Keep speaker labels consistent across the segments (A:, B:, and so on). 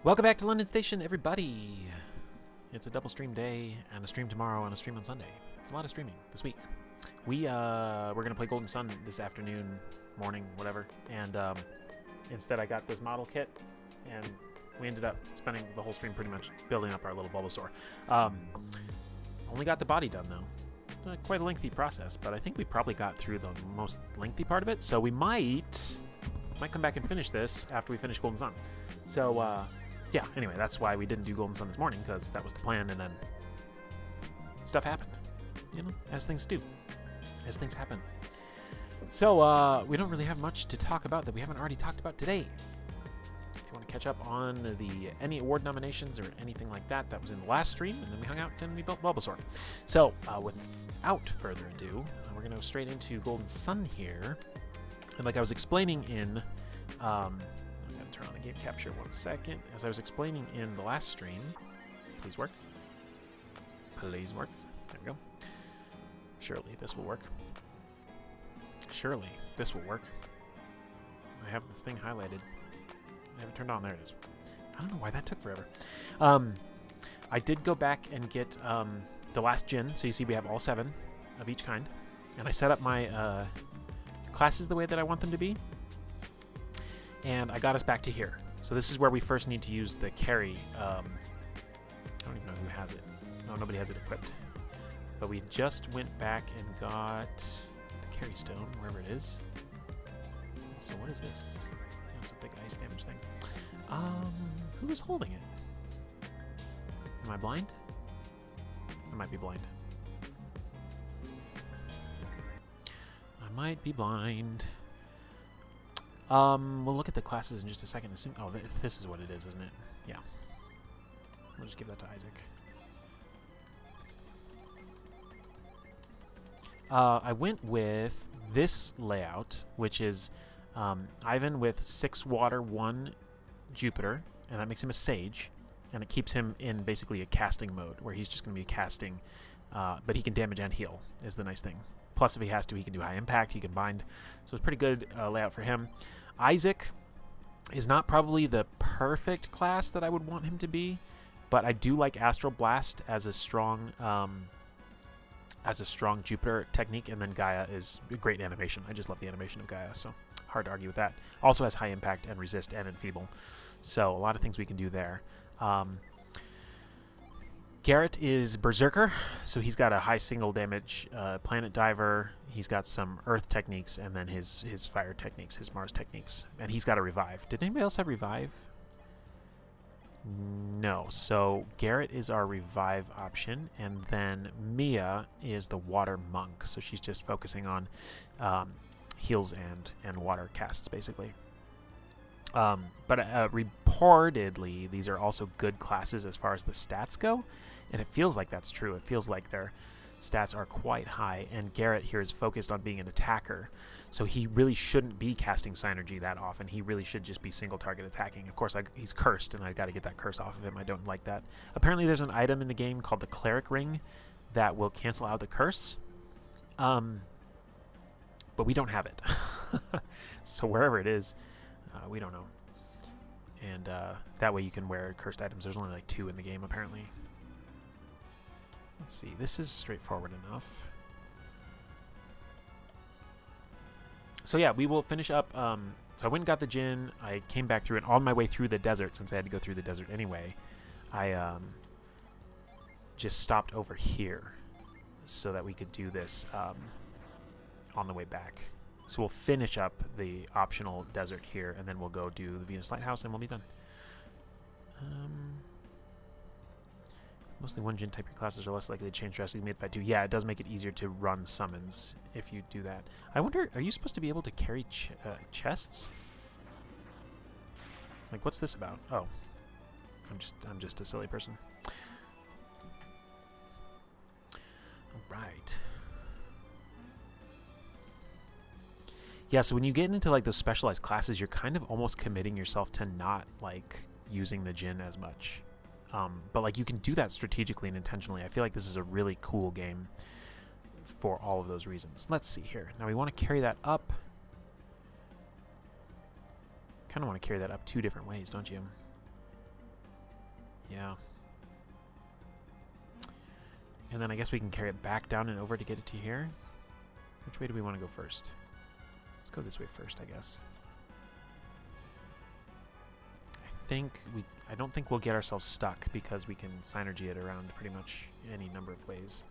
A: Welcome back to London Station, everybody. It's a double stream day, and a stream tomorrow, and a stream on Sunday. It's a lot of streaming this week. We're gonna play Golden Sun this afternoon, morning, whatever. And instead, I got this model kit, and we ended up spending the whole stream pretty much building up our little Bulbasaur. Only got the body done though. Quite a lengthy process, but I think we probably got through the most lengthy part of it. So we might come back and finish this after we finish Golden Sun. So yeah, anyway, that's why we didn't do Golden Sun this morning, because that was the plan, and then stuff happened. You know, as things do. As things happen. So, we don't really have much to talk about that we haven't already talked about today. If you want to catch up on any award nominations or anything like that, that was in the last stream, and then we hung out and we built Bulbasaur. So, without further ado, we're going to go straight into Golden Sun here. And like I was explaining in... turn on the game capture 1 second. As I was explaining in the last stream, please work. Please work. There we go. Surely this will work. Surely this will work. I have the thing highlighted. I have it turned on. There it is. I don't know why that took forever. I did go back and get the last gin. So you see we have all 7 of each kind. And I set up my classes the way that I want them to be. And I got us back to here. So this is where we first need to use the carry. I don't even know who has it. No, nobody has it equipped. But we just went back and got the carry stone, wherever it is. So what is this? That's a big ice damage thing. Who is holding it? Am I blind? I might be blind. I might be blind. We'll look at the classes in just a second. Oh, this is what it is, isn't it? Yeah. We'll just give that to Isaac. I went with this layout, which is Ivan with 6 water, 1 Jupiter, and that makes him a sage, and it keeps him in basically a casting mode, where he's just going to be casting, but he can damage and heal, is the nice thing. Plus, if he has to, he can do high impact, he can bind. So it's pretty good layout for him. Isaac is not probably the perfect class that I would want him to be, but I do like Astral Blast as a strong Jupiter technique, and then Gaia is a great animation. I just love the animation of Gaia, so hard to argue with that. Also has high impact and resist and enfeeble, so a lot of things we can do there. Garrett is Berserker, so he's got a high single damage Planet Diver. He's got some Earth techniques, and then his Fire techniques, his Mars techniques. And he's got a Revive. Did anybody else have Revive? No. So Garrett is our Revive option, and then Mia is the Water Monk. So she's just focusing on heals and water casts, basically. But reportedly, these are also good classes as far as the stats go, and it feels like that's true. It feels like their stats are quite high, and Garrett here is focused on being an attacker, so he really shouldn't be casting Synergy that often. He really should just be single target attacking. Of course, he's cursed, and I got to get that curse off of him. I don't like that. Apparently, there's an item in the game called the Cleric Ring that will cancel out the curse, but we don't have it. So wherever it is, we don't know. And that way you can wear cursed items. There's only like 2 in the game, apparently. Let's see. This is straightforward enough. So yeah, we will finish up. So I went and got the gin. I came back through, and on my way through the desert, since I had to go through the desert anyway, I just stopped over here so that we could do this on the way back. So we'll finish up the optional desert here, and then we'll go do the Venus Lighthouse, and we'll be done. Mostly 1 gin type your classes are less likely to change drastically mid fight too. Yeah, it does make it easier to run summons if you do that. I wonder, are you supposed to be able to carry chests? Like, what's this about? Oh, I'm just a silly person. All right. Yeah, so when you get into like those specialized classes, you're kind of almost committing yourself to not like using the gin as much. But like you can do that strategically and intentionally. I feel like this is a really cool game for all of those reasons. Let's see here. Now we want to carry that up. Kind of want to carry that up 2 different ways, don't you? Yeah. And then I guess we can carry it back down and over to get it to here. Which way do we want to go first? Let's go this way first, I guess. I don't think we'll get ourselves stuck because we can synergy it around pretty much any number of ways.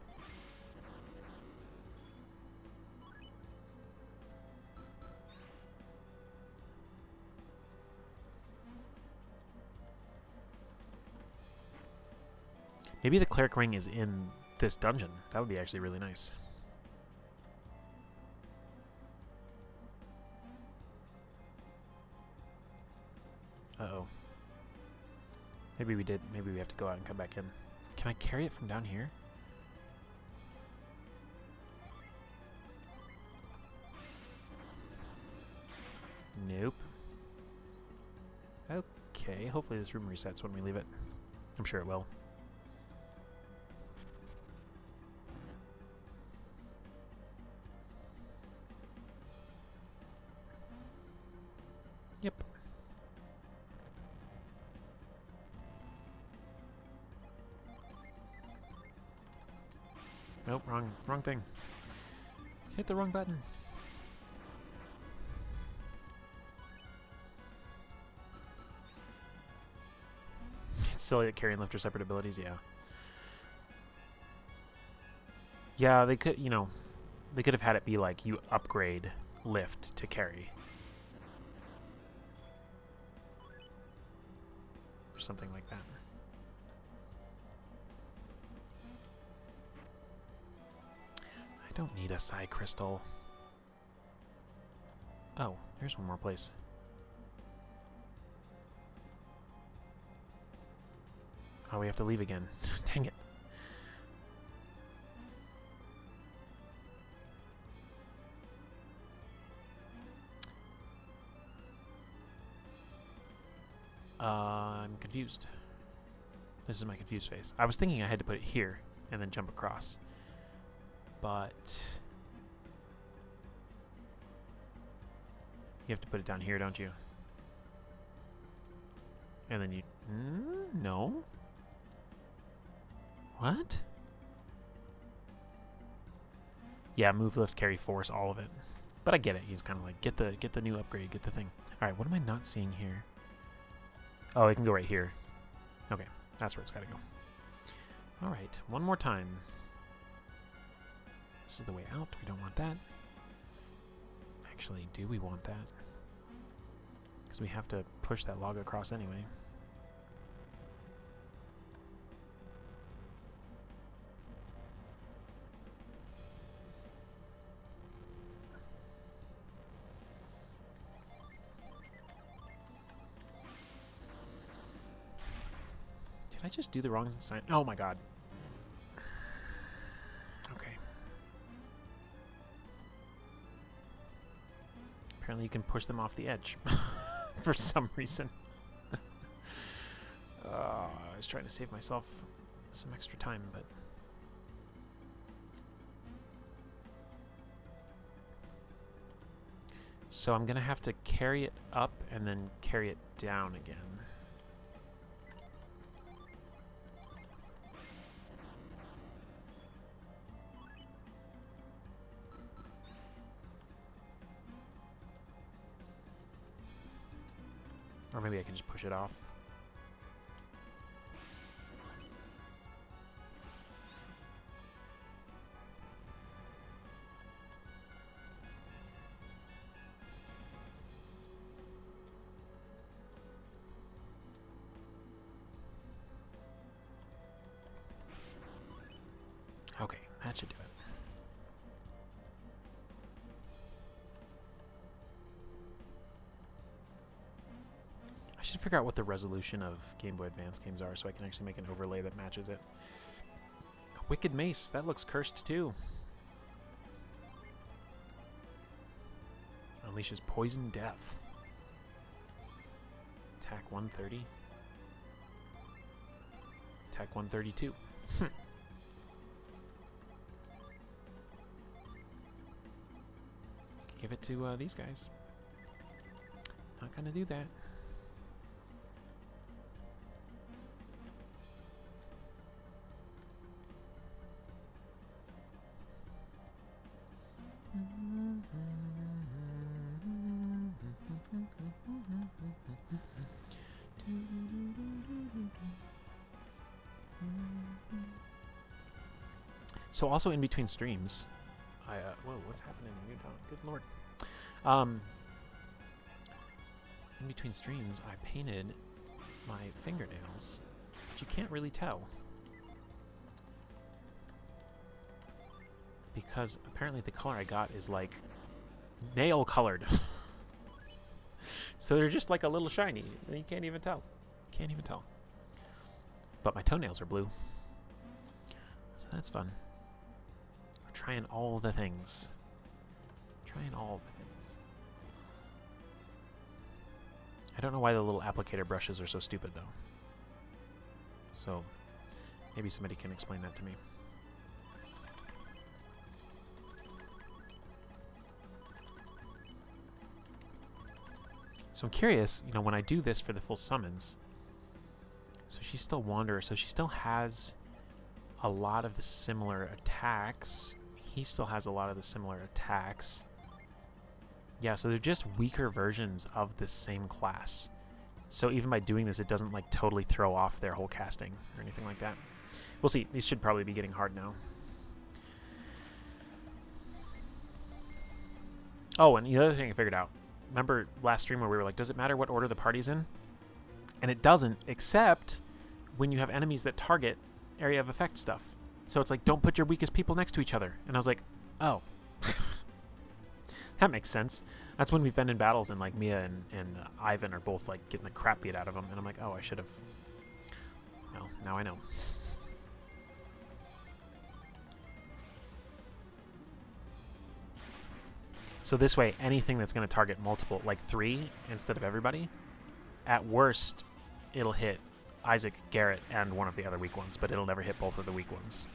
A: Maybe the cleric ring is in this dungeon. That would be actually really nice. Uh-oh. Maybe we did. Maybe we have to go out and come back in. Can I carry it from down here? Nope. Okay, hopefully this room resets when we leave it. I'm sure it will. Yep. Nope, wrong thing. Hit the wrong button. It's silly that carry and lift are separate abilities, yeah. Yeah, they could, you know, they could have had it be like you upgrade lift to carry. Or something like that. I don't need a psi crystal. Oh, there's one more place. Oh, we have to leave again. Dang it. I'm confused. This is my confused face. I was thinking I had to put it here and then jump across. But you have to put it down here, don't you? And then you... no? What? Yeah, move, lift, carry, force, all of it. But I get it. He's kind of like, get the new upgrade, get the thing. All right, what am I not seeing here? Oh, it can go right here. Okay, that's where it's got to go. All right, one more time. This is the way out. We don't want that. Actually, do we want that? Because we have to push that log across anyway. Did I just do the wrong sign? Oh my god. Okay. Apparently you can push them off the edge. For some reason. I was trying to save myself some extra time, but... So I'm going to have to carry it up and then carry it down again. Or maybe I can just push it off. Okay, that should do it. I should figure out what the resolution of Game Boy Advance games are so I can actually make an overlay that matches it. A Wicked Mace, that looks cursed too. Unleashes Poison Death. Attack 130. Attack 132. Give it to these guys. Not gonna do that. So also in between streams, whoa, what's happening in Utah? Good lord. In between streams, I painted my fingernails, but you can't really tell. Because apparently the color I got is like nail colored. So they're just like a little shiny, and you can't even tell. Can't even tell. But my toenails are blue. So that's fun. We're trying all the things. Trying all the things. I don't know why the little applicator brushes are so stupid, though. So, maybe somebody can explain that to me. So I'm curious, you know, when I do this for the full summons, so she's still Wanderer, so she still has a lot of the similar attacks. He still has a lot of the similar attacks. Yeah, so they're just weaker versions of the same class. So even by doing this, it doesn't like totally throw off their whole casting or anything like that. We'll see. These should probably be getting hard now. Oh, and the other thing I figured out. Remember last stream where we were like, does it matter what order the party's in? And it doesn't, except when you have enemies that target area of effect stuff. So it's like, don't put your weakest people next to each other. And I was like, oh. That makes sense. That's when we've been in battles and like Mia and Ivan are both like getting the crap beat out of them. And I'm like, oh, I should have. Well, now I know. So this way, anything that's going to target multiple, like 3 instead of everybody, at worst, it'll hit Isaac, Garrett, and one of the other weak ones, but it'll never hit both of the weak ones.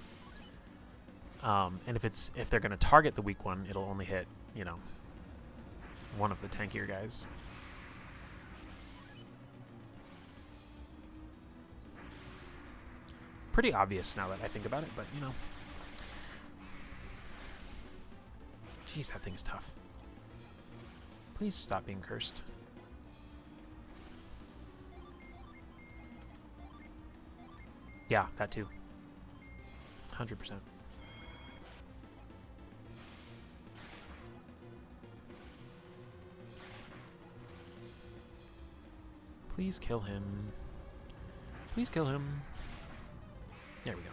A: And if they're going to target the weak one, it'll only hit, you know, one of the tankier guys. Pretty obvious now that I think about it, but, you know. Jeez, that thing's tough. Please stop being cursed. Yeah, that too. 100%. Please kill him. Please kill him. There we go.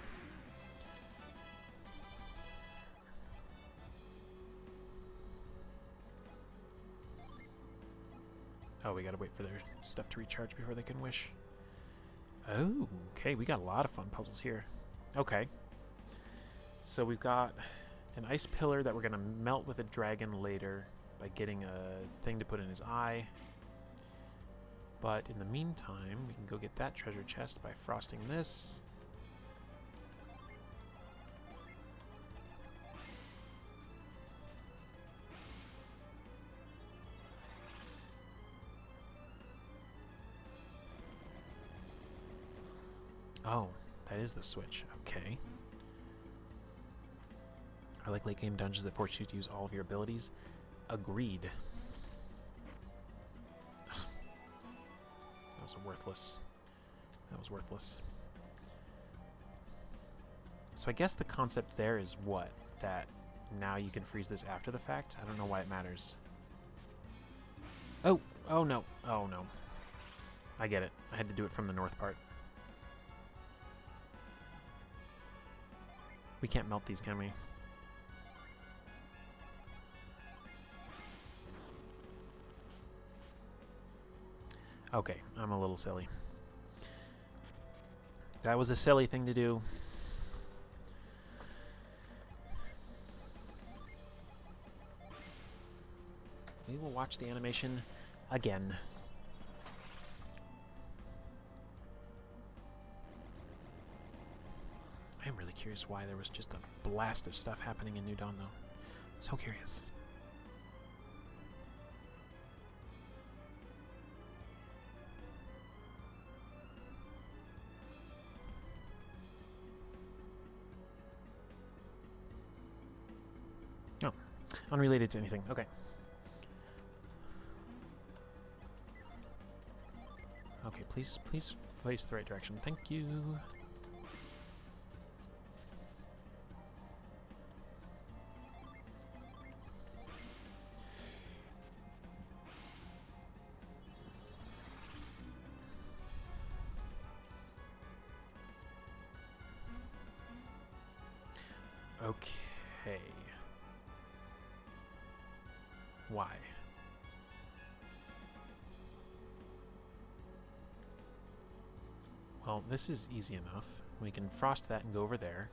A: Oh, we gotta wait for their stuff to recharge before they can wish. Oh, okay, we got a lot of fun puzzles here. Okay. So we've got an ice pillar that we're gonna melt with a dragon later by getting a thing to put in his eye. But in the meantime, we can go get that treasure chest by frosting this. Oh, that is the switch. Okay. I like late game dungeons that force you to use all of your abilities. Agreed. That was worthless. That was worthless. So I guess the concept there is what? That now you can freeze this after the fact? I don't know why it matters. Oh! Oh no. Oh no. I get it. I had to do it from the north part. We can't melt these, can we? Okay, I'm a little silly. That was a silly thing to do. We will watch the animation again. I'm really curious why there was just a blast of stuff happening in New Dawn, though. So curious. Oh, unrelated to anything. Okay. Okay, please face the right direction. Thank you. Okay. Why? Well, this is easy enough. We can frost that and go over there.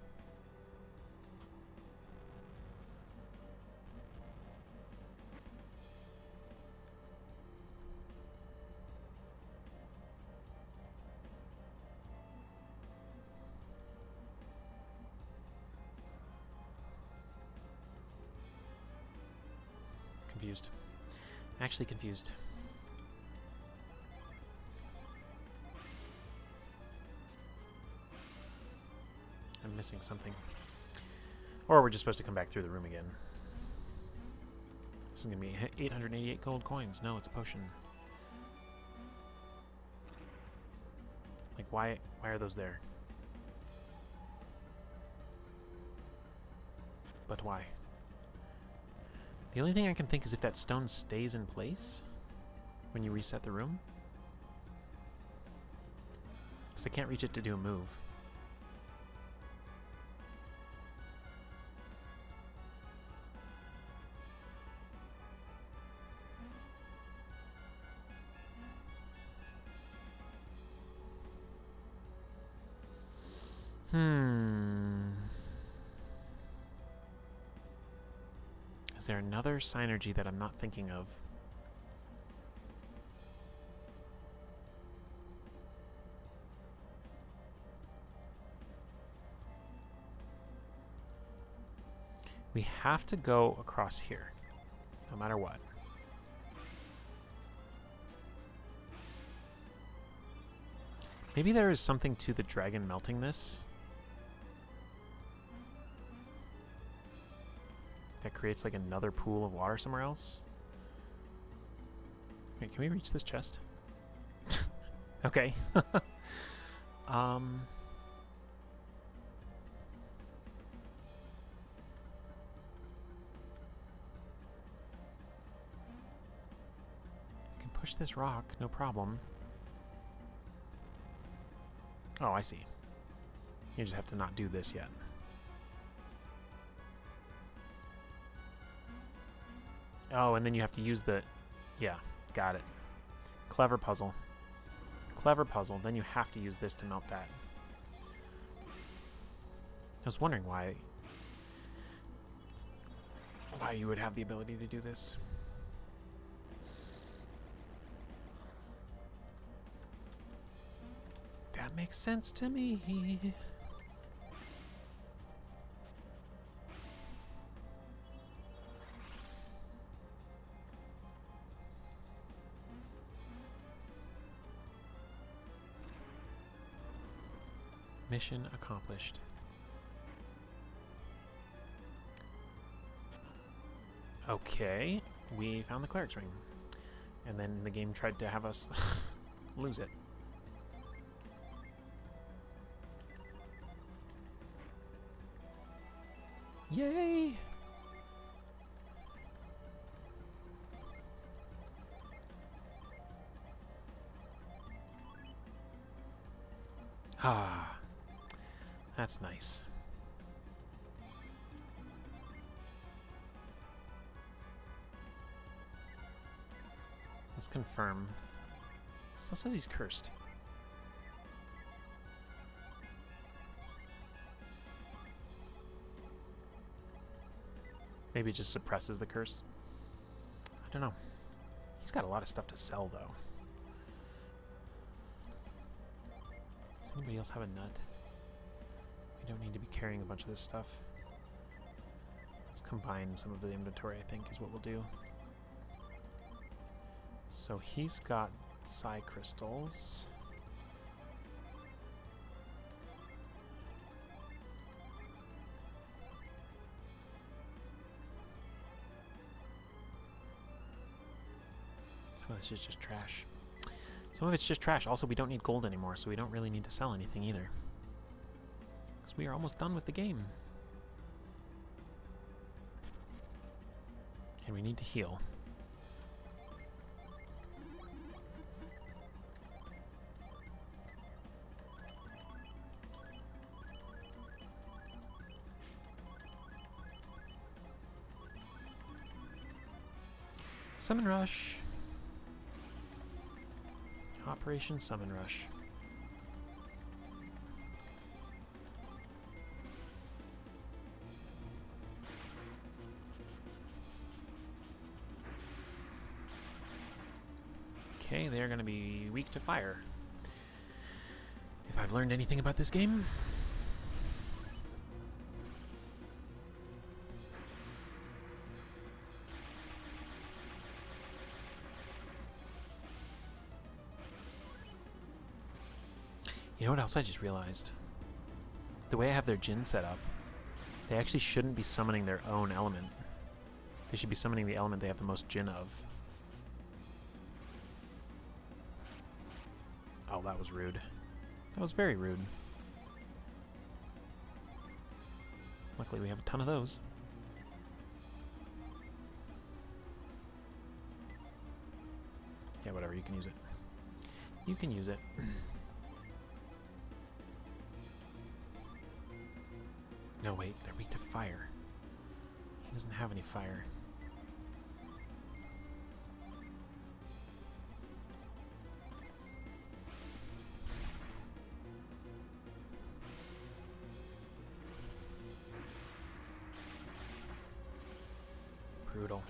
A: Confused. Actually confused. I'm missing something. Or we're just supposed to come back through the room again. This is going to be 888 gold coins. No, it's a potion. Like, why are those there? But why? The only thing I can think is if that stone stays in place when you reset the room. Because I can't reach it to do a move. Is there another synergy that I'm not thinking of? We have to go across here, no matter what. Maybe there is something to the dragon melting this that creates like another pool of water somewhere else. Wait, can we reach this chest? Okay. I can push this rock, no problem. Oh, I see. You just have to not do this yet. Oh, and then you have to use the... Yeah, got it. Clever puzzle. Clever puzzle. Then you have to use this to melt that. I was wondering why you would have the ability to do this. That makes sense to me. Mission accomplished. Okay, we found the cleric's ring. And then the game tried to have us lose it. Yay! Ah, that's nice. Let's confirm. Still says he's cursed. Maybe it just suppresses the curse. I don't know. He's got a lot of stuff to sell, though. Does anybody else have a nut? We don't need to be carrying a bunch of this stuff. Let's combine some of the inventory, I think, is what we'll do. So he's got psi crystals. Some of this is just trash. Some of it's just trash. Also, we don't need gold anymore, so we don't really need to sell anything either. Because we are almost done with the game. And we need to heal. Summon Rush. Operation Summon Rush. Okay, they're going to be weak to fire. If I've learned anything about this game. You know what else I just realized? The way I have their Jinn set up, they actually shouldn't be summoning their own element. They should be summoning the element they have the most Jinn of. Oh, that was rude. That was very rude. Luckily we have a ton of those. Yeah, whatever, you can use it. You can use it. No, wait, they're weak to fire. He doesn't have any fire. Brutal.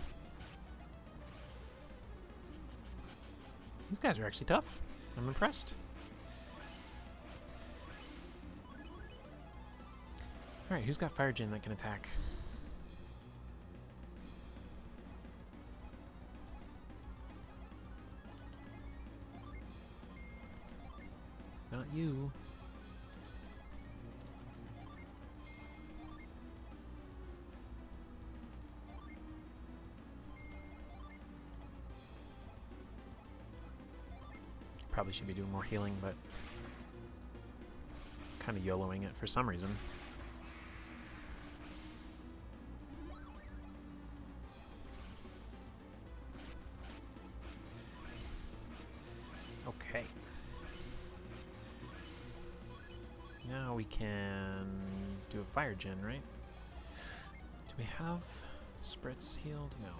A: These guys are actually tough. I'm impressed. Alright, who's got Fire Djinn that can attack? Not you. Probably should be doing more healing, but kind of YOLOing it for some reason. Okay. Now we can do a Fire Djinn, right? Do we have Spritz healed? No.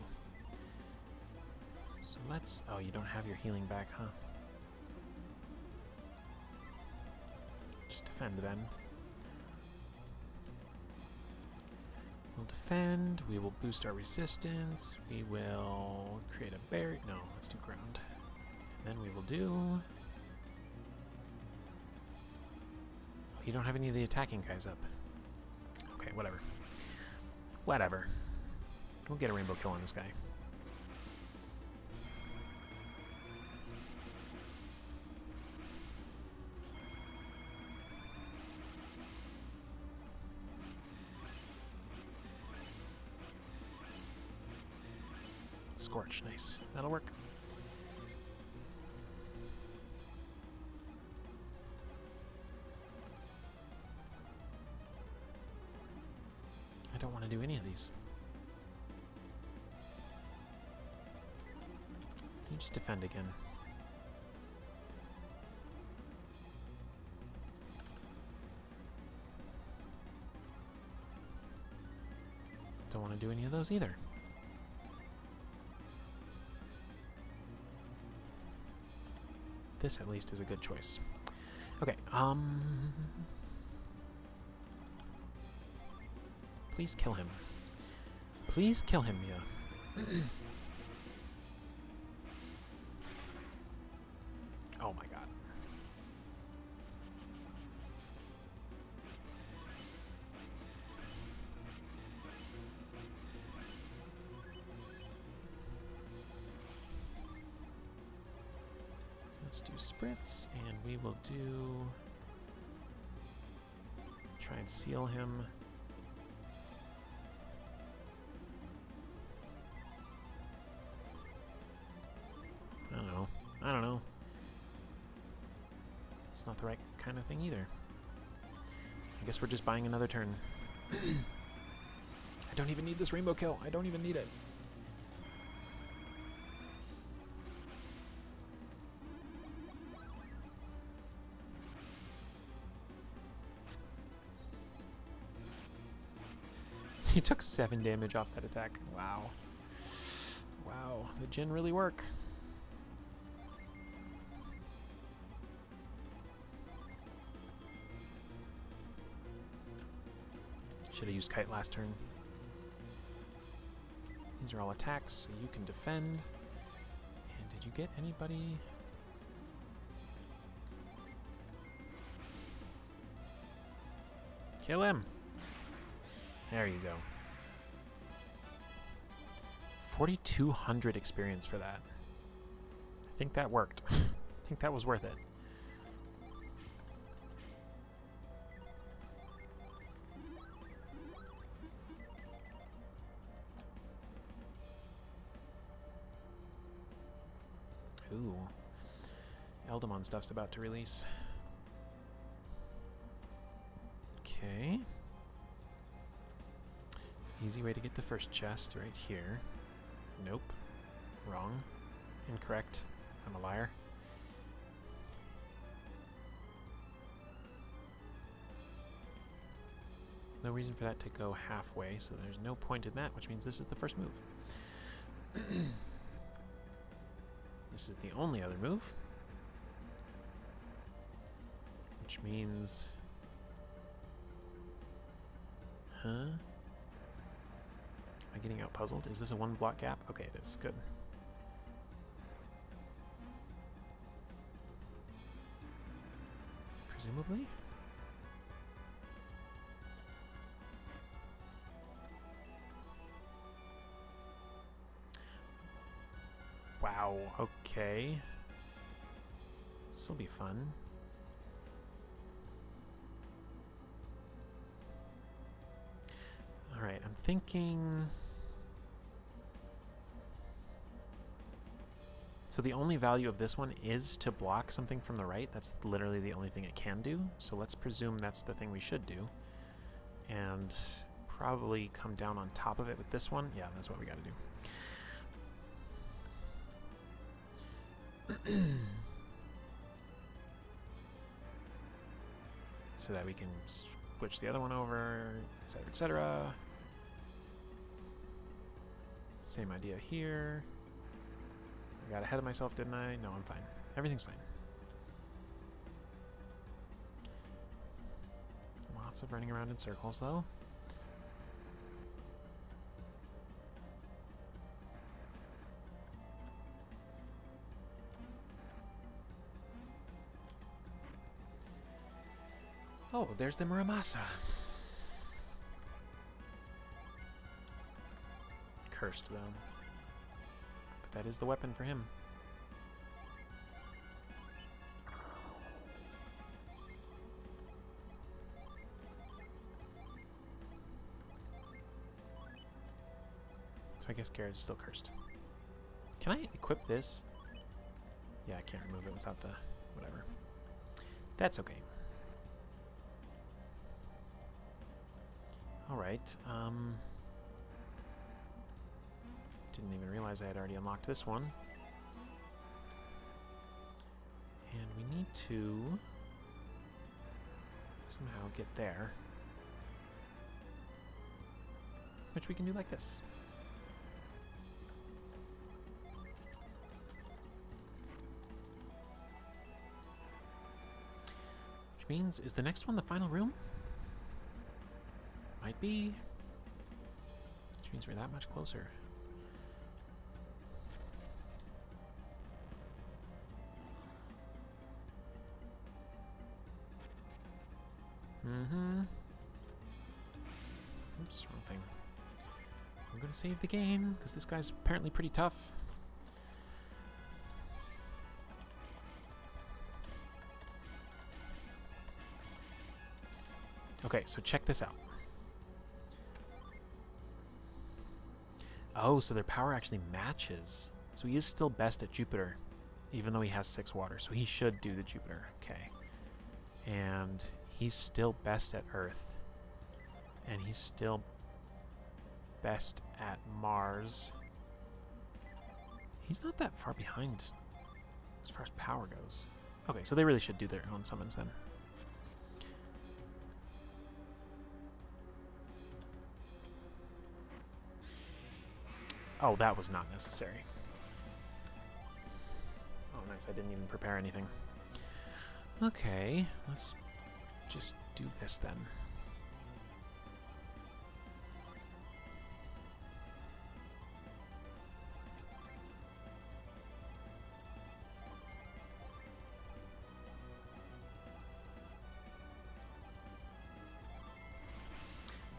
A: So let's... Oh, you don't have your healing back, huh? Just defend then. We'll defend. We will boost our resistance. We will create a barrier. No, let's do ground. Then we will do... Oh, you don't have any of the attacking guys up. Okay, whatever. Whatever. We'll get a rainbow kill on this guy. Scorch, nice. That'll work. I don't want to do any of these. You just defend again. Don't want to do any of those either. This at least is a good choice. Okay, please kill him. Please kill him, yeah. Oh my god. Let's do spritz, and we will do... Try and seal him. I don't know. It's not the right kind of thing either. I guess we're just buying another turn. I don't even need this rainbow kill. I don't even need it. He took 7 damage off that attack. Wow. Wow. the gin really work. Should have used kite last turn. These are all attacks, so you can defend. And did you get anybody? Kill him! There you go. 4,200 experience for that. I think that worked. I think that was worth it. Ooh. Eldamon stuff's about to release. Okay. Easy way to get the first chest right here. Nope. Wrong. Incorrect. I'm a liar. No reason for that to go halfway, so there's no point in that, which means this is the first move. This is the only other move. Which means... Huh? Am I getting out puzzled? Is this a one block gap? Okay, it is. Good. Presumably? Wow, okay. This'll be fun. Alright, I'm thinking... So the only value of this one is to block something from the right. That's literally the only thing it can do. So let's presume that's the thing we should do. And probably come down on top of it with this one. Yeah, that's what we gotta do. So that we can switch the other one over, etc., etc. Same idea here. I got ahead of myself, didn't I? No, I'm fine. Everything's fine. Lots of running around in circles, though. Oh, there's the Muramasa. Cursed, though. But that is the weapon for him. So I guess Garrett's still cursed. Can I equip this? Yeah, I can't remove it without the... whatever. That's okay. Alright, didn't even realize I had already unlocked this one. And we need to somehow get there. Which we can do like this. Which means, is the next one the final room? Might be. Which means we're that much closer. Oops, wrong thing. I'm gonna save the game, because this guy's apparently pretty tough. Okay, so check this out. Oh, so their power actually matches. So he is still best at Jupiter, even though he has 6 water. So he should do the Jupiter. Okay. And he's still best at Earth. And he's still best at Mars. He's not that far behind as far as power goes. Okay, so they really should do their own summons then. Oh, that was not necessary. nice. I didn't even prepare anything. Okay, let's just do this then.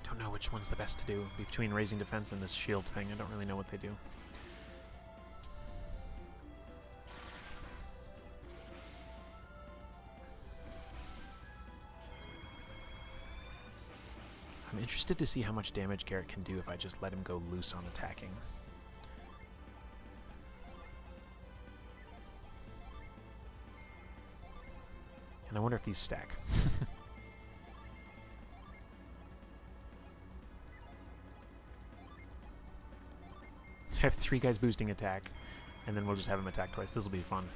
A: Don't know which one's the best to do between raising defense and this shield thing. I don't really know what they do. I'm interested to see how much damage Garrett can do if I just let him go loose on attacking. And I wonder if these stack. I have 3 guys boosting attack, and then we'll just have him attack twice. This will be fun.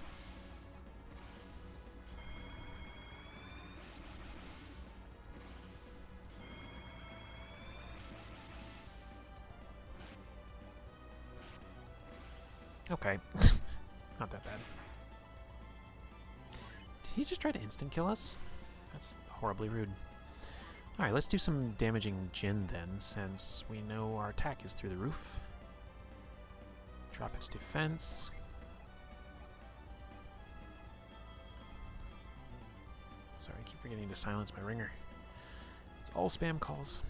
A: Okay. Not that bad. Did he just try to instant kill us? That's horribly rude. Alright, let's do some damaging Jinn then, since we know our attack is through the roof. Drop its defense. Sorry, I keep forgetting to silence my ringer. It's all spam calls.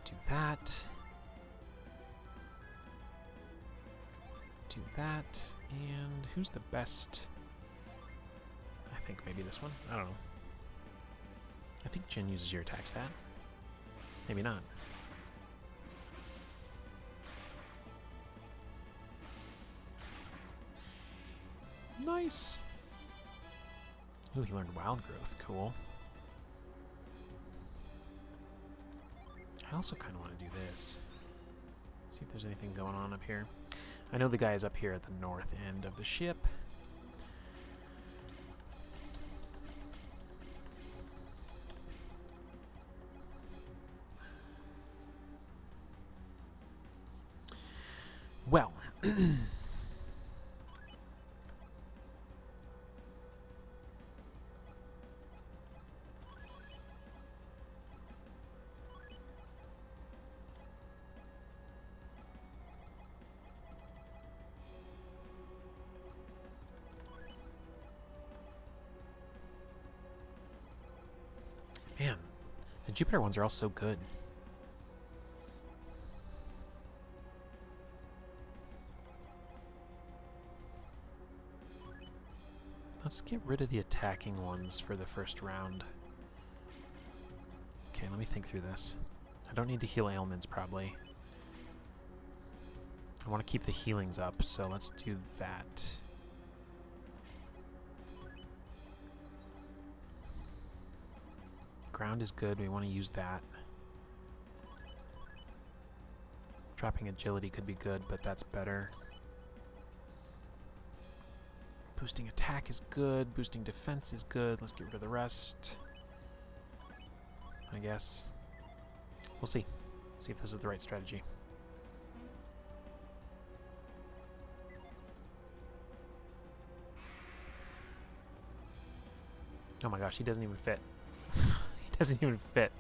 A: Do that. Do that. And who's the best? I think maybe this one. I don't know. I think Jinn uses your attack stat. Maybe not. Nice! Ooh, he learned Wild Growth. Cool. I also kind of want to do this. See if there's anything going on up here. I know the guy is up here at the north end of the ship. Well. Man, the Jupiter ones are all so good. Let's get rid of the attacking ones for the first round. Okay, let me think through this. I don't need to heal ailments, probably. I want to keep the healings up, so let's do that. Ground is good, we want to use that. Dropping agility could be good, but that's better. Boosting attack is good, boosting defense is good. Let's get rid of the rest, I guess. We'll see. See if this is the right strategy. Oh my gosh, he doesn't even fit. He doesn't even fit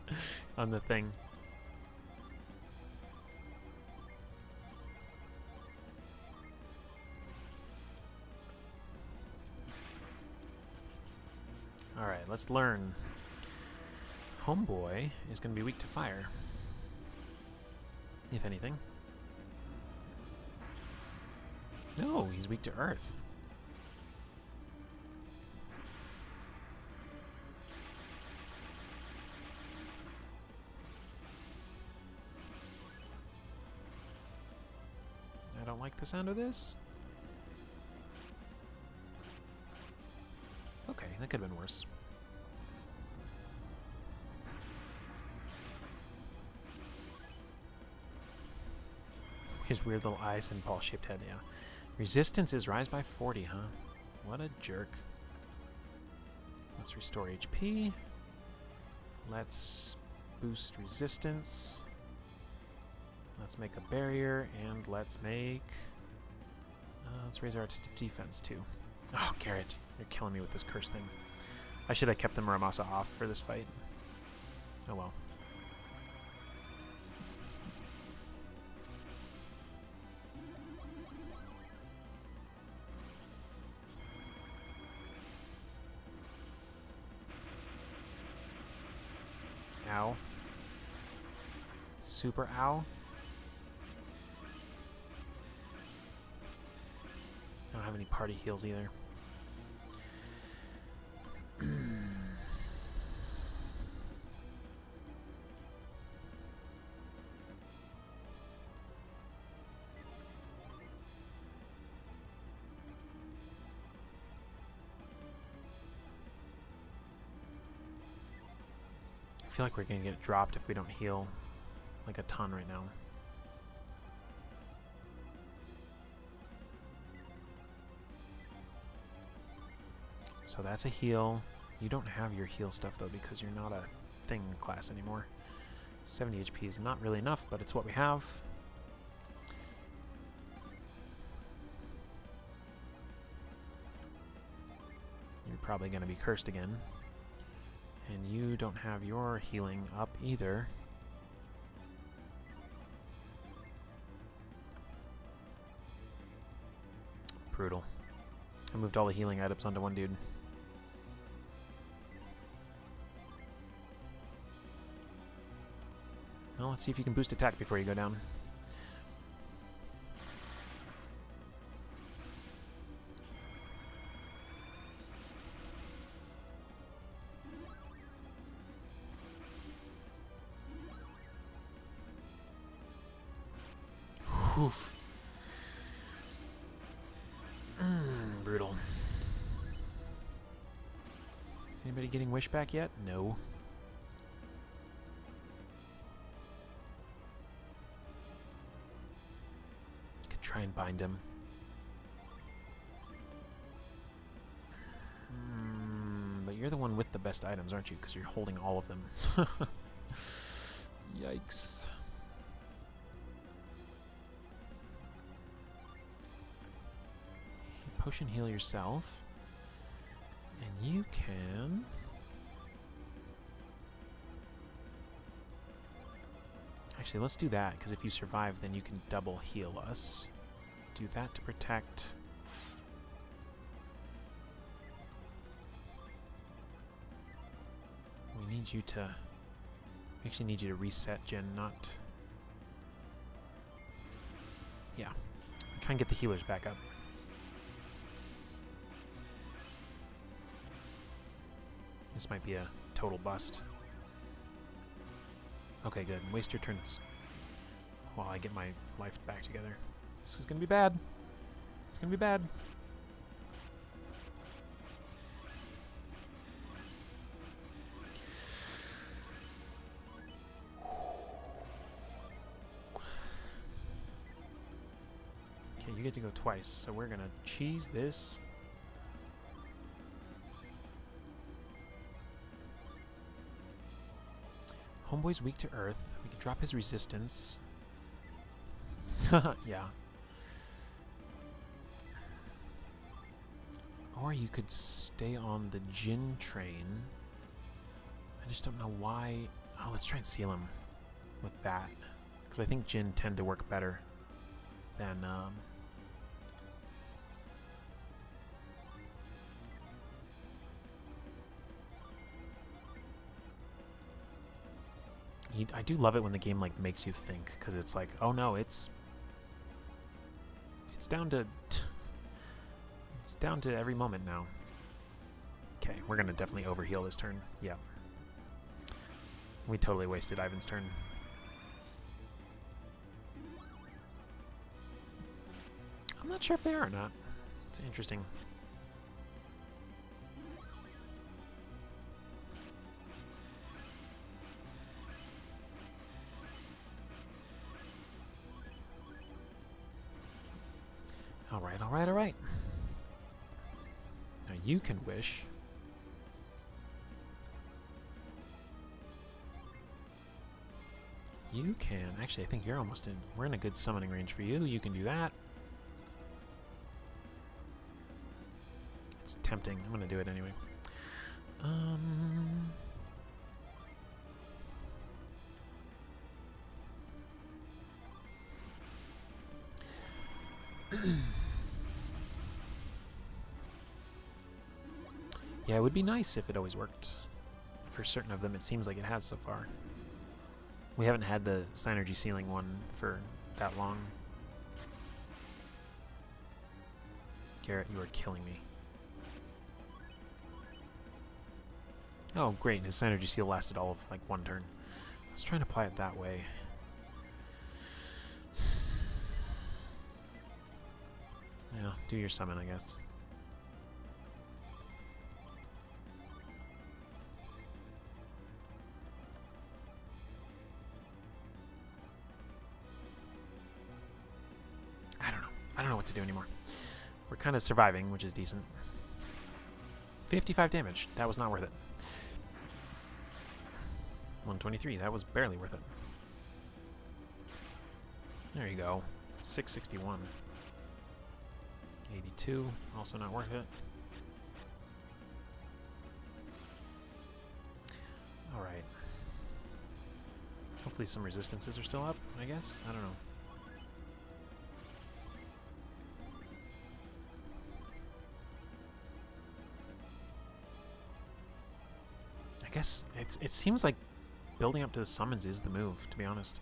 A: on the thing. Alright, let's learn. Homeboy is going to be weak to fire, if anything. No, he's weak to earth. I don't like the sound of this. Okay, that could have been worse. His weird little eyes and ball-shaped head, yeah. Resistance is rise by 40, huh? What a jerk. Let's restore HP. Let's boost resistance. Let's make a barrier, and let's make Let's raise our defense too. Oh, Garrett, you're killing me with this curse thing. I should have kept the Muramasa off for this fight. Oh well. Ow. Super ow. I don't have any party heals either. I feel like we're gonna get dropped if we don't heal like a ton right now. So that's a heal. You don't have your heal stuff though because you're not a thing class anymore. 70 HP is not really enough, but it's what we have. You're probably going to be cursed again. And you don't have your healing up either. Brutal. I moved all the healing items onto one dude. Well, let's see if you can boost attack before you go down. Oof. Brutal. Is anybody getting wish back yet? No. Could try and bind him. But you're the one with the best items, aren't you? Because you're holding all of them. Yikes. Potion heal yourself. And you can... Actually, let's do that, because if you survive, then you can double heal us. Do that to protect... We need you to... We actually need you to reset, Jen, not... Yeah. Try and get the healers back up. This might be a total bust. Okay, good. Waste your turns while I get my life back together. This is gonna be bad. It's gonna be bad. Okay, you get to go twice, so we're gonna cheese this. Homeboy's weak to earth. We can drop his resistance. Yeah. Or you could stay on the Jin train. I just don't know why. Oh, let's try and seal him with that. Because I think Jin tend to work better than... I do love it when the game like makes you think, because it's like, oh no, it's down to every moment now. Okay, we're gonna definitely overheal this turn. Yeah, we totally wasted Ivan's turn. I'm not sure if they are or not. It's interesting. Alright, alright, alright. Now you can wish. You can... Actually, I think you're almost in... We're in a good summoning range for you. You can do that. It's tempting. I'm gonna do it anyway. Yeah, it would be nice if it always worked. For certain of them, it seems like it has so far. We haven't had the Synergy Ceiling one for that long. Garrett, you are killing me. Oh, great. His Synergy Seal lasted all of, like, one turn. I was trying to apply it that way. Yeah, do your summon, I guess. I don't know what to do anymore. We're kind of surviving, which is decent. 55 damage. That was not worth it. 123. That was barely worth it. There you go. 661. 82. Also not worth it. Alright. Hopefully some resistances are still up, I guess? I don't know. I guess it seems like building up to the summons is the move, to be honest.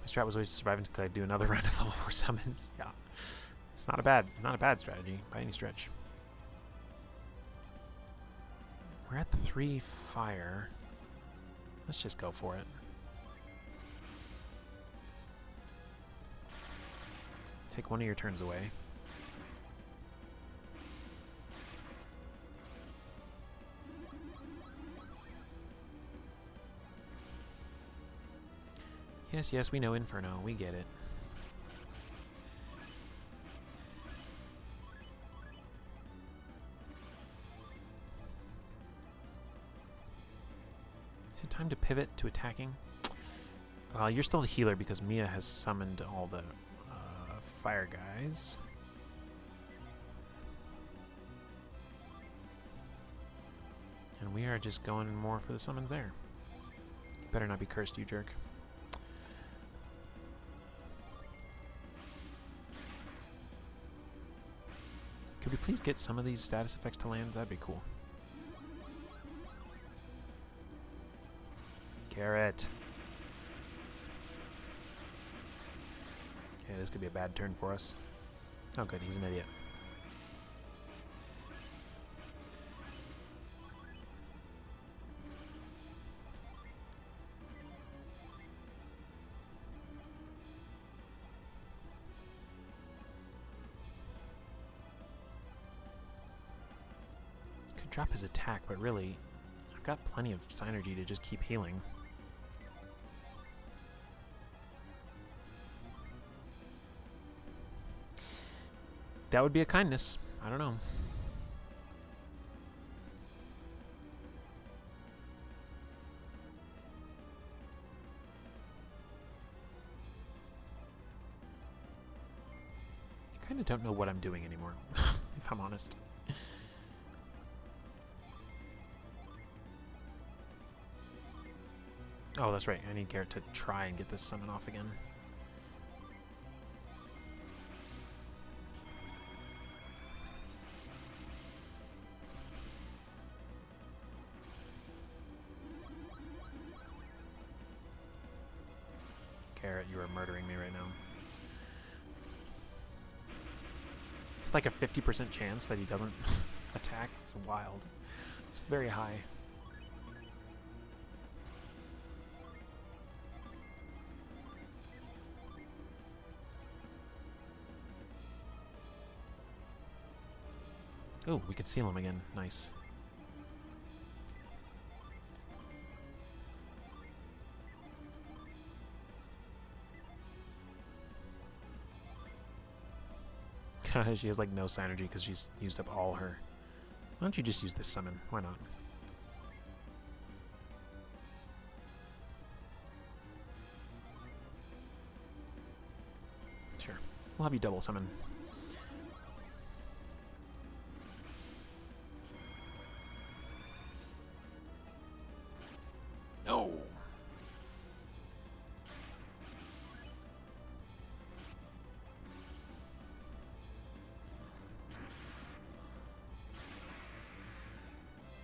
A: My strat was always surviving until I do another round of level 4 summons. Yeah. It's not a bad strategy by any stretch. We're at 3 fire. Let's just go for it. Take one of your turns away. Yes, yes, we know Inferno. We get it. Is it time to pivot to attacking? Well, you're still the healer because Mia has summoned all the fire guys. And we are just going more for the summons there. Better not be cursed, you jerk. Could we please get some of these status effects to land? That'd be cool. Garrett. Okay, this could be a bad turn for us. Oh good, he's an idiot. Could drop his attack, but really, I've got plenty of synergy to just keep healing. That would be a kindness. I don't know. I kind of don't know what I'm doing anymore, if I'm honest. Oh, that's right. I need Garrett to try and get this summon off again. Garrett, you are murdering me right now. It's like a 50% chance that he doesn't attack. It's wild. It's very high. Oh, we could seal him again. Nice. She has like no synergy because she's used up all her. Why don't you just use this summon? Why not? Sure. We'll have you double summon. Oh!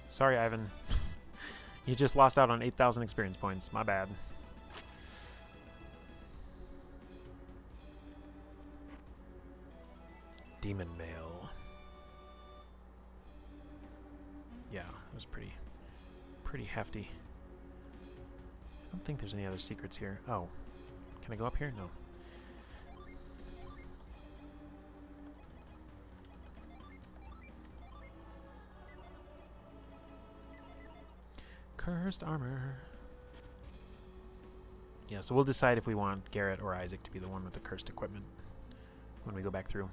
A: Sorry, Ivan. You just lost out on 8,000 experience points. My bad. Demon Mail. Yeah, it was pretty hefty. I don't think there's any other secrets here. Oh. Can I go up here? No. Cursed armor. Yeah, so we'll decide if we want Garrett or Isaac to be the one with the cursed equipment when we go back through.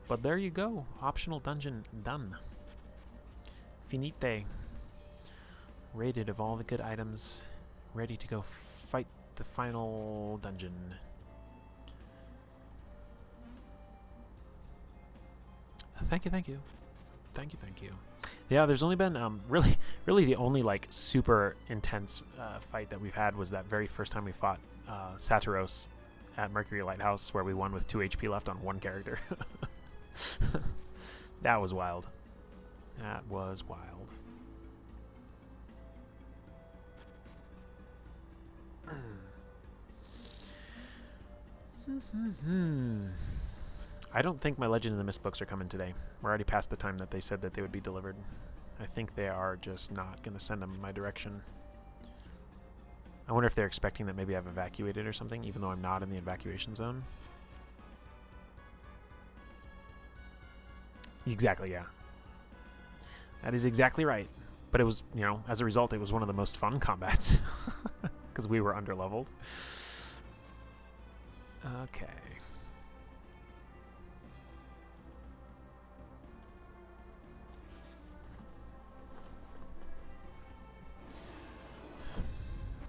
A: But there you go. Optional dungeon done. Finite. Rated of all the good items. Ready to go fight the final dungeon. Thank you, thank you. Thank you, thank you. Yeah, there's only been really the only like super intense fight that we've had was that very first time we fought Satiros at Mercury Lighthouse, where we won with 2 HP left on one character. That was wild. That was wild. I don't think my Legend of the Mist books are coming today. We're already past the time that they said that they would be delivered. I think they are just not going to send them in my direction. I wonder if they're expecting that maybe I've evacuated or something, even though I'm not in the evacuation zone. Exactly, yeah. That is exactly right. But it was, you know, as a result, it was one of the most fun combats. Because we were underleveled. Okay.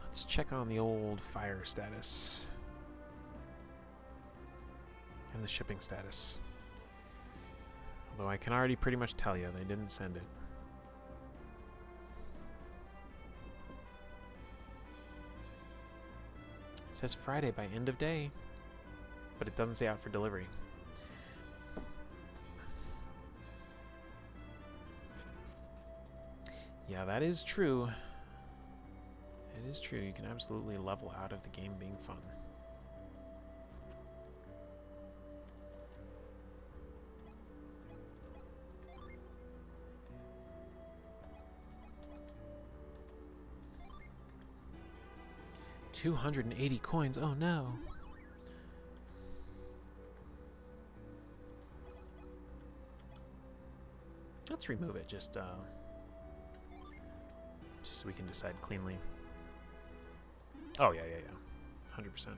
A: Let's check on the old fire status. And the shipping status. Although I can already pretty much tell you they didn't send it. It says Friday by end of day, but it doesn't say out for delivery. Yeah, that is true. It is true. You can absolutely level out of the game being fun. $280 coins. Oh no. Let's remove it just so we can decide cleanly. Oh yeah. 100%.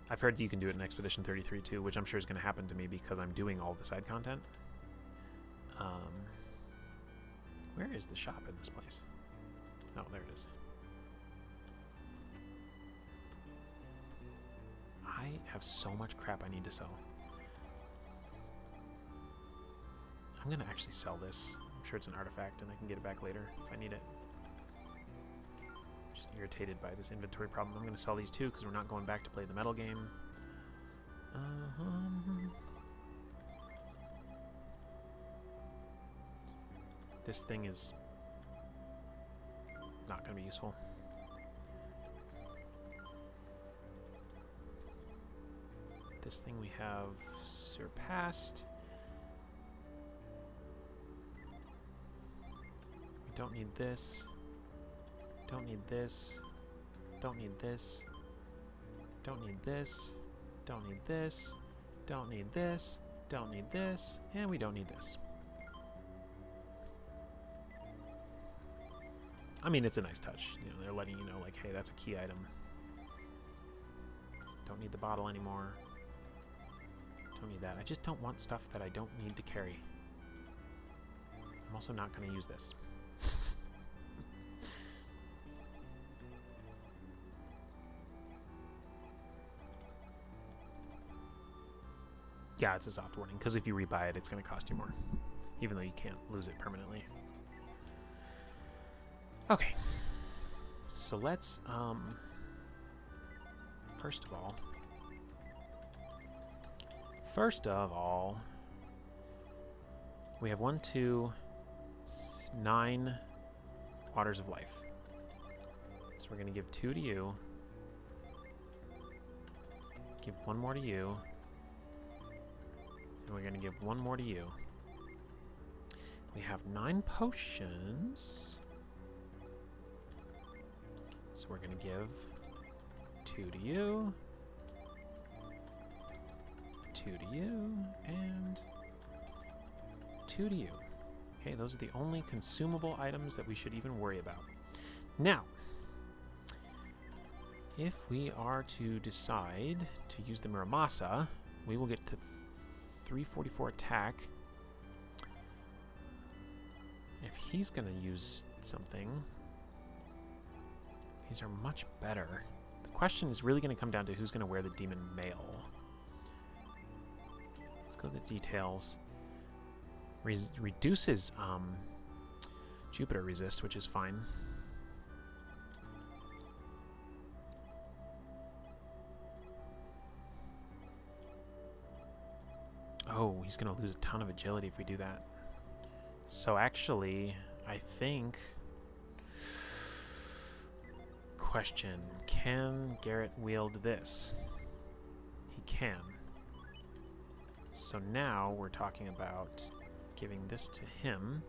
A: I've heard that you can do it in Expedition 33 too, which I'm sure is going to happen to me because I'm doing all the side content. Where is the shop in this place? Oh, there it is. I have so much crap I need to sell. I'm going to actually sell this. I'm sure it's an artifact and I can get it back later if I need it. Just irritated by this inventory problem. I'm going to sell these too because we're not going back to play the metal game. This thing is not going to be useful. This thing we have surpassed. We don't need this. Don't need this. Don't need this. Don't need this. Don't need this. Don't need this. Don't need this. And we don't need this. I mean, it's a nice touch. You know, they're letting you know, like, hey, that's a key item. Don't need the bottle anymore. Don't need that. I just don't want stuff that I don't need to carry. I'm also not going to use this. Yeah, it's a soft warning, because if you rebuy it, it's going to cost you more, even though you can't lose it permanently. Okay. So let's, first of all, we have 1, 2, 9 waters of life. So we're going to give 2 to you. Give 1 more to you. And we're going to give 1 more to you. We have 9 potions. So we're going to give 2 to you. 2 to you. And 2 to you. Okay, those are the only consumable items that we should even worry about. Now, if we are to decide to use the Muramasa, we will get to 344 attack. If he's going to use something, these are much better. The question is really going to come down to who's going to wear the demon mail. Let's go to the details. Reduces Jupiter resist, which is fine. Oh, he's going to lose a ton of agility if we do that. So actually, I think... Question, can Garrett wield this? He can. So now we're talking about giving this to him.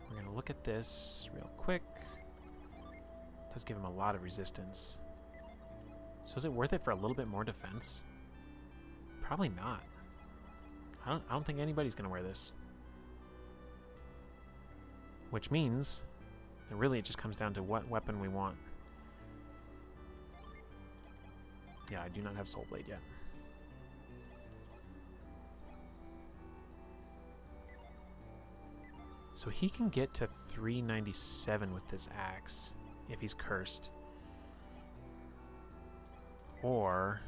A: We're going to look at this real quick. It does give him a lot of resistance. So is it worth it for a little bit more defense? Probably not. I don't think anybody's going to wear this. Which means that really it just comes down to what weapon we want. Yeah, I do not have Soul Blade yet. So he can get to 397 with this axe if he's cursed. Or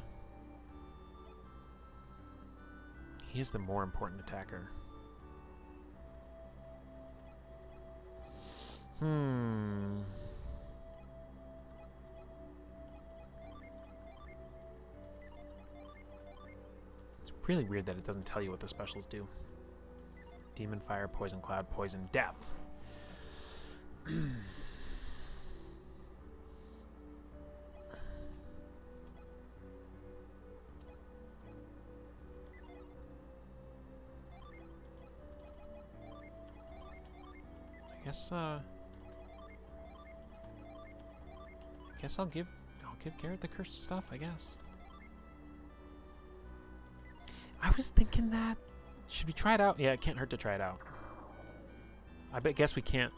A: he is the more important attacker. It's really weird that it doesn't tell you what the specials do. Demon Fire, Poison Cloud, Poison Death. I guess I'll give Garrett the cursed stuff, I guess. I was thinking that. Should we try it out? Yeah, it can't hurt to try it out. Guess we can't.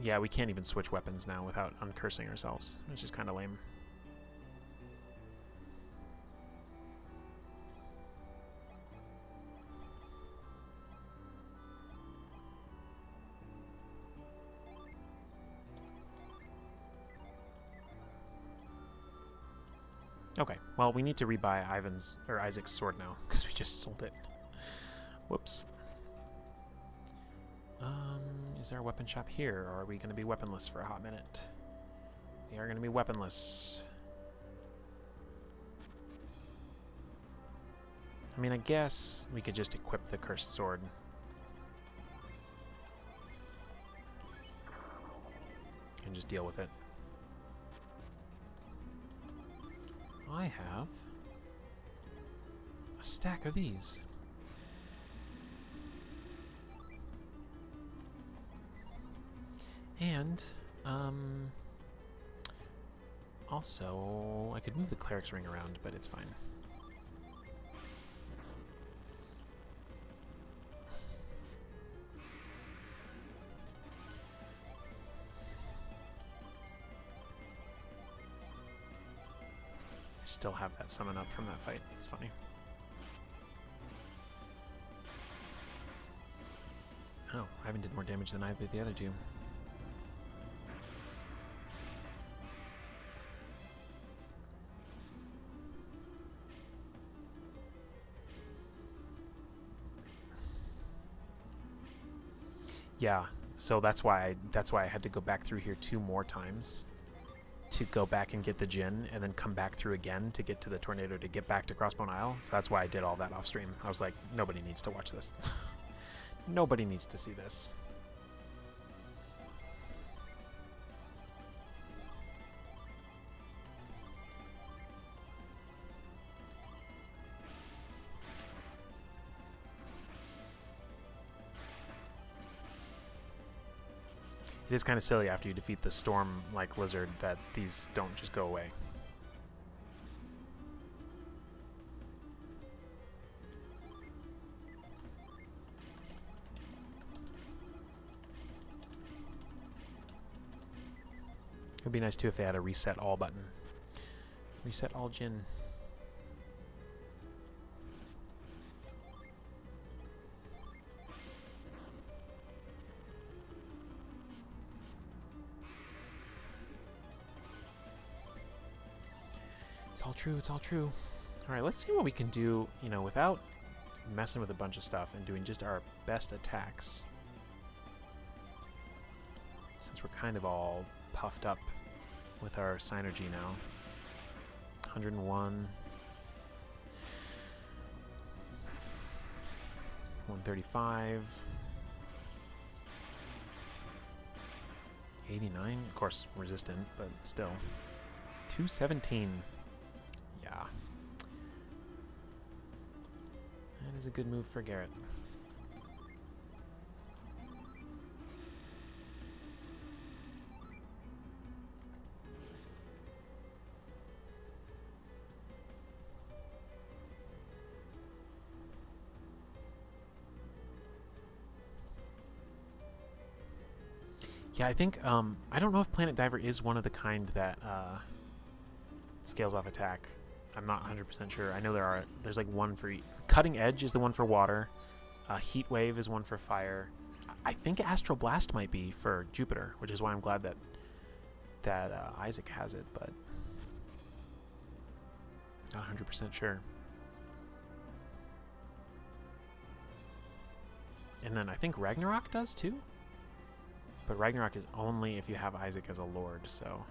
A: Yeah, we can't even switch weapons now without uncursing ourselves, which is kind of lame. Okay, well, we need to rebuy Isaac's sword now, because we just sold it. Whoops. Is there a weapon shop here, or are we going to be weaponless for a hot minute? We are going to be weaponless. I mean, I guess we could just equip the cursed sword. And just deal with it. I have a stack of these. And, also, I could move the cleric's ring around, but it's fine. I still have that summon up from that fight. It's funny. Oh, Ivan did more damage than I did the other two. Yeah, so that's why I had to go back through here 2 more times to go back and get the gin, and then come back through again to get to the tornado to get back to Crossbone Isle. So that's why I did all that off stream. I was like, nobody needs to watch this. Nobody needs to see this. It is kind of silly after you defeat the storm-like lizard that these don't just go away. It would be nice too if they had a reset all button. Reset all gin. It's all true, it's all true. Alright, let's see what we can do, you know, without messing with a bunch of stuff and doing just our best attacks. Since we're kind of all puffed up with our synergy now. 101. 135. 89, of course resistant, but still. 217. Yeah. That is a good move for Garrett. Yeah, I think, I don't know if Planet Diver is one of the kind that scales off attack. I'm not 100% sure. I know there's like one for Cutting Edge is the one for water. Heat Wave is one for fire. I think Astral Blast might be for Jupiter, which is why I'm glad that Isaac has it, but not 100% sure. And then I think Ragnarok does too? But Ragnarok is only if you have Isaac as a Lord, so...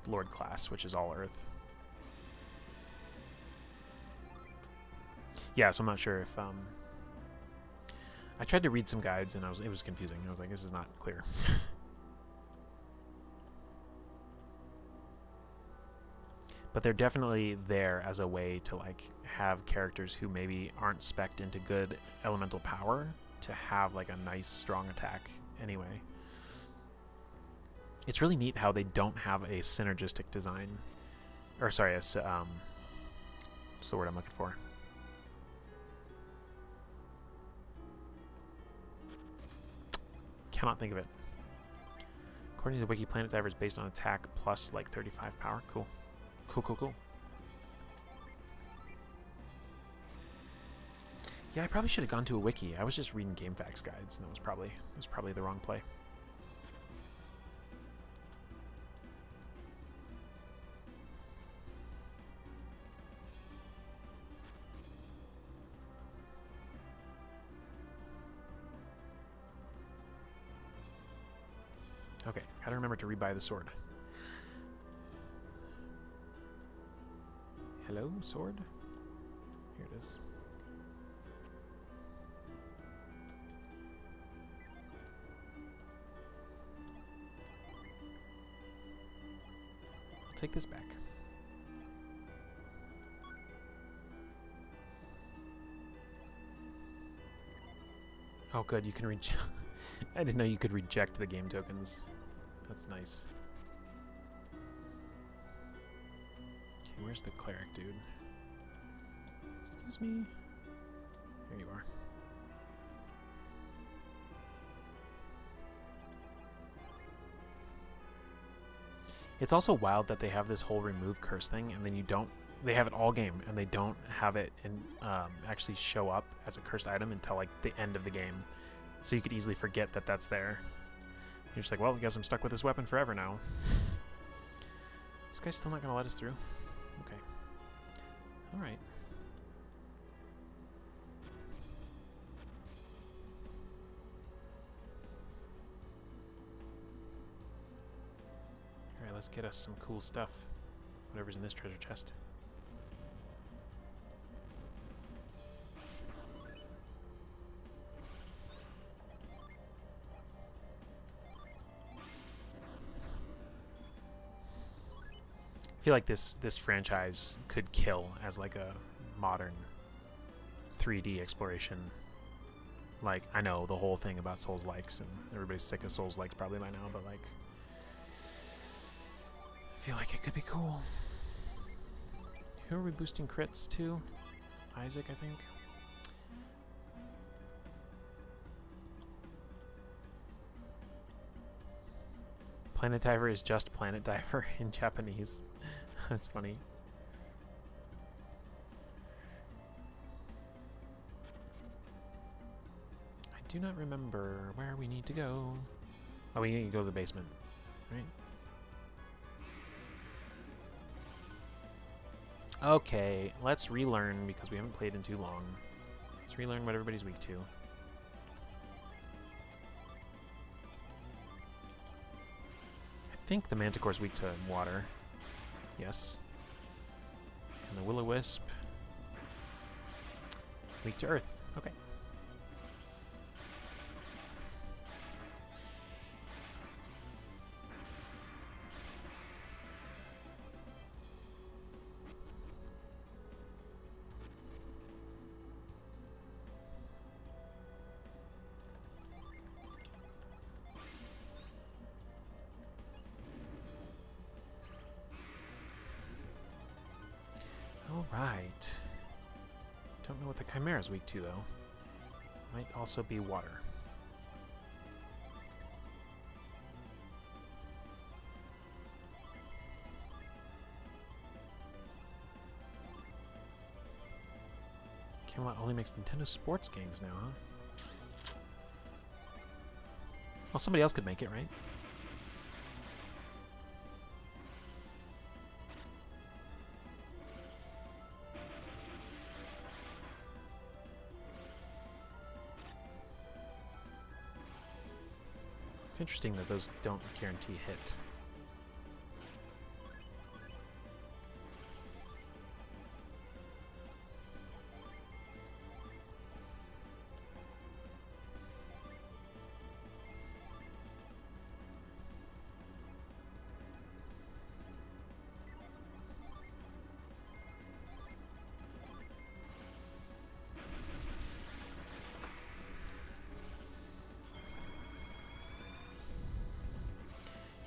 A: Lord class, which is all Earth. Yeah, so I'm not sure if... I tried to read some guides, and it was confusing. I was like, this is not clear. But they're definitely there as a way to, like, have characters who maybe aren't spec'd into good elemental power to have like a nice strong attack anyway. It's really neat how they don't have a synergistic design, or sorry, what's the word I'm looking for? Cannot think of it. According to the wiki, Planet Diver is based on attack plus like 35 power. Cool. Cool, cool, cool. Yeah, I probably should have gone to a wiki. I was just reading GameFAQs guides, and that was probably the wrong play. Okay, gotta remember to rebuy the sword. Hello, sword? Here it is. Take this back. Oh, good. You can reject. I didn't know you could reject the game tokens. That's nice. Okay, where's the cleric, dude? Excuse me. Here you are. It's also wild that they have this whole remove curse thing, and then you don't. They have it all game, and they don't have it in, actually show up as a cursed item until like the end of the game. So you could easily forget that that's there. You're just like, well, I guess I'm stuck with this weapon forever now. This guy's still not going to let us through. Okay. All right. let's get us some cool stuff. Whatever's in this treasure chest. I feel like this franchise could kill as like a modern 3D exploration. Like, I know the whole thing about Souls-likes, and everybody's sick of Souls-likes probably by now, but like, I feel like it could be cool. Who are we boosting crits to? Isaac, I think. Planet Diver is just Planet Diver in Japanese. That's funny. I do not remember where we need to go. Oh, we need to go to the basement, right? Okay, let's relearn because we haven't played in too long. Let's relearn what everybody's weak to. I think the Manticore's weak to water. Yes. And the Will-O-Wisp weak to earth. Okay. Alright. Don't know what the Chimera's weak to, though. Might also be water. Camelot only makes Nintendo sports games now, huh? Well, somebody else could make it, right? It's interesting that those don't guarantee hit.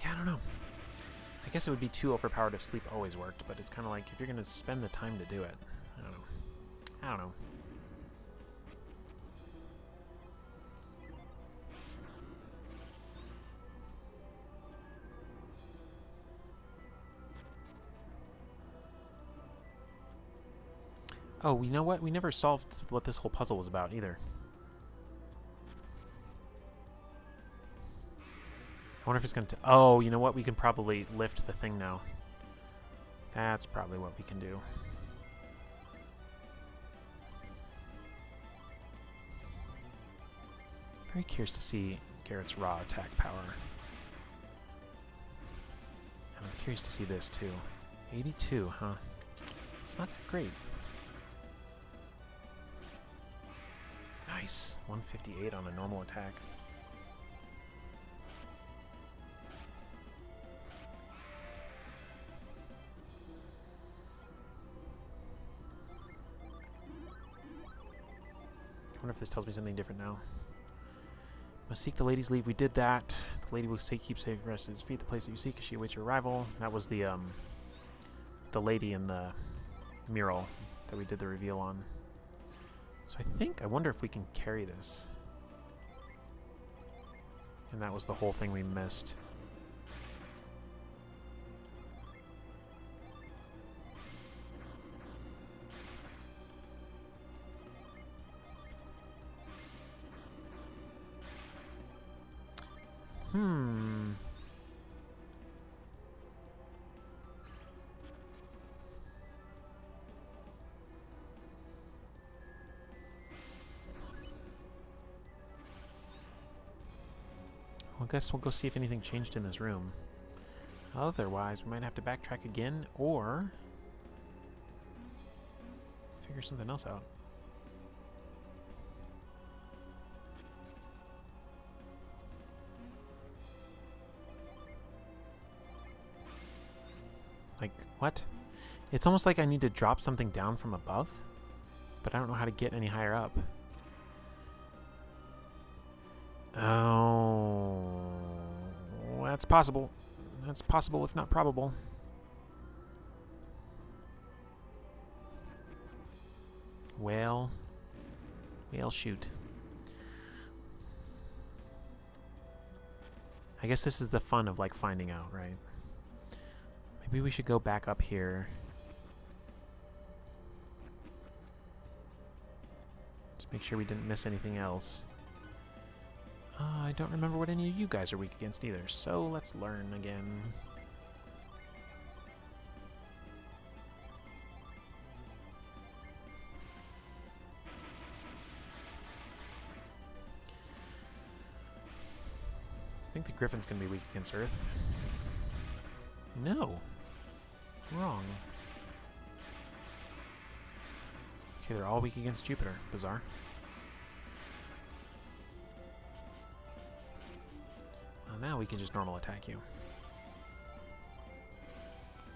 A: I don't know. I guess it would be too overpowered if sleep always worked, but it's kind of like if you're going to spend the time to do it. I don't know. I don't know. Oh, you know what? We never solved what this whole puzzle was about either. I wonder if it's going to... Oh, you know what? We can probably lift the thing now. That's probably what we can do. Very curious to see Garrett's raw attack power. And I'm curious to see this, too. 82, huh? It's not that great. Nice. 158 on a normal attack. I wonder if this tells me something different now. Must seek the lady's leave. We did that. The lady will keep safe rest at his feet. The place that you seek as she awaits your arrival. That was the lady in the mural that we did the reveal on. So I wonder if we can carry this. And that was the whole thing we missed. Well, I guess we'll go see if anything changed in this room. Otherwise, we might have to backtrack again or figure something else out. Like, what? It's almost like I need to drop something down from above, but I don't know how to get any higher up. Oh, that's possible. That's possible, if not probable. Well, shoot. I guess this is the fun of, like, finding out, right? Maybe we should go back up here. Just make sure we didn't miss anything else. I don't remember what any of you guys are weak against either, so let's learn again. I think the Griffin's going to be weak against Earth. No. Wrong. Okay, they're all weak against Jupiter. Bizarre. Well, now we can just normal attack you.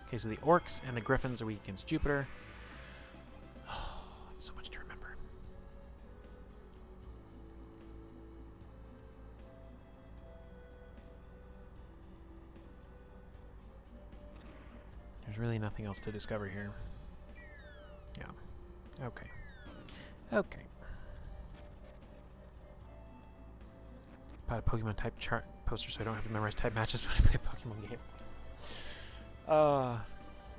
A: Okay, so the Orcs and the Griffins are weak against Jupiter. Oh, that's so much to remember. There's really nothing else to discover here. Yeah. Okay. Okay. Bought a Pokemon type chart poster so I don't have to memorize type matches when I play a Pokemon game.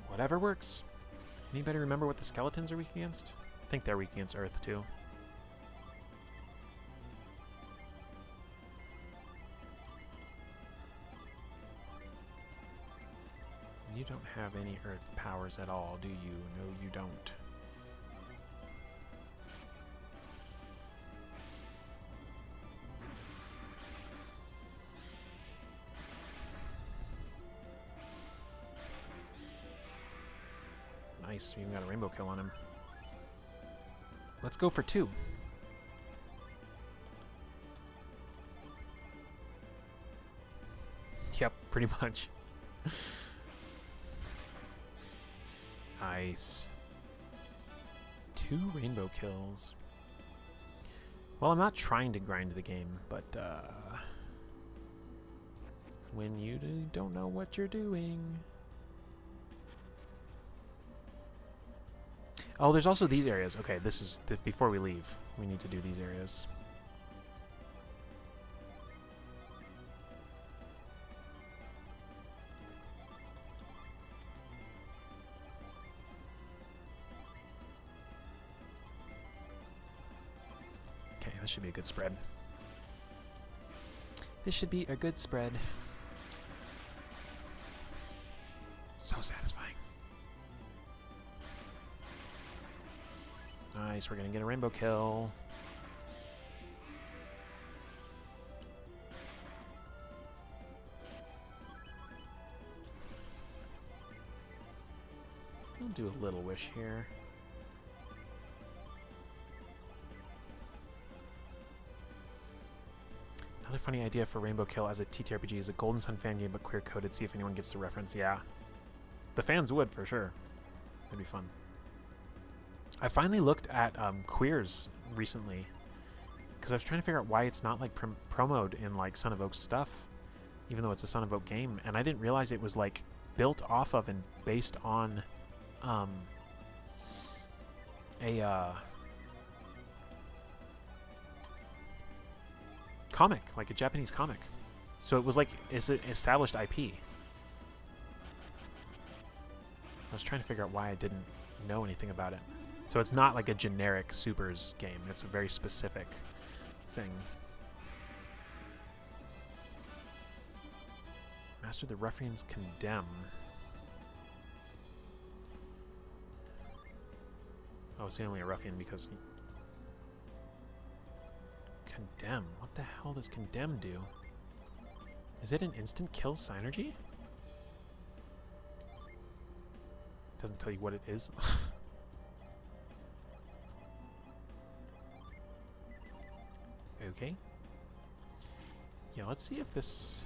A: Whatever works. Anybody remember what the skeletons are weak against? I think they're weak against Earth too. You don't have any Earth powers at all, do you? No, you don't. Nice, we even got a rainbow kill on him. Let's go for 2. Yep, pretty much. Nice. 2 rainbow kills. Well, I'm not trying to grind the game, but when you don't know what you're doing. Oh, there's also these areas. Okay, this is before we leave. We need to do these areas. Okay, this should be a good spread. This should be a good spread. So satisfying. Nice, we're gonna get a rainbow kill. I'll do a little wish here. Another funny idea for rainbow kill as a TTRPG is a Golden Sun fan game but queer coded. See if anyone gets the reference. Yeah, the fans would for sure. That'd be fun. I finally looked at queers recently because I was trying to figure out why it's not like promoed in like Son of Oak stuff, even though it's a Son of Oak game, and I didn't realize it was like built off of and based on a comic, like a Japanese comic. So it was like it's an established IP. I was trying to figure out why I didn't know anything about it. So it's not like a generic Supers game. It's a very specific thing. Master the Ruffian's Condemn. Oh, it's only a ruffian because... Condemn? What the hell does Condemn do? Is it an instant kill synergy? Doesn't tell you what it is. Okay. Yeah, let's see if this...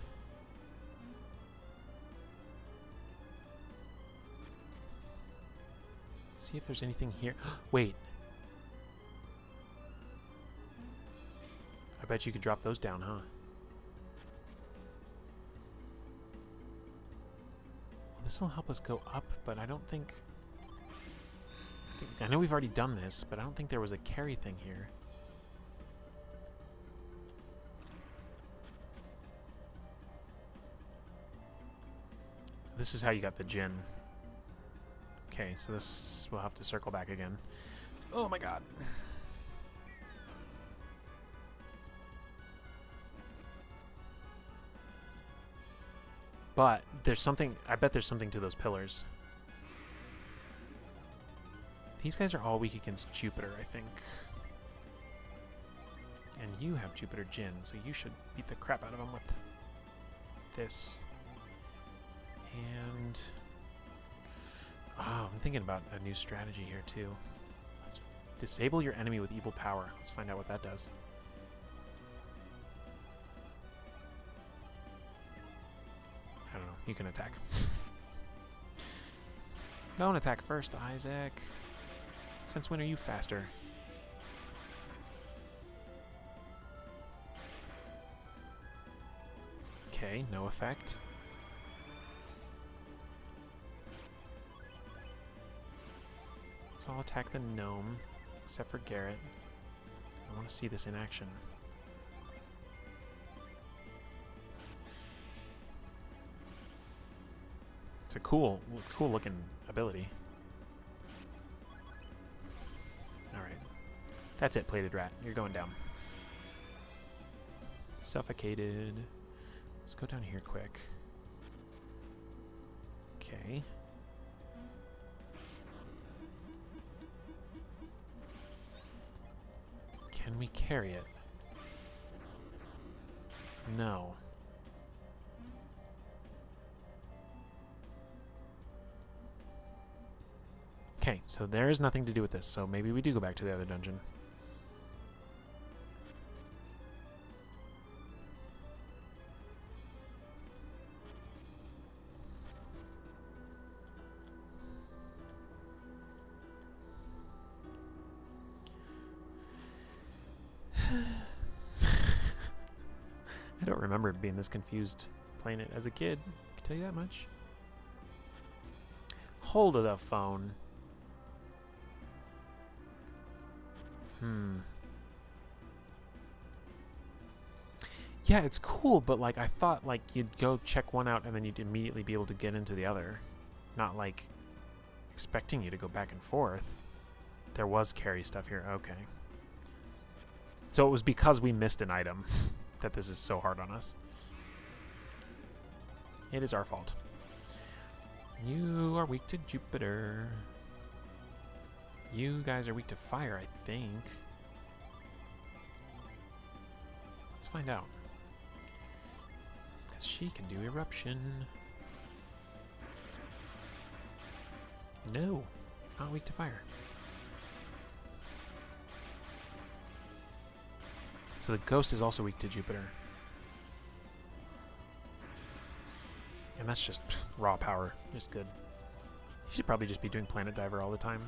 A: See if there's anything here. Wait. I bet you could drop those down, huh? Well, this will help us go up, but I don't think... I know we've already done this, but I don't think there was a carry thing here. This is how you got the gin. Okay, so this... we'll have to circle back again. Oh my god. But there's something... I bet there's something to those pillars. These guys are all weak against Jupiter, I think. And you have Jupiter Jin, so you should beat the crap out of them with this. And... oh, I'm thinking about a new strategy here, too. Let's disable your enemy with evil power. Let's find out what that does. I don't know. You can attack. Don't attack first, Isaac. Since when are you faster? Okay, no effect. Let's all attack the gnome, except for Garrett. I want to see this in action. It's a cool looking ability. Alright. That's it, Plated Rat. You're going down. Suffocated. Let's go down here quick. Okay. Can we carry it? No. Okay, so there is nothing to do with this, so maybe we do go back to the other dungeon. I don't remember being this confused playing it as a kid. I can tell you that much. Hold the phone. Yeah, it's cool, but like I thought like you'd go check one out and then you'd immediately be able to get into the other. Not like expecting you to go back and forth. There was carry stuff here. Okay. So it was because we missed an item that this is so hard on us. It is our fault. You are weak to Jupiter. You guys are weak to fire, I think. Let's find out. Because she can do eruption. No, not weak to fire. So the ghost is also weak to Jupiter. And that's just raw power. Just good. You should probably just be doing Planet Diver all the time.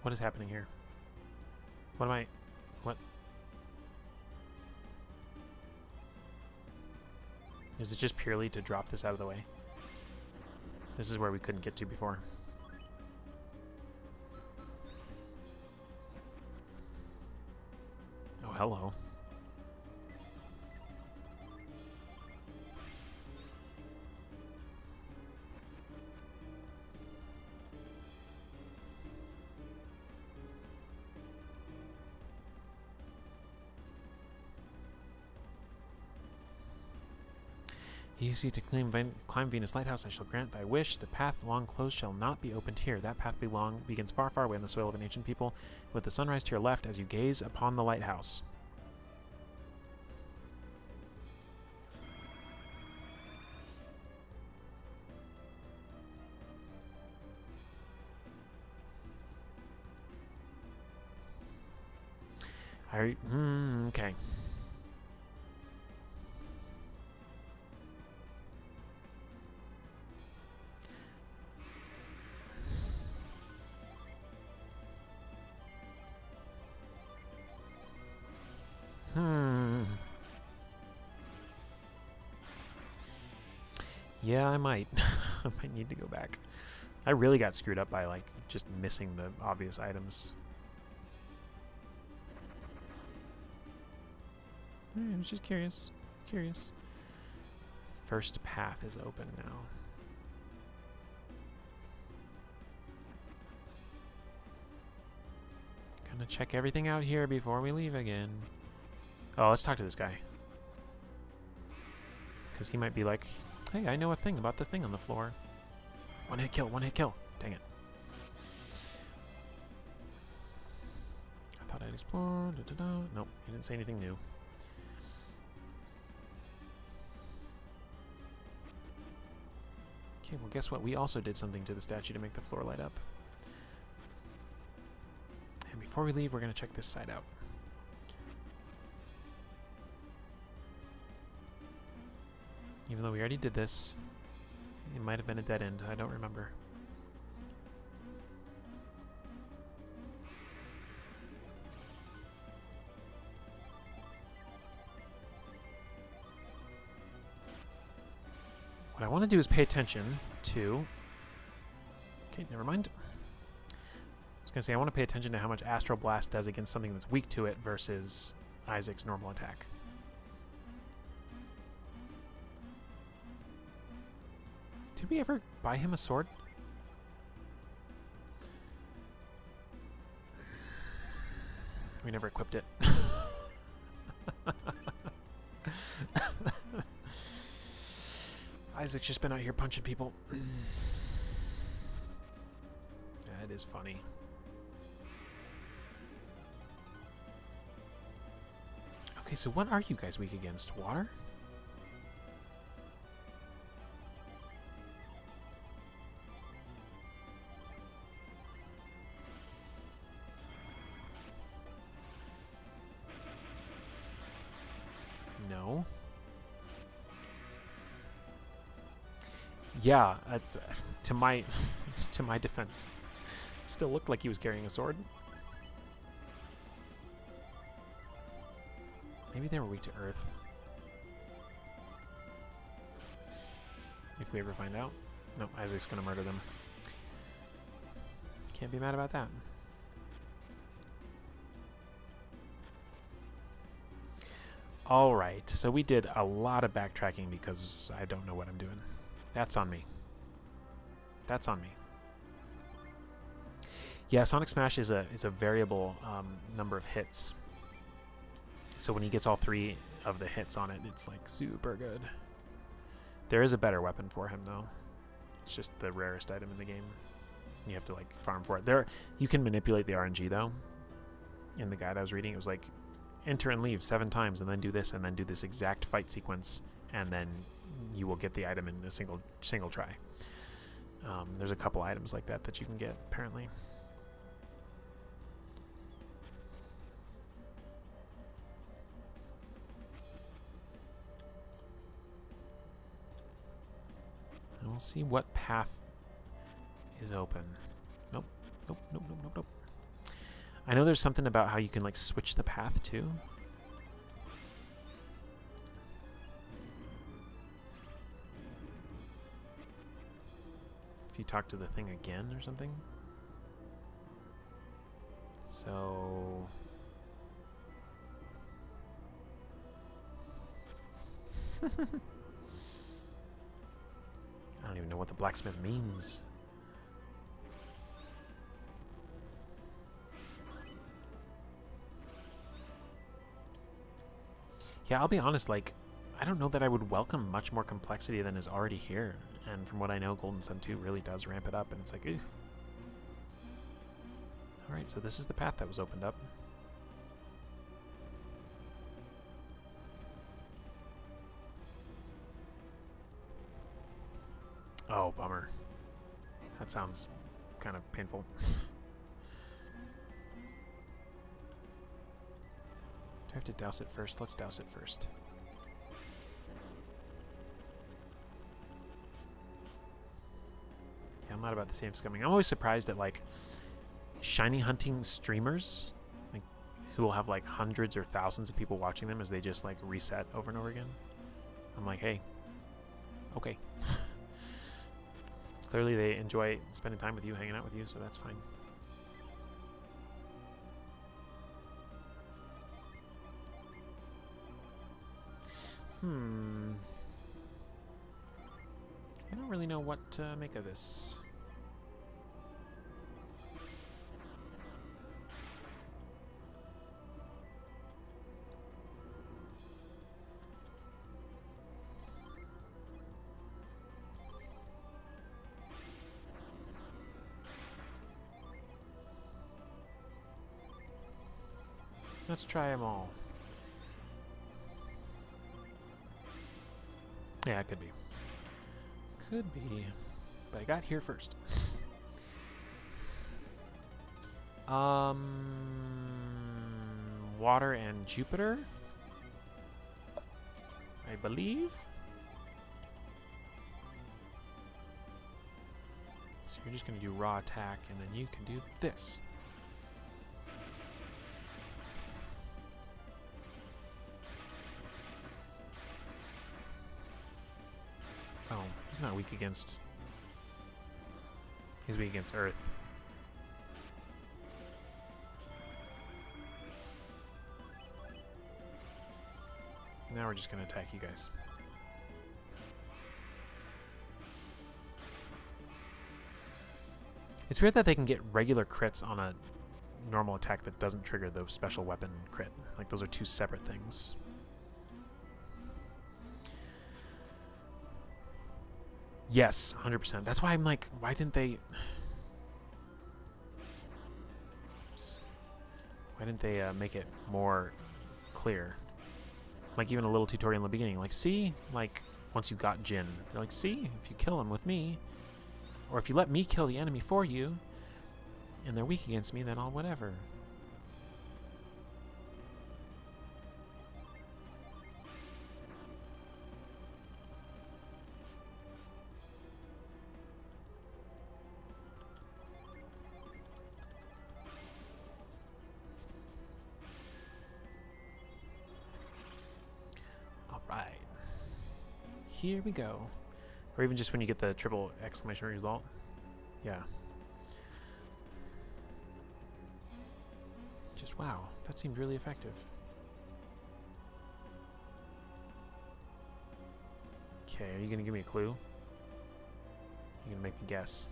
A: What is happening here? What am I... What? Is it just purely to drop this out of the way? This is where we couldn't get to before. Oh, hello. You seek to climb Venus Lighthouse. I shall grant thy wish. The path long closed shall not be opened here. That path begins far, far away on the soil of an ancient people, with the sunrise to your left as you gaze upon the lighthouse. Okay. Yeah, I might. I might need to go back. I really got screwed up by, like, just missing the obvious items. I was just curious. First path is open now. Gonna check everything out here before we leave again. Oh, let's talk to this guy. Because he might be like, hey, I know a thing about the thing on the floor. One hit kill. Dang it. I thought I'd explore. Nope, he didn't say anything new. Okay, well, guess what? We also did something to the statue to make the floor light up. And before we leave, we're going to check this side out. Even though we already did this, it might have been a dead end. I don't remember. What I want to do is pay attention to... Okay, never mind. I was going to say, I want to pay attention to how much Astral Blast does against something that's weak to it versus Isaac's normal attack. Did we ever buy him a sword? We never equipped it. Isaac's just been out here punching people. That is funny. Okay, so what are you guys weak against? Water? No. Yeah, to my defense, still looked like he was carrying a sword. Maybe they were weak to earth. If we ever find out. Nope, Isaac's gonna murder them. Can't be mad about that. Alright, so we did a lot of backtracking because I don't know what I'm doing. That's on me. That's on me. Yeah, Sonic Smash is a variable number of hits. So when he gets all 3 of the hits on it, it's like super good. There is a better weapon for him though. It's just the rarest item in the game. You have to like farm for it. You can manipulate the RNG though. In the guide I was reading, it was like enter and leave 7 times and then do this and then do this exact fight sequence and then you will get the item in a single try. There's a couple items like that you can get apparently. And we'll see what path is open. Nope. I know there's something about how you can like switch the path too. If you talk to the thing again or something. So... I don't even know what the blacksmith means. Yeah, I'll be honest, like, I don't know that I would welcome much more complexity than is already here. And from what I know, Golden Sun 2 really does ramp it up, and it's like, ew. Alright, so this is the path that was opened up. Oh, bummer. That sounds kind of painful. Do I have to douse it first? Let's douse it first. Yeah, I'm not about the same scumming. I'm always surprised at, like, shiny hunting streamers, like, who will have, like, hundreds or thousands of people watching them as they just, like, reset over and over again. I'm like, hey, okay. Clearly they enjoy spending time with you, hanging out with you, so that's fine. I don't really know what to make of this. Let's try them all. Yeah, it could be. Could be. But I got here first. Water and Jupiter, I believe. So you're just going to do raw attack, and then you can do this. Oh, he's not weak against... He's weak against Earth. Now we're just going to attack you guys. It's weird that they can get regular crits on a normal attack that doesn't trigger the special weapon crit. Like, those are two separate things. Yes, 100%. That's why I'm like, why didn't they... Why didn't they make it more clear? Like, even a little tutorial in the beginning. Like, see? Like, once you got Jin. They're like, see? If you kill him with me, or if you let me kill the enemy for you, and they're weak against me, then I'll whatever. Alright. Here we go. Or even just when you get the triple exclamation result. Yeah. Just wow, that seemed really effective. Okay, are you gonna give me a clue? You're gonna make me guess.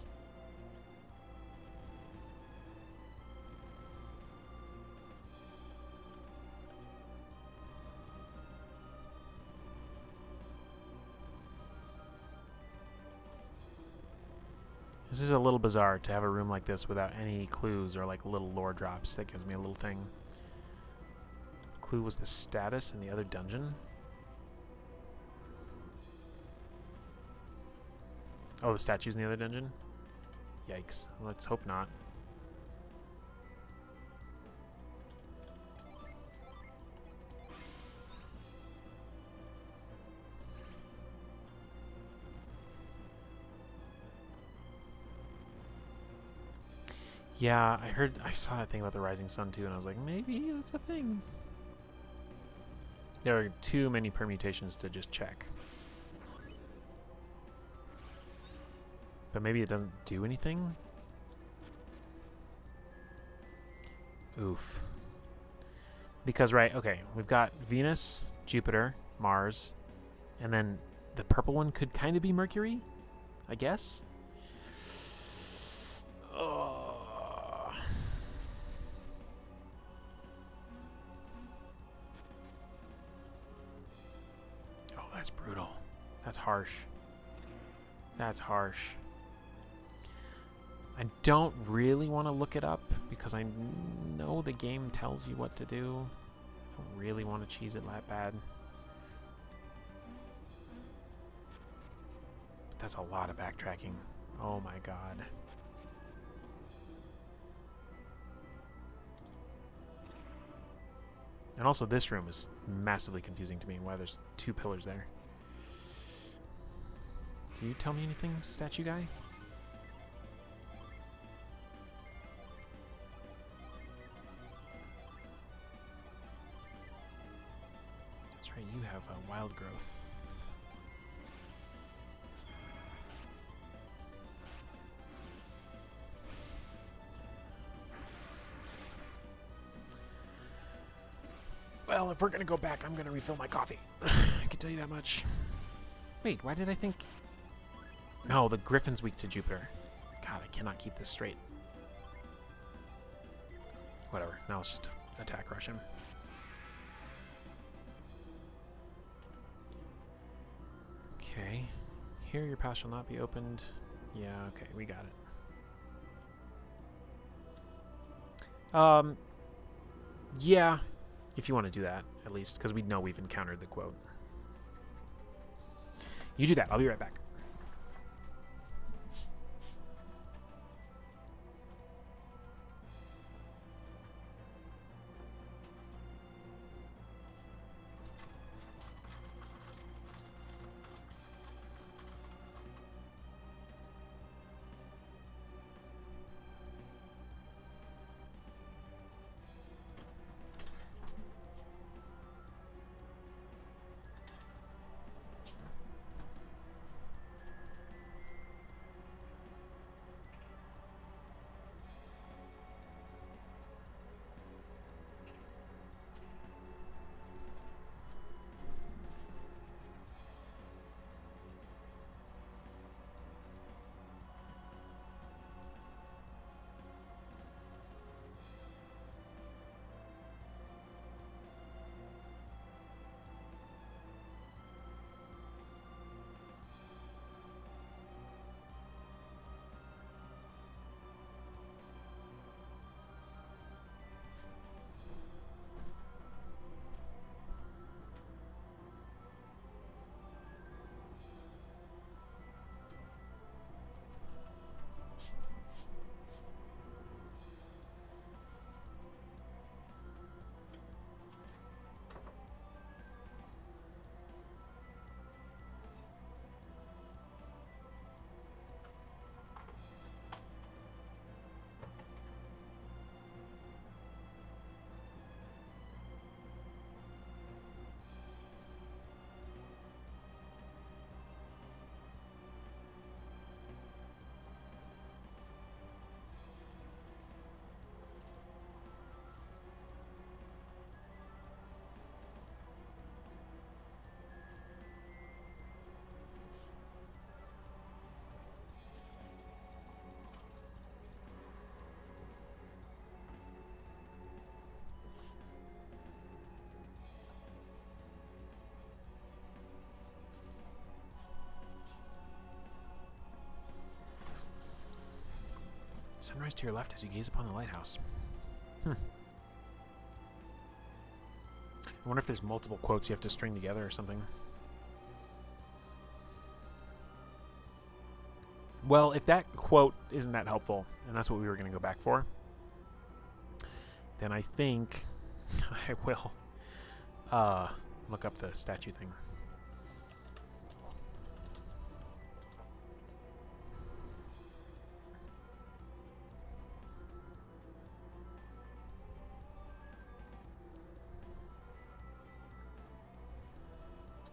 A: This is a little bizarre to have a room like this without any clues or like little lore drops. That gives me a little thing. Clue was the status in the other dungeon. Oh, the statues in the other dungeon? Yikes. Let's hope not. Yeah, I saw that thing about the rising sun too, and I was like, maybe that's a thing. There are too many permutations to just check. But maybe it doesn't do anything? Oof. Because, right, okay, we've got Venus, Jupiter, Mars, and then the purple one could kind of be Mercury, I guess? That's harsh. That's harsh. I don't really want to look it up because I know the game tells you what to do. I don't really want to cheese it that bad. But that's a lot of backtracking. Oh my god. And also this room is massively confusing to me. Why there's 2 pillars there. Do you tell me anything, statue guy? That's right, you have a wild growth. Well, if we're gonna go back, I'm gonna refill my coffee. I can tell you that much. Wait, why did I think... No, the Griffin's weak to Jupiter. God, I cannot keep this straight. Whatever, now let's just attack rush him. Okay. Here your path shall not be opened. Yeah, okay, we got it. Yeah, if you want to do that, at least, because we know we've encountered the quote. You do that, I'll be right back. Sunrise to your left as you gaze upon the lighthouse. I wonder if there's multiple quotes you have to string together or something. Well, if that quote isn't that helpful, and that's what we were going to go back for, then I think I will look up the statue thing.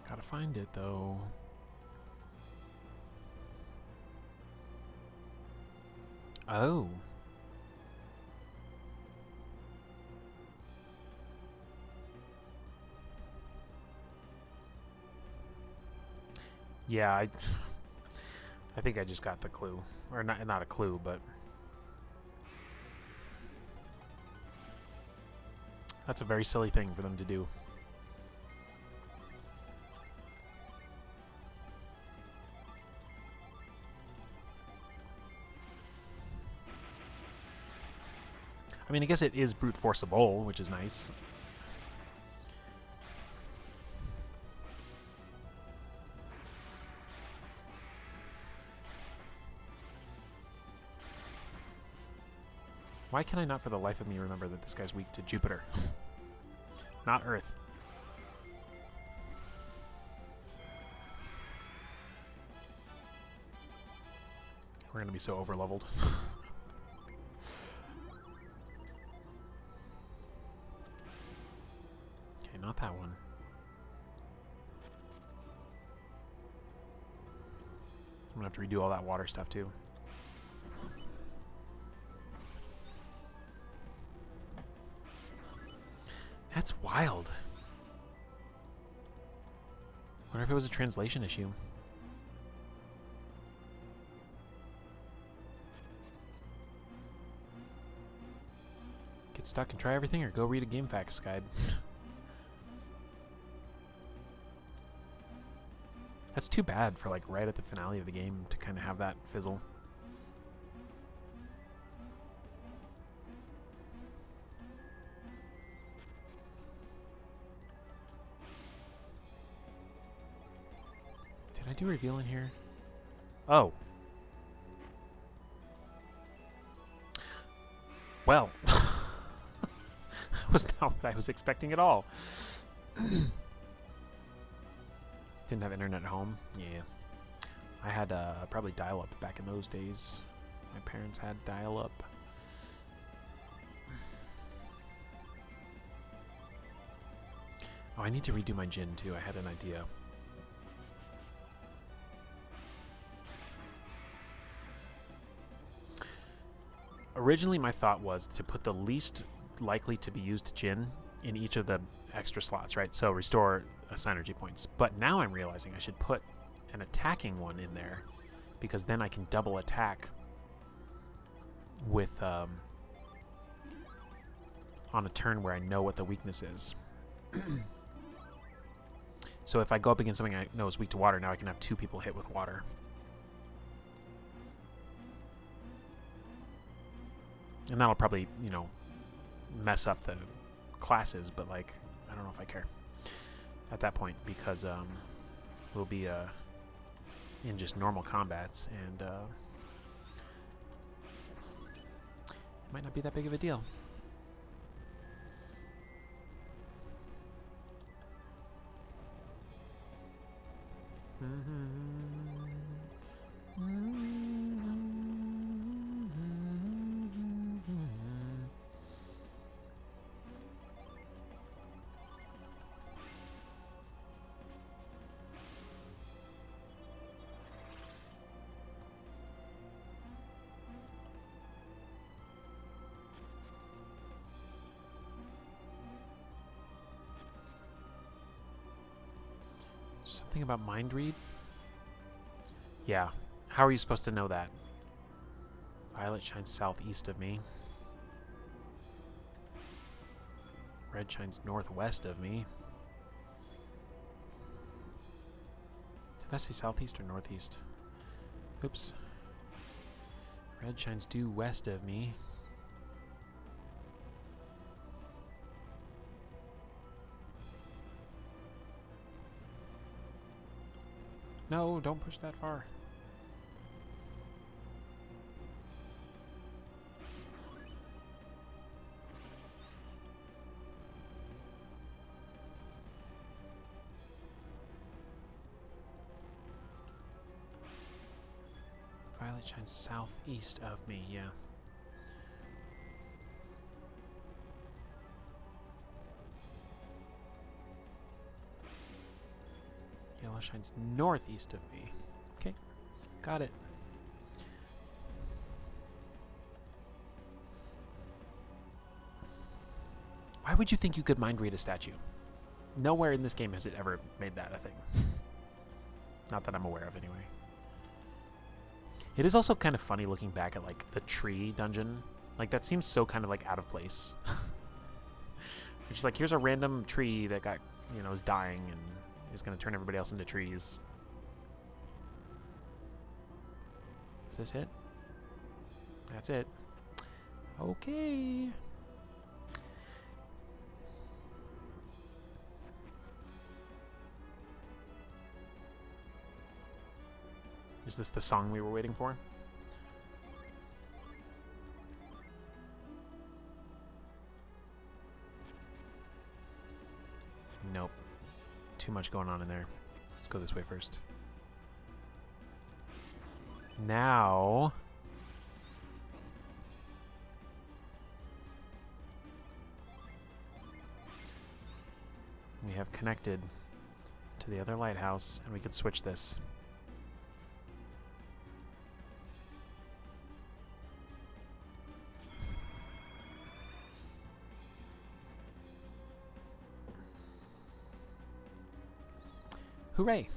A: Gotta find it, though. Oh. Yeah, I think I just got the clue. Or not a clue, but... That's a very silly thing for them to do. I mean, I guess it is brute forceable, which is nice. Why can I not for the life of me remember that this guy's weak to Jupiter? Not Earth. We're gonna be so over-leveled. Okay, not that one. I'm gonna have to redo all that water stuff too. That's wild. Wonder if it was a translation issue. Get stuck and try everything, or go read a game facts guide. That's too bad for like right at the finale of the game to kind of have that fizzle. Did I do reveal in here? Oh. Well. Was not what I was expecting at all. Didn't have internet at home. Yeah. I had probably dial-up back in those days. My parents had dial-up. Oh, I need to redo my gin too. I had an idea. Originally, my thought was to put the least likely to be used gin in each of the extra slots, right? So restore synergy points. But now I'm realizing I should put an attacking one in there, because then I can double attack with on a turn where I know what the weakness is. So if I go up against something I know is weak to water, now I can have 2 people hit with water. And that'll probably, you know, mess up the classes, but like, I don't know if I care at that point, because we'll be in just normal combats, and it might not be that big of a deal. Something about mind read? Yeah. How are you supposed to know that? Violet shines southeast of me. Red shines northwest of me. Did I say southeast or northeast? Oops. Red shines due west of me. No, don't push that far. Violet shines southeast of me, yeah. Yellow shines northeast of me. Okay, got it. Why would you think you could mind read a statue? Nowhere in this game has it ever made that a thing. Not that I'm aware of, anyway. It is also kind of funny looking back at, like, the tree dungeon. Like, that seems so kind of, like, out of place. It's just like, here's a random tree that got, you know, is dying and is going to turn everybody else into trees. Is this it? That's it. Okay. Is this the song we were waiting for? Nope. Too much going on in there. Let's go this way first. Now... we have connected to the other lighthouse, and we could switch this. Hooray!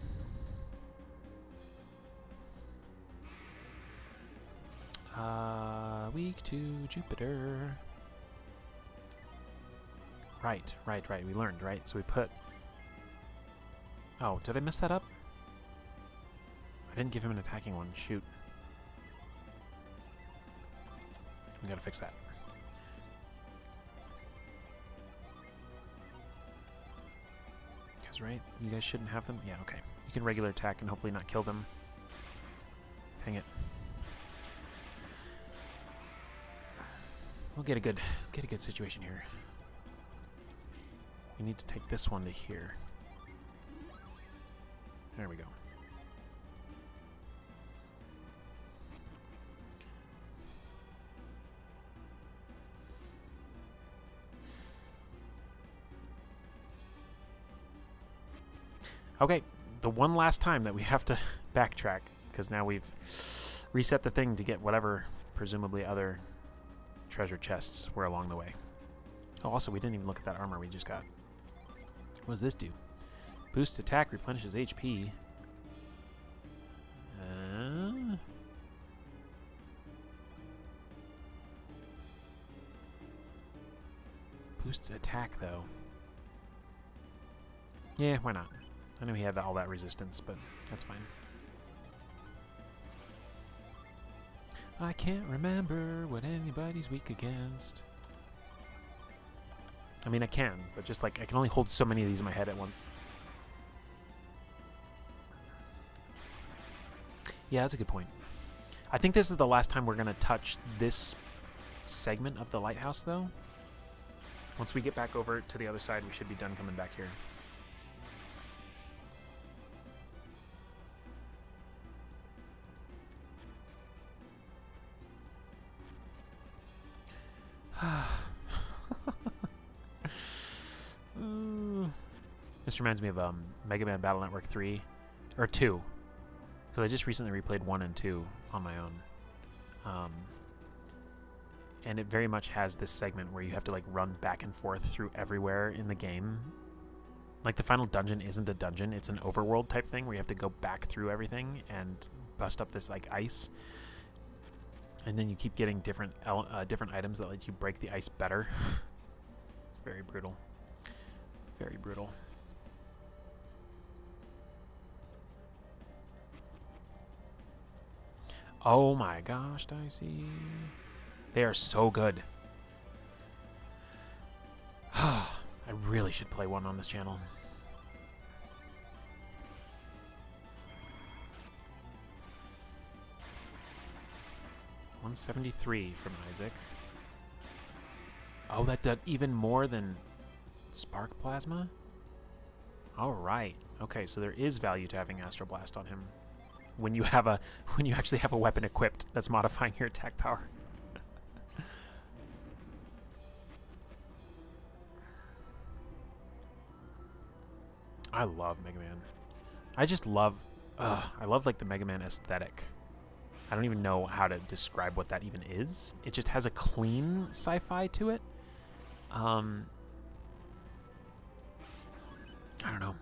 A: Week to Jupiter. Right. We learned, right? So we put... oh, did I mess that up? I didn't give him an attacking one. Shoot. We gotta fix that. Because, right? You guys shouldn't have them? Yeah, okay. You can regular attack and hopefully not kill them. Dang it. We'll get a good situation here. We need to take this one to here. There we go. Okay, the one last time that we have to backtrack, because now we've reset the thing to get whatever, presumably other treasure chests were along the way. Oh, also, we didn't even look at that armor we just got. What does this do? Boosts attack, replenishes HP. Boosts attack, though. Yeah, why not? I know he had all that resistance, but that's fine. I can't remember what anybody's weak against. I mean, I can, but just like, I can only hold so many of these in my head at once. Yeah, that's a good point. I think this is the last time we're going to touch this segment of the lighthouse, though. Once we get back over to the other side, we should be done coming back here. This reminds me of Mega Man Battle Network 3, or 2, because I just recently replayed 1 and 2 on my own. And it very much has this segment where you have to like run back and forth through everywhere in the game. Like the final dungeon isn't a dungeon, it's an overworld type thing where you have to go back through everything and bust up this like ice. And then you keep getting different items that let you break the ice better. It's very brutal. Very brutal. Oh my gosh, Dicey. They are so good. I really should play one on this channel. $173 from Isaac. Oh, that did even more than Spark Plasma? Alright. Okay, so there is value to having Astral Blast on him. When you have when you actually have a weapon equipped that's modifying your attack power. I love Mega Man. I just love I love like the Mega Man aesthetic. I don't even know how to describe what that even is. It just has a clean sci-fi to it. I don't know.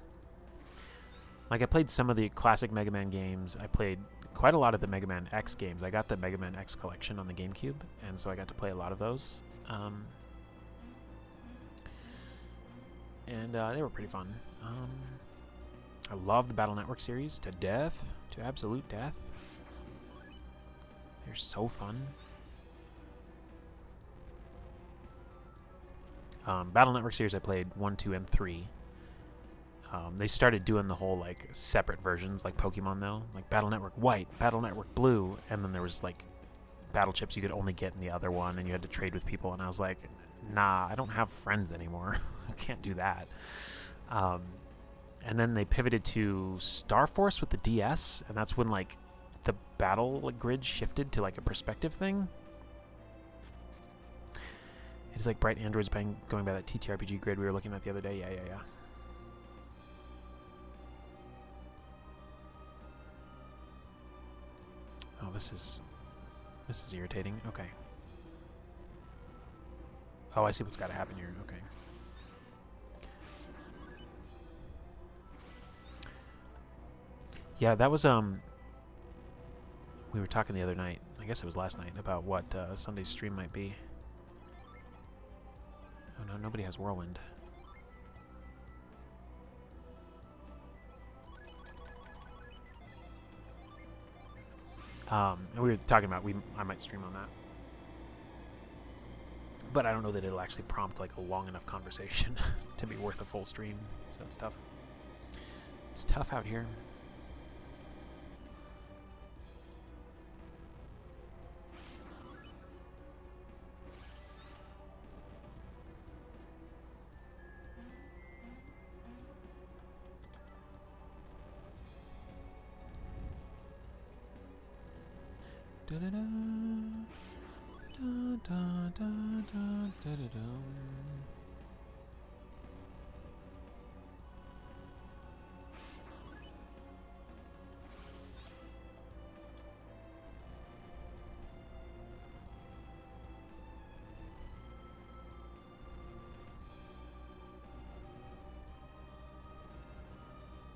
A: Like, I played some of the classic Mega Man games. I played quite a lot of the Mega Man X games. I got the Mega Man X collection on the GameCube, and so I got to play a lot of those. And they were pretty fun. I love the Battle Network series to death, to absolute death. They're so fun. Battle Network series I played 1, 2, and 3. They started doing the whole like separate versions, like Pokemon though, like Battle Network White, Battle Network Blue, and then there was like battle chips you could only get in the other one, and you had to trade with people. And I was like, nah, I don't have friends anymore. I can't do that. And then they pivoted to Star Force with the DS, and that's when like the battle grid shifted to like a perspective thing. It's like bright androids going by that TTRPG grid we were looking at the other day. Yeah. Oh, this is irritating. Okay. Oh, I see what's got to happen here. Okay. Yeah, that was we were talking the other night. I guess it was last night about what Sunday's stream might be. Oh no, nobody has Whirlwind. And we were talking about I might stream on that, but I don't know that it'll actually prompt like a long enough conversation to be worth a full stream. So it's tough. It's tough out here.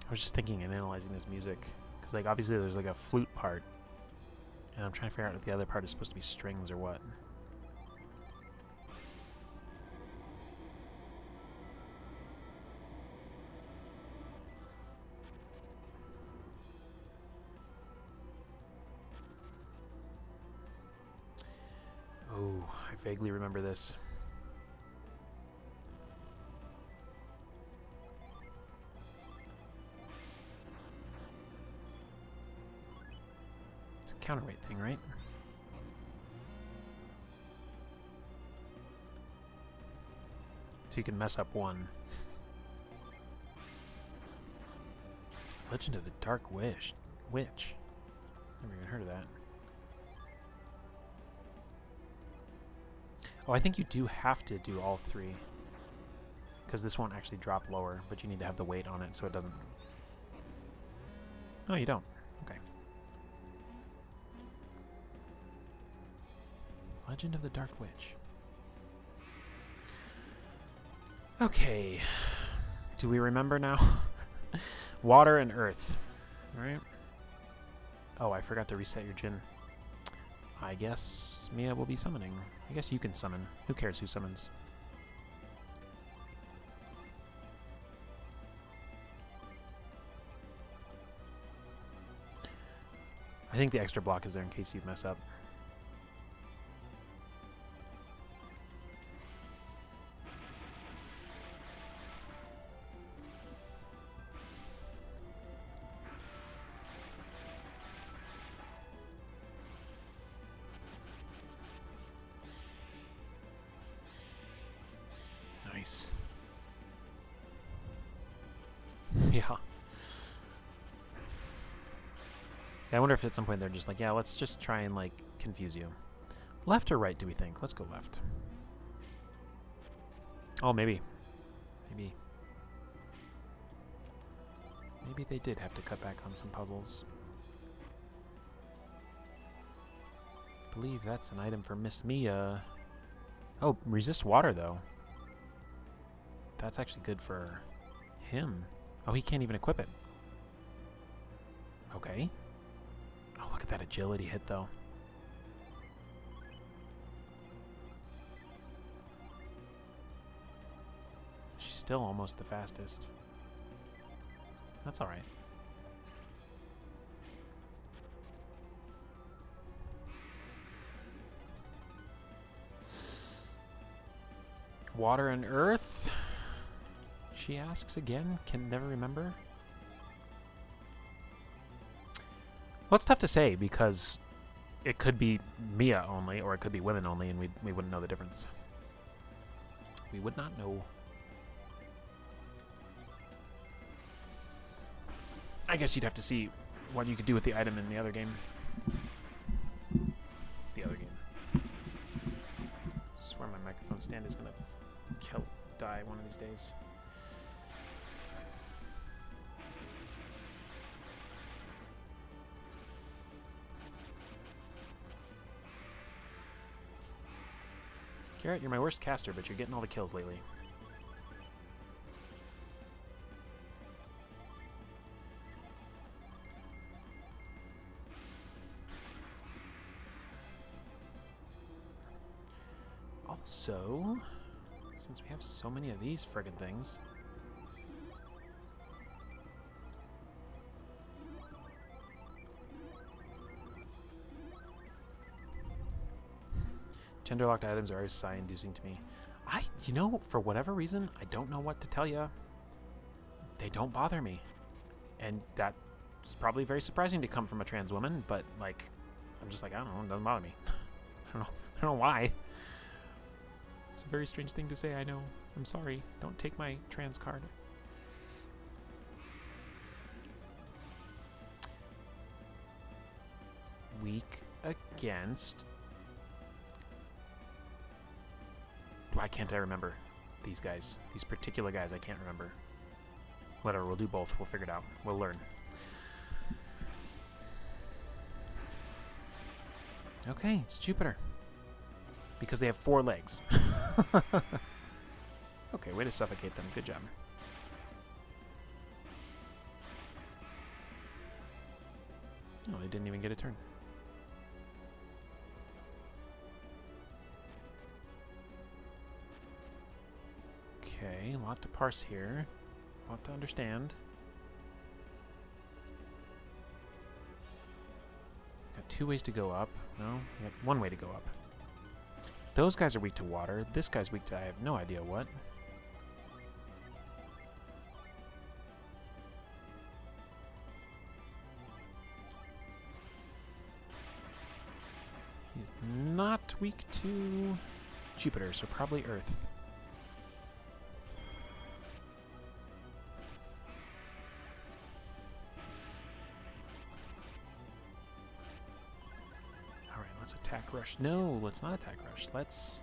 A: I was just thinking and analyzing this music, because like obviously there's like a flute part, and I'm trying to figure out if the other part is supposed to be strings or what. Oh, I vaguely remember this. It's a counterweight thing, right? So you can mess up one. Legend of the Dark Witch. Never even heard of that. Oh, I think you do have to do all three, because this won't actually drop lower, but you need to have the weight on it so it doesn't. No, you don't. Okay. Legend of the Dark Witch. Okay. Do we remember now? Water and earth. Alright. Oh, I forgot to reset your Jin. I guess Mia will be summoning. I guess you can summon. Who cares who summons? I think the extra block is there in case you mess up. Nice. Yeah. I wonder if at some point they're just like, yeah, let's just try and like confuse you. Left or right, do we think? Let's go left. Oh, maybe. Maybe they did have to cut back on some puzzles. I believe that's an item for Miss Mia. Oh, resist water though. That's actually good for him. Oh, he can't even equip it. Okay. Oh, look at that agility hit, though. She's still almost the fastest. That's all right. Water and earth. She asks again. Can never remember. Well, it's tough to say because it could be Mia only, or it could be women only, and we wouldn't know the difference. We would not know. I guess you'd have to see what you could do with the item in the other game. The other game. I swear my microphone stand is gonna die one of these days. Garrett, you're my worst caster, but you're getting all the kills lately. Also, since we have so many of these friggin' things, gender-locked items are always sigh-inducing to me. You know, for whatever reason, I don't know what to tell you. They don't bother me. And that's probably very surprising to come from a trans woman, but, like, I'm just like, I don't know, it doesn't bother me. I don't know why. It's a very strange thing to say, I know. I'm sorry. Don't take my trans card. Weak against... Why can't I remember these guys? These particular guys I can't remember. Whatever, we'll do both. We'll figure it out. We'll learn. Okay, it's Jupiter. Because they have 4 legs. Okay, way to suffocate them. Good job. Oh, they didn't even get a turn. Okay, a lot to parse here. A lot to understand. Got 2 ways to go up. No, we got 1 way to go up. Those guys are weak to water. This guy's weak to I have no idea what. He's not weak to Jupiter, so probably Earth. Let's attack rush. No, let's not attack rush. Let's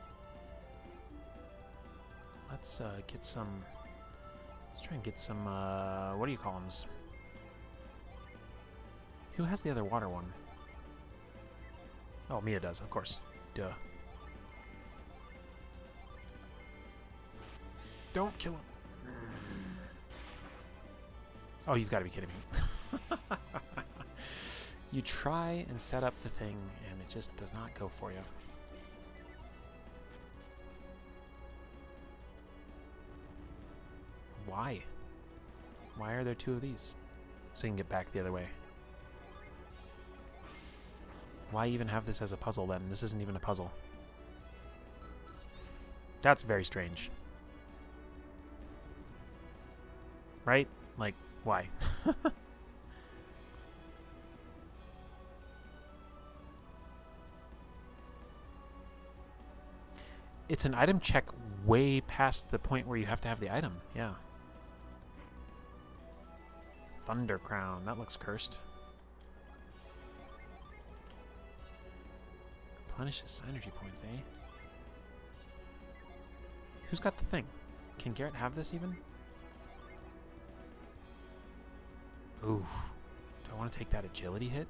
A: get some. Let's try and get some. What do you call them? Who has the other water one? Oh, Mia does, of course. Duh. Don't kill him. Oh, you've got to be kidding me. You try and set up the thing, and it just does not go for you. Why? Why are there 2 of these? So you can get back the other way. Why even have this as a puzzle, then? This isn't even a puzzle. That's very strange. Right? Like, why? It's an item check way past the point where you have to have the item. Yeah. Thunder Crown. That looks cursed. Replenishes energy points, eh? Who's got the thing? Can Garrett have this even? Ooh. Do I want to take that agility hit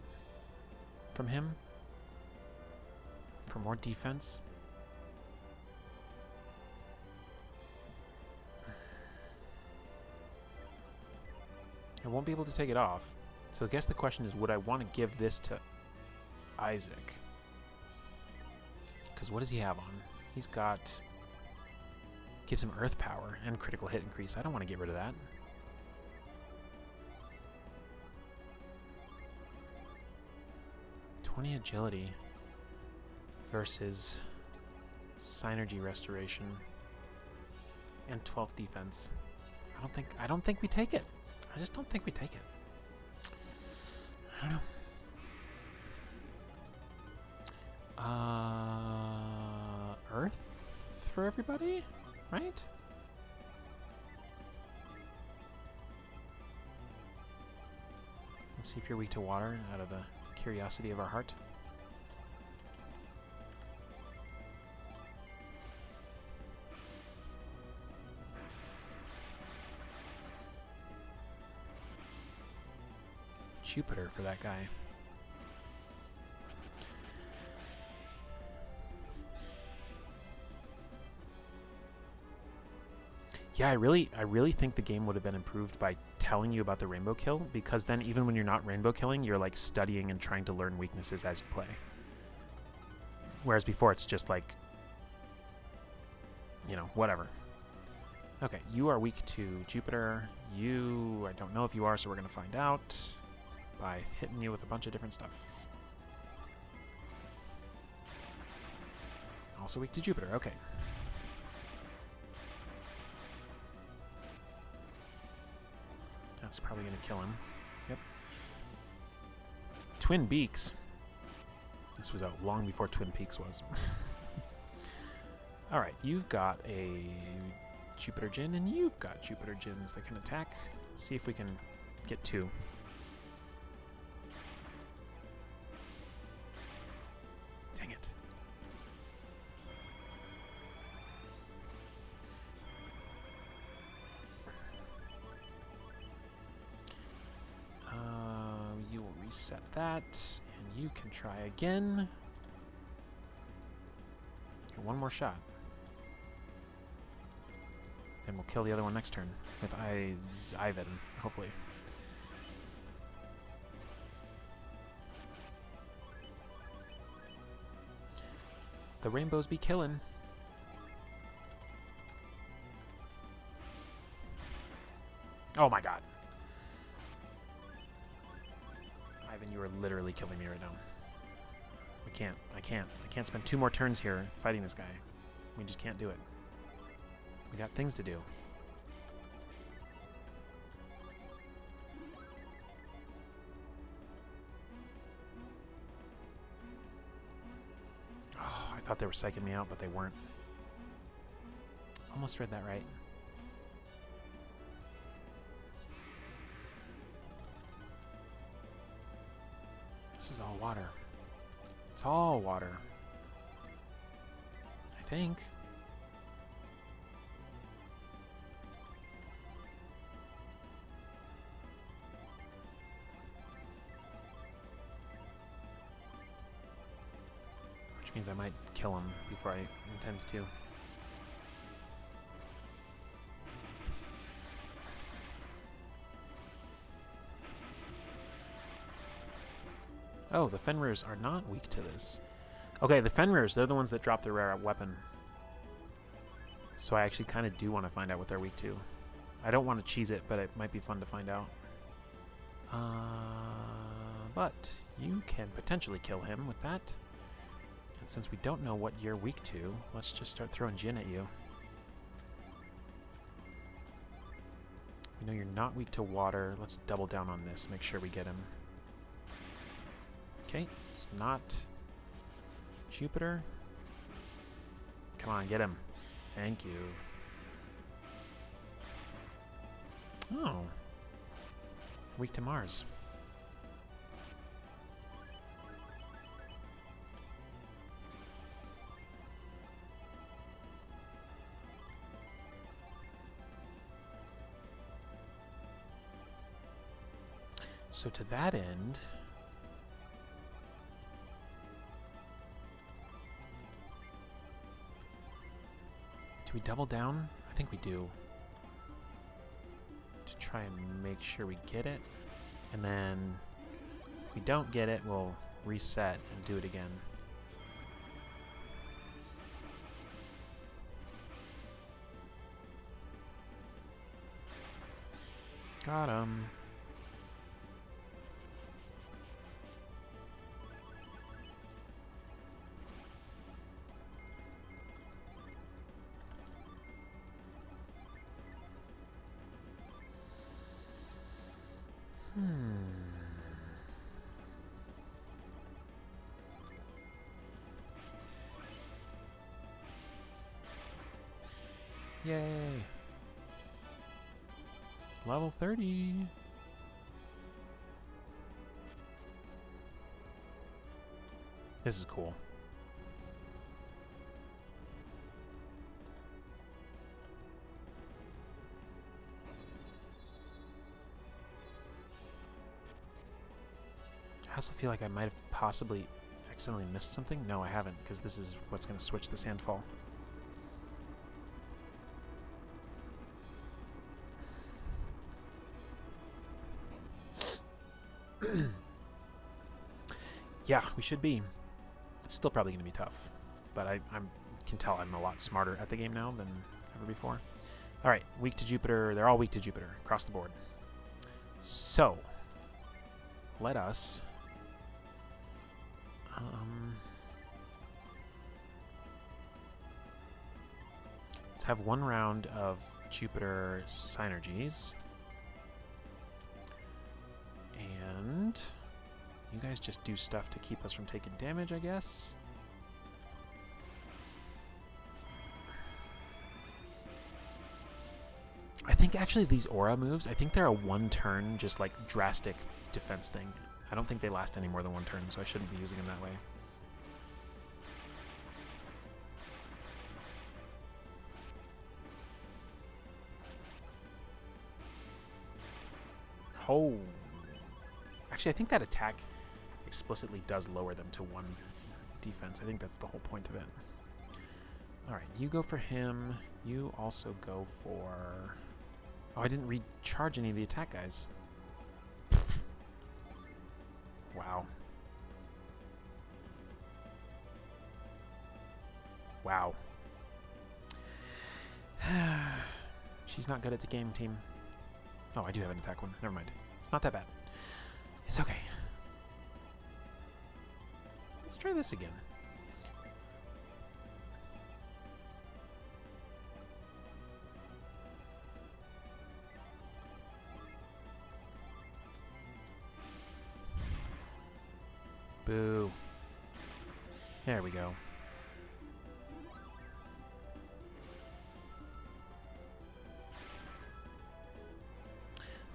A: from him? For more defense? I won't be able to take it off. So I guess the question is, would I want to give this to Isaac? Because what does he have on? He's got... Gives him earth power and critical hit increase. I don't want to get rid of that. (20 agility versus synergy restoration and 12 defense. I don't think we take it. I just don't think we take it. I don't know. Earth for everybody, right? Let's see if you're weak to water out of the curiosity of our heart. Jupiter for that guy. Yeah, I really think the game would have been improved by telling you about the rainbow kill, because then even when you're not rainbow killing, you're like studying and trying to learn weaknesses as you play. Whereas before it's just like, you know, whatever. Okay, you are weak to Jupiter. You, I don't know if you are, so we're going to find out by hitting you with a bunch of different stuff. Also weak to Jupiter, okay. That's probably going to kill him. Yep. Twin Beaks. This was out long before Twin Peaks was. Alright, you've got a Jupiter Djinn, and you've got Jupiter Djinns that can attack. Let's see if we can get two. Dang it. You will reset that, and you can try again. Get one more shot. Then we'll kill the other one next turn with Ivan, hopefully. The rainbows be killing. Oh my god. Ivan, you are literally killing me right now. I can't spend 2 more turns here fighting this guy. We just can't do it. We got things to do. Oh, I thought they were psyching me out, but they weren't. Almost read that right. This is all water. It's all water. I think. Which means I might kill him before I intend to. Oh, the Fenrirs are not weak to this. Okay, the Fenrirs, they're the ones that drop the rare weapon. So I actually kind of do want to find out what they're weak to. I don't want to cheese it, but it might be fun to find out. But you can potentially kill him with that. And since we don't know what you're weak to, let's just start throwing Djinn at you. We know you're not weak to water. Let's double down on this, make sure we get him. Okay, it's not Jupiter. Come on, get him. Thank you. Oh. Weak to Mars. So to that end, do we double down? I think we do. To try and make sure we get it. And then if we don't get it, we'll reset and do it again. Got him. Yay! Level 30! This is cool. I also feel like I might have possibly accidentally missed something. No, I haven't, because this is what's going to switch the sandfall. Yeah, we should be. It's still probably going to be tough, but I can tell I'm a lot smarter at the game now than ever before. All right, weak to Jupiter. They're all weak to Jupiter across the board. So, let us... let's have one round of Jupiter synergies. And you guys just do stuff to keep us from taking damage, I guess. I think actually these aura moves, I think they're a one-turn, just like drastic defense thing. I don't think they last any more than one turn, so I shouldn't be using them that way. Oh. Actually, I think that attack explicitly does lower them to one defense. I think that's the whole point of it. Alright, you go for him. You also go for... Oh, I didn't recharge any of the attack guys. Wow. Wow. She's not good at the game, team. Oh, I do have an attack one. Never mind. It's not that bad. It's okay. Let's try this again. Boo. There we go.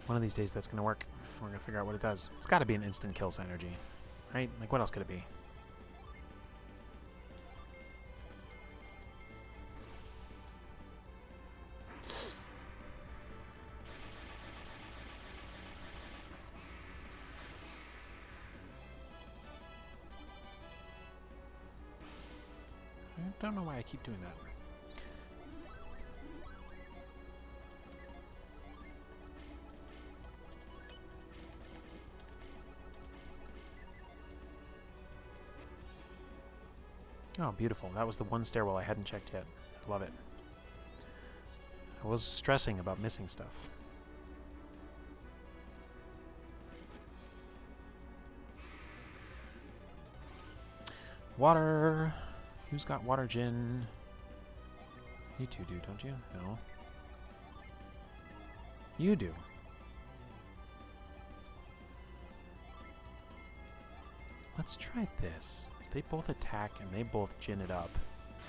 A: One of these days that's going to work. We're going to figure out what it does. It's got to be an instant kill synergy, right? Like, what else could it be? I don't know why I keep doing that. Oh, beautiful. That was the one stairwell I hadn't checked yet. I love it. I was stressing about missing stuff. Water! Who's got water gin? You two do, don't you? No. You do. Let's try this. They both attack and they both gin it up.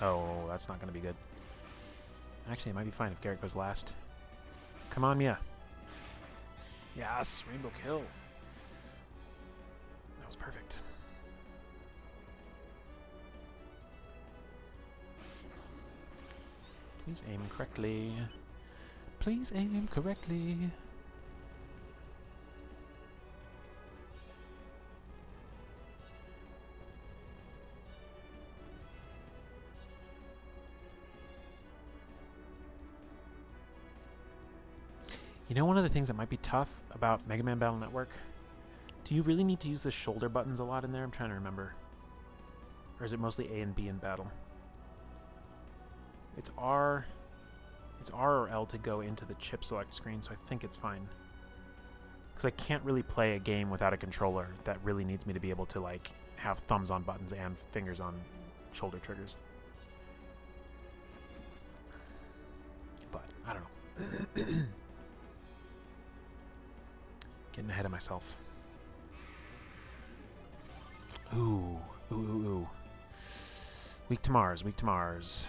A: Oh, that's not going to be good. Actually, it might be fine if Garrett goes last. Come on, Mia. Yes, rainbow kill. That was perfect. Please aim correctly. Please aim correctly. You know, one of the things that might be tough about Mega Man Battle Network? Do you really need to use the shoulder buttons a lot in there? I'm trying to remember. Or is it mostly A and B in battle? It's R or L to go into the chip select screen, so I think it's fine. Because I can't really play a game without a controller that really needs me to be able to, like, have thumbs on buttons and fingers on shoulder triggers. But, I don't know. Getting ahead of myself. Ooh. Weak to Mars, weak to Mars.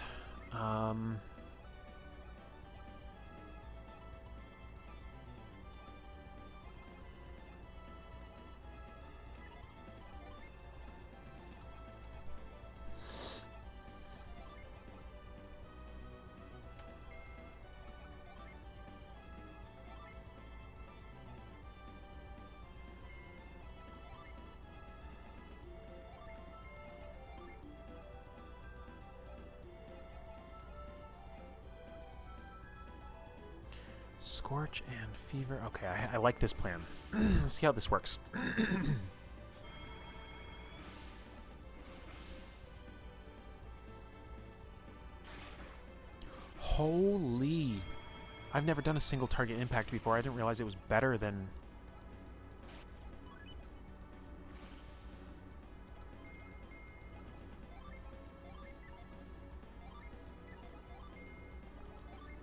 A: Scorch and Fever. Okay, I like this plan. Let's see how this works. Holy... I've never done a single target impact before. I didn't realize it was better than...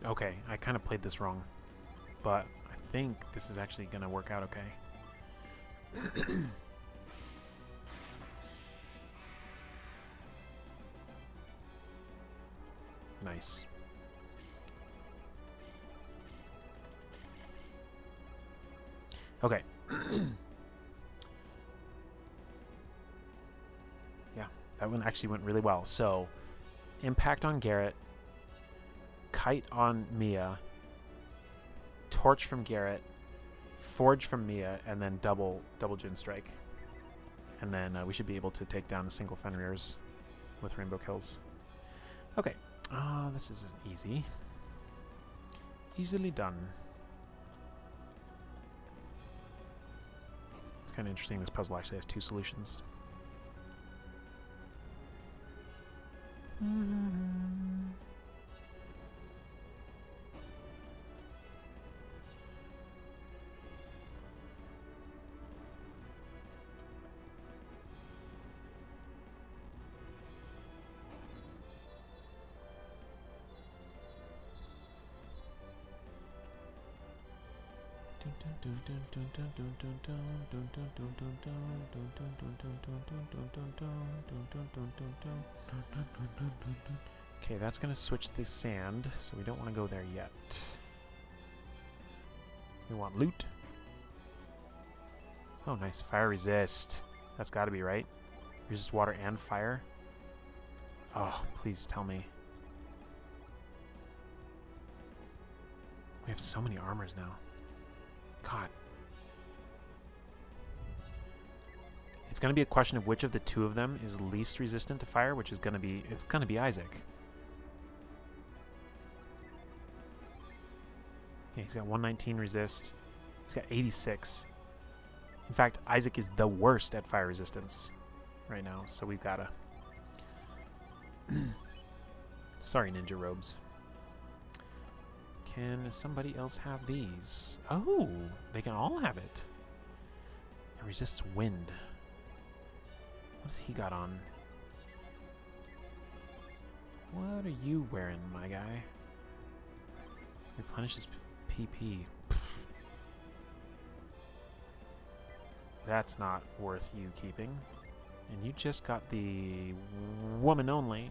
A: Okay, I kind of played this wrong. But I think this is actually going to work out okay. Nice. Okay. Yeah, that one actually went really well. So, impact on Garrett, kite on Mia, torch from Garrett, forge from Mia, and then double Gin Strike. And then we should be able to take down the single Fenrir's with Rainbow Kills. Okay. This is easy. Easily done. It's kind of interesting this puzzle actually has two solutions. Okay, that's going to switch the sand, so we don't want to go there yet. We want loot. Oh, nice. Fire resist. That's got to be right. Resist water and fire. Oh, please tell me. We have so many armors now. God. It's going to be a question of which of the two of them is least resistant to fire, which is going to be, it's going to be Isaac. Okay, he's got 119 resist. He's got 86. In fact, Isaac is the worst at fire resistance right now, so we've got to... Sorry, ninja robes. Can somebody else have these? Oh, they can all have it. It resists wind. What has he got on? What are you wearing, my guy? Replenishes PP. Pff. That's not worth you keeping. And you just got the woman only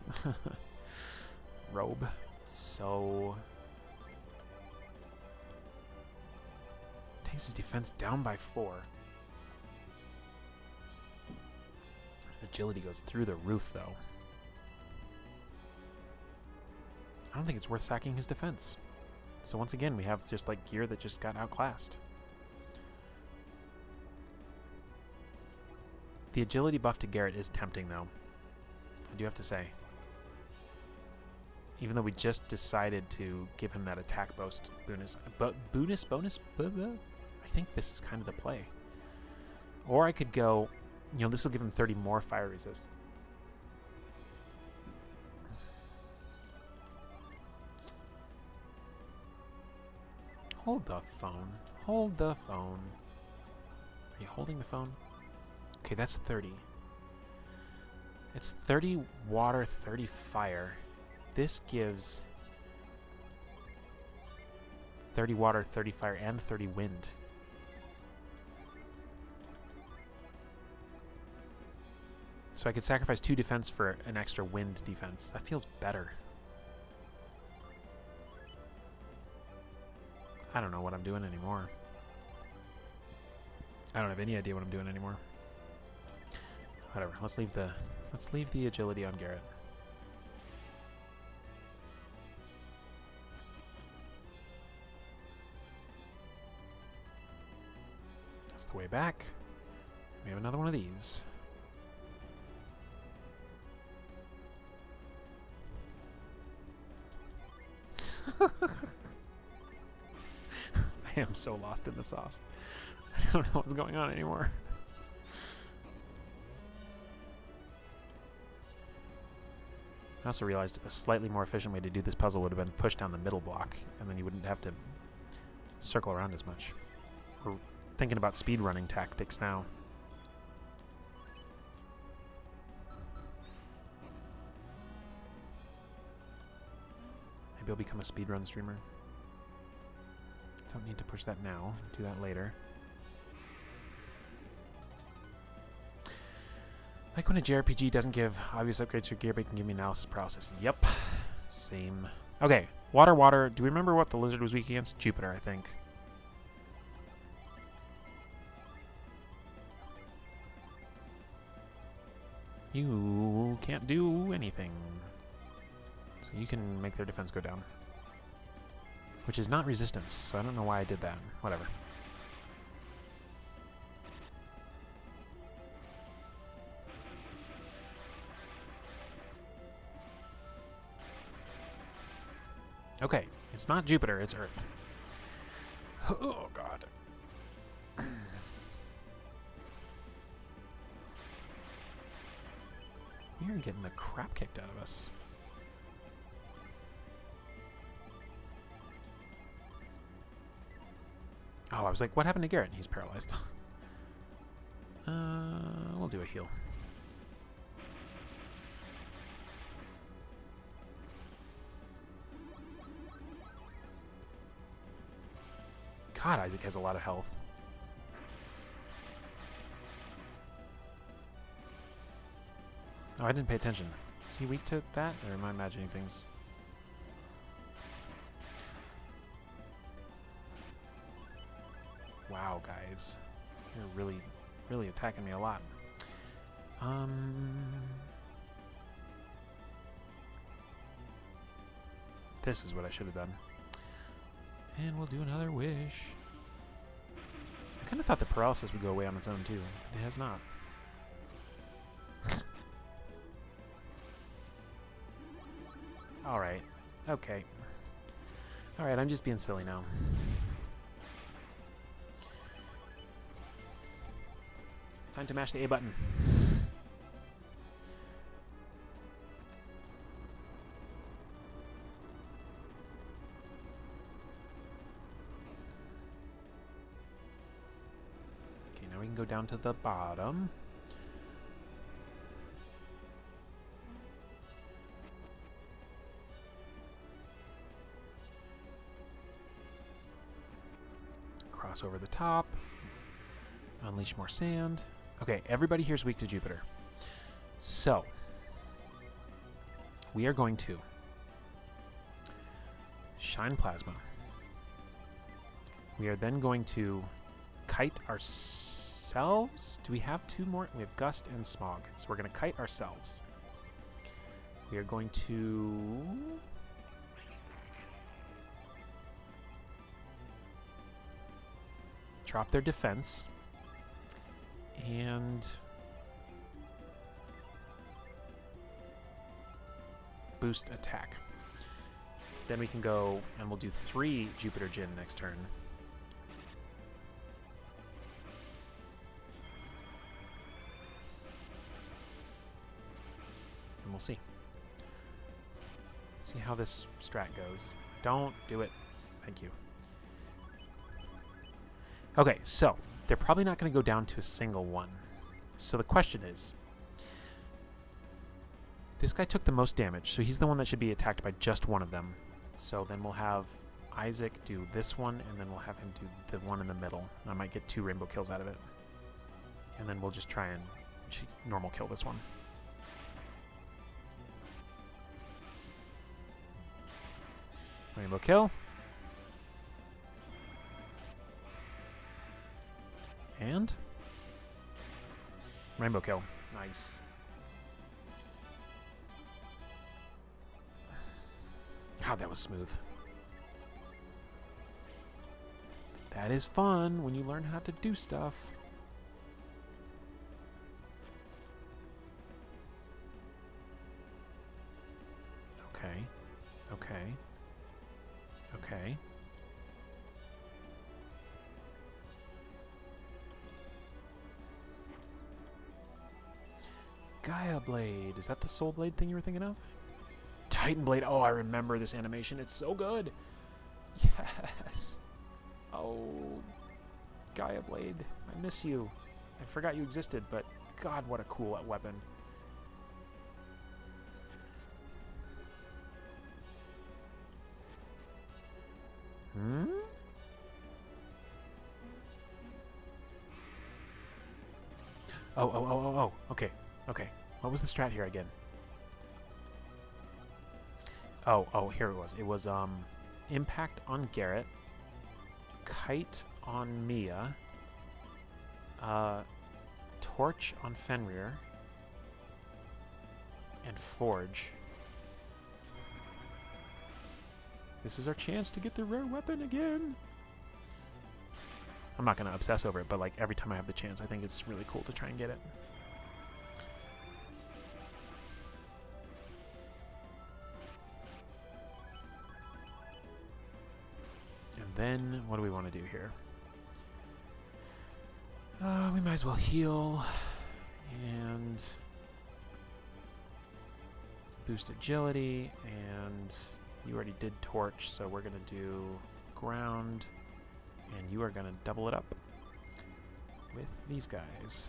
A: robe. So... takes his defense down by 4. Agility goes through the roof, though. I don't think it's worth sacking his defense. So once again, we have just like gear that just got outclassed. The agility buff to Garrett is tempting, though. I do have to say. Even though we just decided to give him that attack boost bonus. But bonus? I think this is kind of the play. Or I could go, you know, this will give him 30 more fire resist. Hold the phone. Hold the phone. Are you holding the phone? Okay, that's 30. It's 30 water, 30 fire. This gives 30 water, 30 fire, and 30 wind. So I could sacrifice 2 defense for an extra wind defense. That feels better. I don't know what I'm doing anymore. I don't have any idea what I'm doing anymore. Whatever. Let's leave the agility on Garrett. That's the way back. We have another one of these. I am so lost in the sauce. I don't know what's going on anymore. I also realized a slightly more efficient way to do this puzzle would have been push down the middle block, and then you wouldn't have to circle around as much. We're thinking about speedrunning tactics now. Maybe I'll become a speedrun streamer. Don't need to push that now. Do that later. Like when a JRPG doesn't give obvious upgrades to your gear, but it can give me analysis paralysis. Yep. Same. Okay. Water, water. Do we remember what the lizard was weak against? Jupiter, I think. You can't do anything. So you can make their defense go down. Which is not resistance, so I don't know why I did that. Whatever. Okay, it's not Jupiter, it's Earth. Oh, God. We are getting the crap kicked out of us. Oh, I was like, what happened to Garrett? He's paralyzed. We'll do a heal. God, Isaac has a lot of health. Oh, I didn't pay attention. Is he weak to that? Or am I imagining things? Wow, guys. You're really, really attacking me a lot. This is what I should have done. And we'll do another wish. I kind of thought the paralysis would go away on its own, too. It has not. Alright. Okay. Alright, I'm just being silly now. Time to mash the A button. Okay, now we can go down to the bottom. Cross over the top. Unleash more sand. Okay, everybody here's weak to Jupiter. So, we are going to shine plasma. We are then going to kite ourselves. Do we have two more? We have gust and smog. So we're going to kite ourselves. We are going to drop their defense. And boost attack. Then we can go and we'll do 3 Jupiter Djinn next turn. And we'll see. See how this strat goes. Don't do it. Thank you. Okay, so they're probably not going to go down to a single one. So the question is, this guy took the most damage, so he's the one that should be attacked by just one of them. So then we'll have Isaac do this one, and then we'll have him do the one in the middle. I might get 2 rainbow kills out of it. And then we'll just try and normal kill this one. Rainbow kill. And rainbow kill. Nice. God, that was smooth. That is fun when you learn how to do stuff. Okay. Okay. Okay. Gaia Blade. Is that the Soul Blade thing you were thinking of? Titan Blade. Oh, I remember this animation. It's so good. Yes. Oh, Gaia Blade. I miss you. I forgot you existed, but God, what a cool weapon. Hmm? Oh. Okay. What was the strat here again? Oh, here it was. It was, Impact on Garrett, Kite on Mia, Torch on Fenrir, and Forge. This is our chance to get the rare weapon again. I'm not going to obsess over it, but like every time I have the chance, I think it's really cool to try and get it. And then, what do we want to do here? We might as well heal and boost agility, and you already did torch, so we're going to do ground, and you are going to double it up with these guys.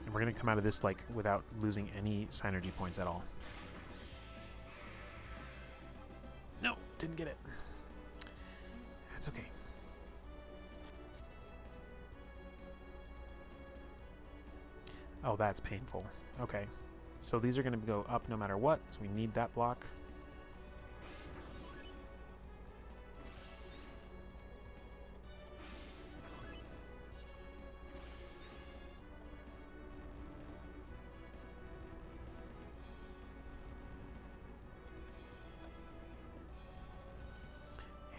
A: And we're going to come out of this like without losing any synergy points at all. No, didn't get it. That's okay. Oh, that's painful. Okay. So these are going to go up no matter what, so we need that block.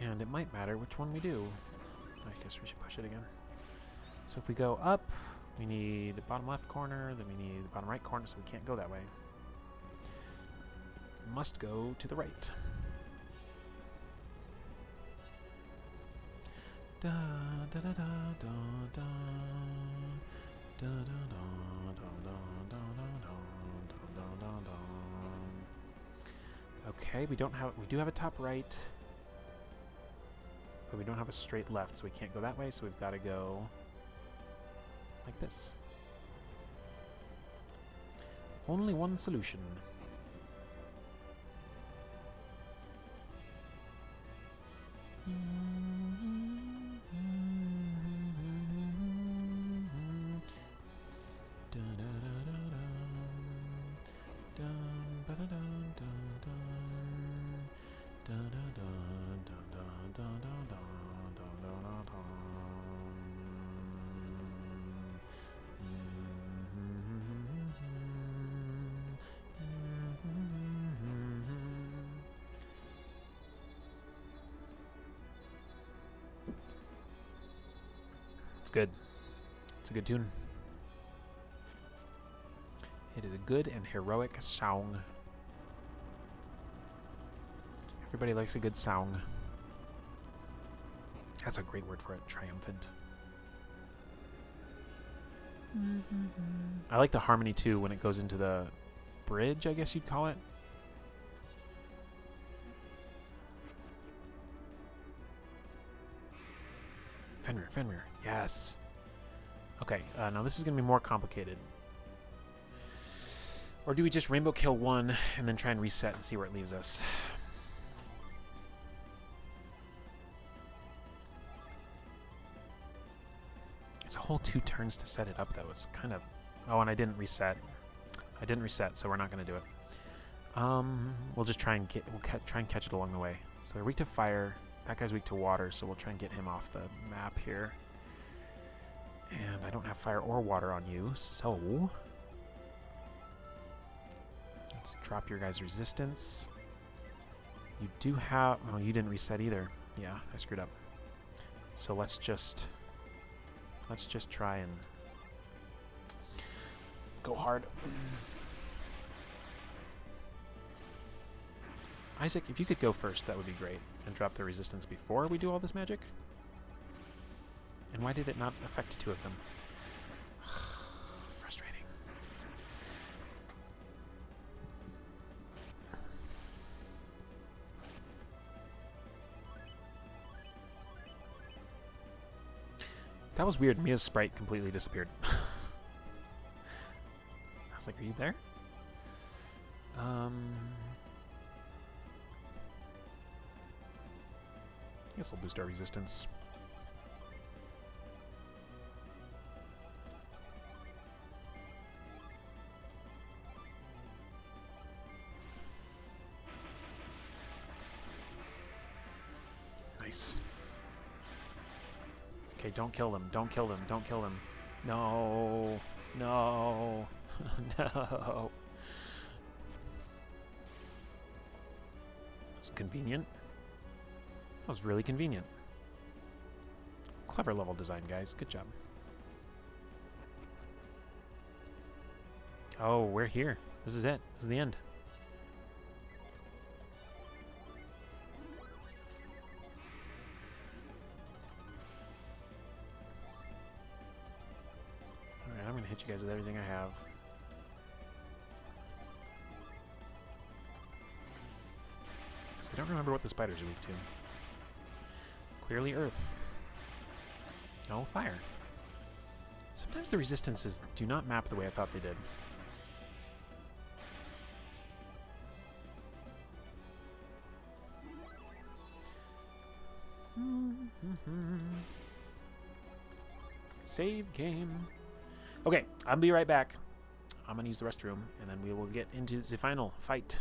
A: And it might matter which one we do. I guess we should push it again. So if we go up, we need the bottom left corner, then we need the bottom right corner, so we can't go that way. Must go to the right. Da da da da da da da da da da da da da. Okay, we do have a top right, but we don't have a straight left, so we can't go that way, so we've got to go like this. Only one solution. It's good. It's a good tune. It is a good and heroic song. Everybody likes a good song. That's a great word for it, triumphant. I like the harmony too when it goes into the bridge, I guess you'd call it. Fenrir, yes. Okay, now this is going to be more complicated. Or do we just rainbow kill one and then try and reset and see where it leaves us? It's a whole 2 turns to set it up, though. It's kind of... Oh, and I didn't reset. So we're not going to do it. We'll just try and try and catch it along the way. So they're weak to fire. That guy's weak to water, so we'll try and get him off the map here. And I don't have fire or water on you, so... Let's drop your guys' resistance. You do have... Oh, you didn't reset either. Yeah, I screwed up. So let's just try and go hard. Isaac, if you could go first, that would be great. And drop the resistance before we do all this magic. And why did it not affect two of them? Frustrating. That was weird. Mia's sprite completely disappeared. I was like, are you there? I guess we'll boost our resistance. Nice. Okay, don't kill them. Don't kill them. Don't kill them. No. No. No. That was convenient. That was really convenient. Clever level design, guys. Good job. Oh, we're here. This is it. This is the end. Alright, I'm going to hit you guys with everything I have. I don't remember what the spiders are weak to. Clearly earth. No fire. Sometimes the resistances do not map the way I thought they did. Save game. Okay, I'll be right back. I'm gonna use the restroom, and then we will get into the final fight.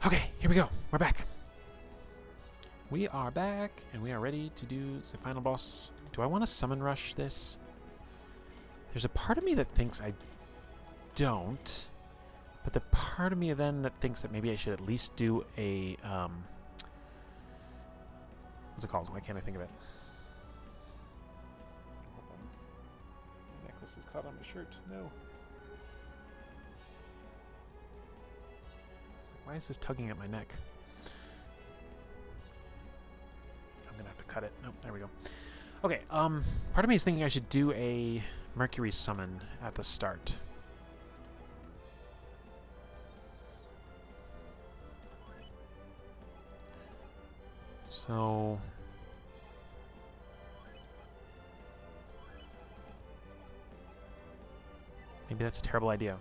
A: Okay, here we go. We're back. We are back, and we are ready to do the final boss. Do I want to summon rush this? There's a part of me that thinks I don't, but the part of me then that thinks that maybe I should at least do a What's it called? Why can't I think of it? My necklace is caught on my shirt. No. Why is this tugging at my neck? I'm gonna have to cut it. Nope, there we go. Okay, part of me is thinking I should do a Mercury summon at the start. So maybe that's a terrible idea.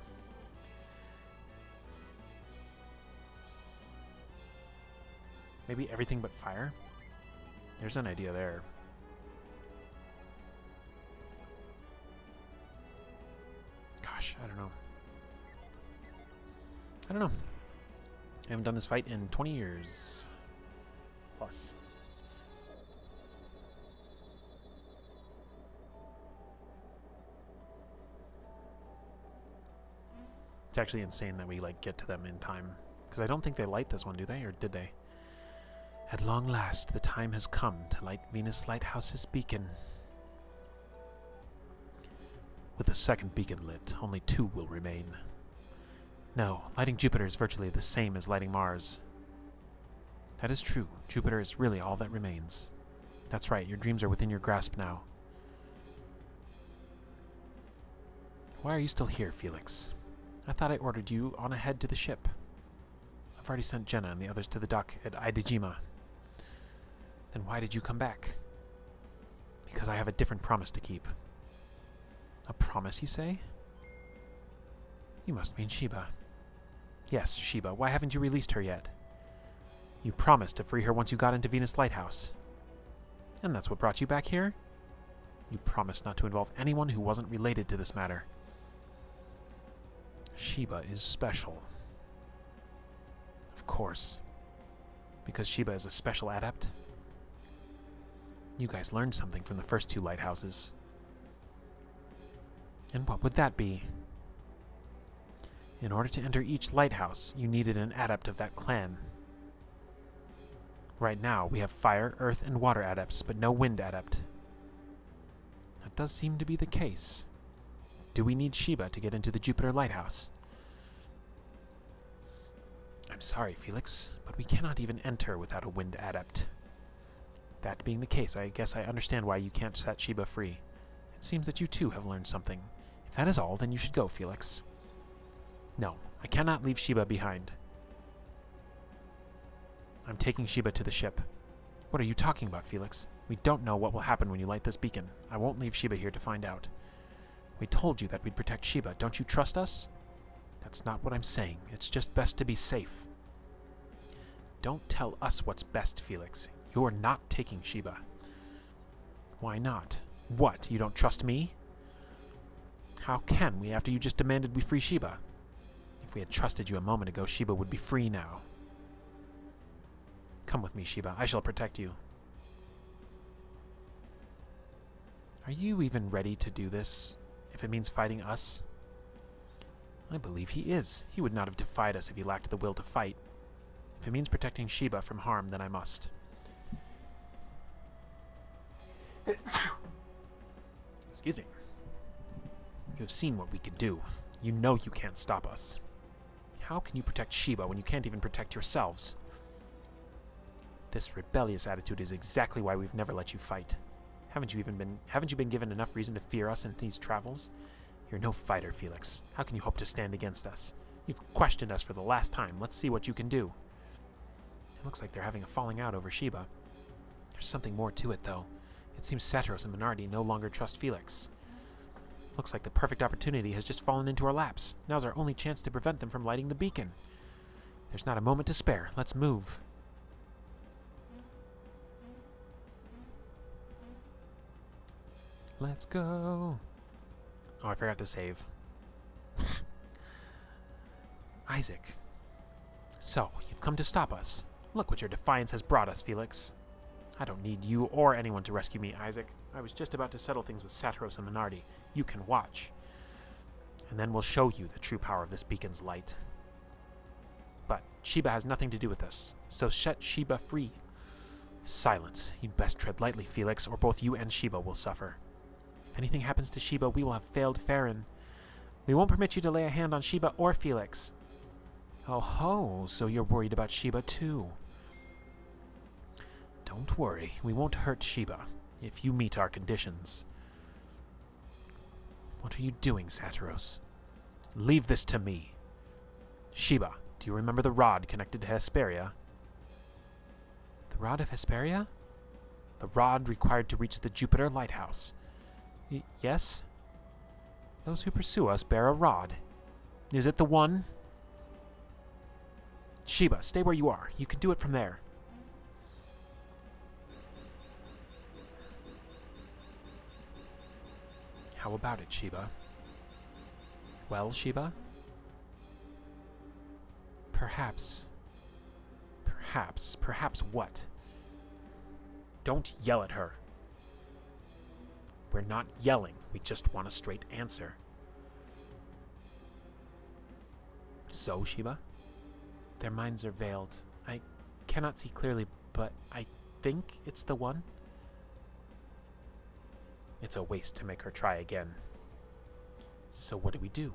A: Maybe everything but fire? There's an idea there. Gosh, I don't know. I don't know. I haven't done this fight in 20 years. Plus. It's actually insane that we, like, get to them in time. Because I don't think they light this one, do they? Or did they? At long last, the time has come to light Venus Lighthouse's beacon. With the second beacon lit, only 2 will remain. No, lighting Jupiter is virtually the same as lighting Mars. That is true. Jupiter is really all that remains. That's right, your dreams are within your grasp now. Why are you still here, Felix? I thought I ordered you on ahead to the ship. I've already sent Jenna and the others to the dock at Aidejima. Then why did you come back? Because I have a different promise to keep. A promise, you say? You must mean Sheba. Yes, Sheba. Why haven't you released her yet? You promised to free her once you got into Venus Lighthouse. And that's what brought you back here? You promised not to involve anyone who wasn't related to this matter. Sheba is special. Of course. Because Sheba is a special adept. You guys learned something from the first 2 lighthouses. And what would that be? In order to enter each lighthouse, you needed an adept of that clan. Right now, we have fire, earth, and water adepts, but no wind adept. That does seem to be the case. Do we need Sheba to get into the Jupiter Lighthouse? I'm sorry, Felix, but we cannot even enter without a wind adept. That being the case, I guess I understand why you can't set Sheba free. It seems that you too have learned something. If that is all, then you should go, Felix. No, I cannot leave Sheba behind. I'm taking Sheba to the ship. What are you talking about, Felix? We don't know what will happen when you light this beacon. I won't leave Sheba here to find out. We told you that we'd protect Sheba. Don't you trust us? That's not what I'm saying. It's just best to be safe. Don't tell us what's best, Felix. You're not taking Sheba. Why not? What, you don't trust me? How can we after you just demanded we free Sheba? If we had trusted you a moment ago, Sheba would be free now. Come with me, Sheba. I shall protect you. Are you even ready to do this, if it means fighting us? I believe he is. He would not have defied us if he lacked the will to fight. If it means protecting Sheba from harm, then I must. Excuse me. You have seen what we can do. You know you can't stop us. How can you protect Sheba when you can't even protect yourselves? This rebellious attitude is exactly why we've never let you fight. Haven't you been given enough reason to fear us in these travels? You're no fighter, Felix. How can you hope to stand against us? You've questioned us for the last time. Let's see what you can do. It looks like they're having a falling out over Sheba. There's something more to it, though. It seems Satros and Minardi no longer trust Felix. Looks like the perfect opportunity has just fallen into our laps. Now's our only chance to prevent them from lighting the beacon. There's not a moment to spare. Let's move. Let's go. Oh, I forgot to save. Isaac. So, you've come to stop us. Look what your defiance has brought us, Felix. I don't need you or anyone to rescue me, Isaac. I was just about to settle things with Satros and Minardi. You can watch. And then we'll show you the true power of this beacon's light. But Sheba has nothing to do with this, so set Sheba free. Silence. You'd best tread lightly, Felix, or both you and Sheba will suffer. If anything happens to Sheba, we will have failed Farron. We won't permit you to lay a hand on Sheba or Felix. Oh ho, so you're worried about Sheba too. Don't worry, we won't hurt Sheba, if you meet our conditions. What are you doing, Satyros? Leave this to me. Sheba, do you remember the rod connected to Hesperia? The rod of Hesperia? The rod required to reach the Jupiter lighthouse. Yes? Those who pursue us bear a rod. Is it the one? Sheba, stay where you are. You can do it from there. How about it, Sheba? Well, Sheba? Perhaps what? Don't yell at her. We're not yelling. We just want a straight answer. So, Sheba? Their minds are veiled. I cannot see clearly, but I think it's the one. It's a waste to make her try again. So what do we do?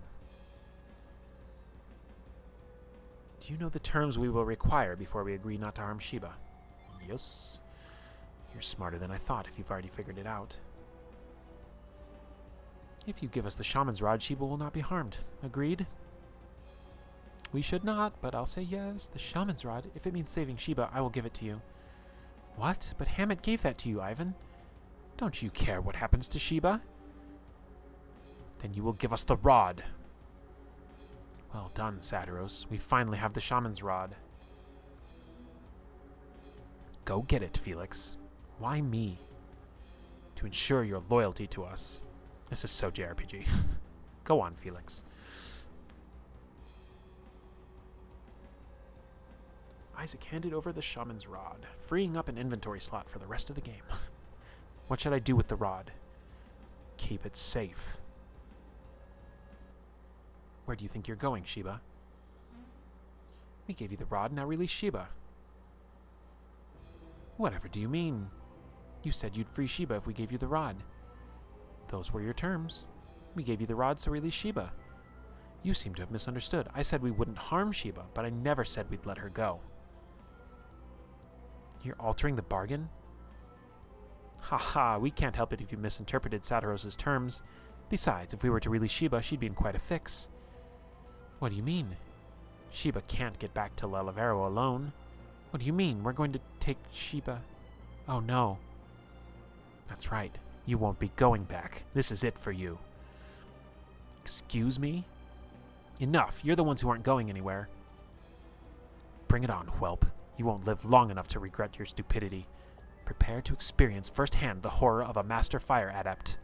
A: Do you know the terms we will require before we agree not to harm Sheba? Yes. You're smarter than I thought if you've already figured it out. If you give us the shaman's rod, Sheba will not be harmed. Agreed? We should not, but I'll say yes. The shaman's rod. If it means saving Sheba, I will give it to you. What? But Hammett gave that to you, Ivan. Don't you care what happens to Sheba? Then you will give us the rod. Well done, Satyros. We finally have the shaman's rod. Go get it, Felix. Why me? To ensure your loyalty to us. This is so JRPG. Go on, Felix. Isaac handed over the shaman's rod, freeing up an inventory slot for the rest of the game. What should I do with the rod? Keep it safe. Where do you think you're going, Sheba? We gave you the rod, now release Sheba. Whatever do you mean? You said you'd free Sheba if we gave you the rod. Those were your terms. We gave you the rod, so release Sheba. You seem to have misunderstood. I said we wouldn't harm Sheba, but I never said we'd let her go. You're altering the bargain? Haha, we can't help it if you misinterpreted Satyros' terms. Besides, if we were to release Sheba, she'd be in quite a fix. What do you mean? Sheba can't get back to Lelavero alone. What do you mean? We're going to take Sheba... Oh no. That's right. You won't be going back. This is it for you. Excuse me? Enough. You're the ones who aren't going anywhere. Bring it on, whelp. You won't live long enough to regret your stupidity. Prepare to experience firsthand the horror of a master fire adept.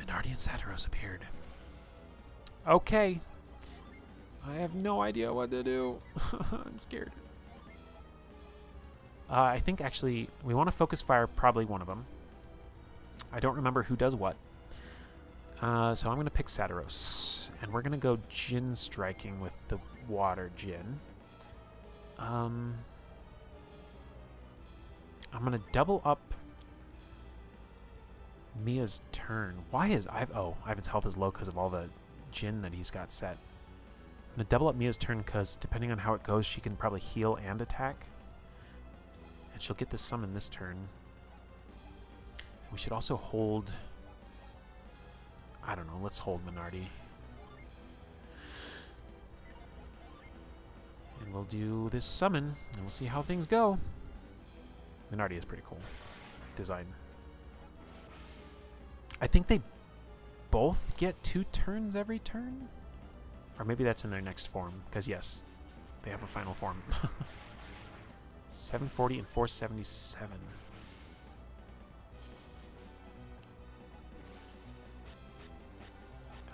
A: Minardi and Satyros appeared. Okay. I have no idea what to do. I'm scared. I think actually we want to focus fire probably one of them. I don't remember who does what. So I'm going to pick Satyros. And we're going to go Djinn striking with the water Djinn. I'm going to double up Mia's turn. Why is Ivan's health is low because of all the Djinn that he's got set. I'm going to double up Mia's turn because depending on how it goes, she can probably heal and attack. And she'll get this summon this turn. We should also hold... I don't know, let's hold Minardi. And we'll do this summon, and we'll see how things go. Minardi is pretty cool design. I think they both get 2 turns every turn? Or maybe that's in their next form, because yes, they have a final form. 740 and 477.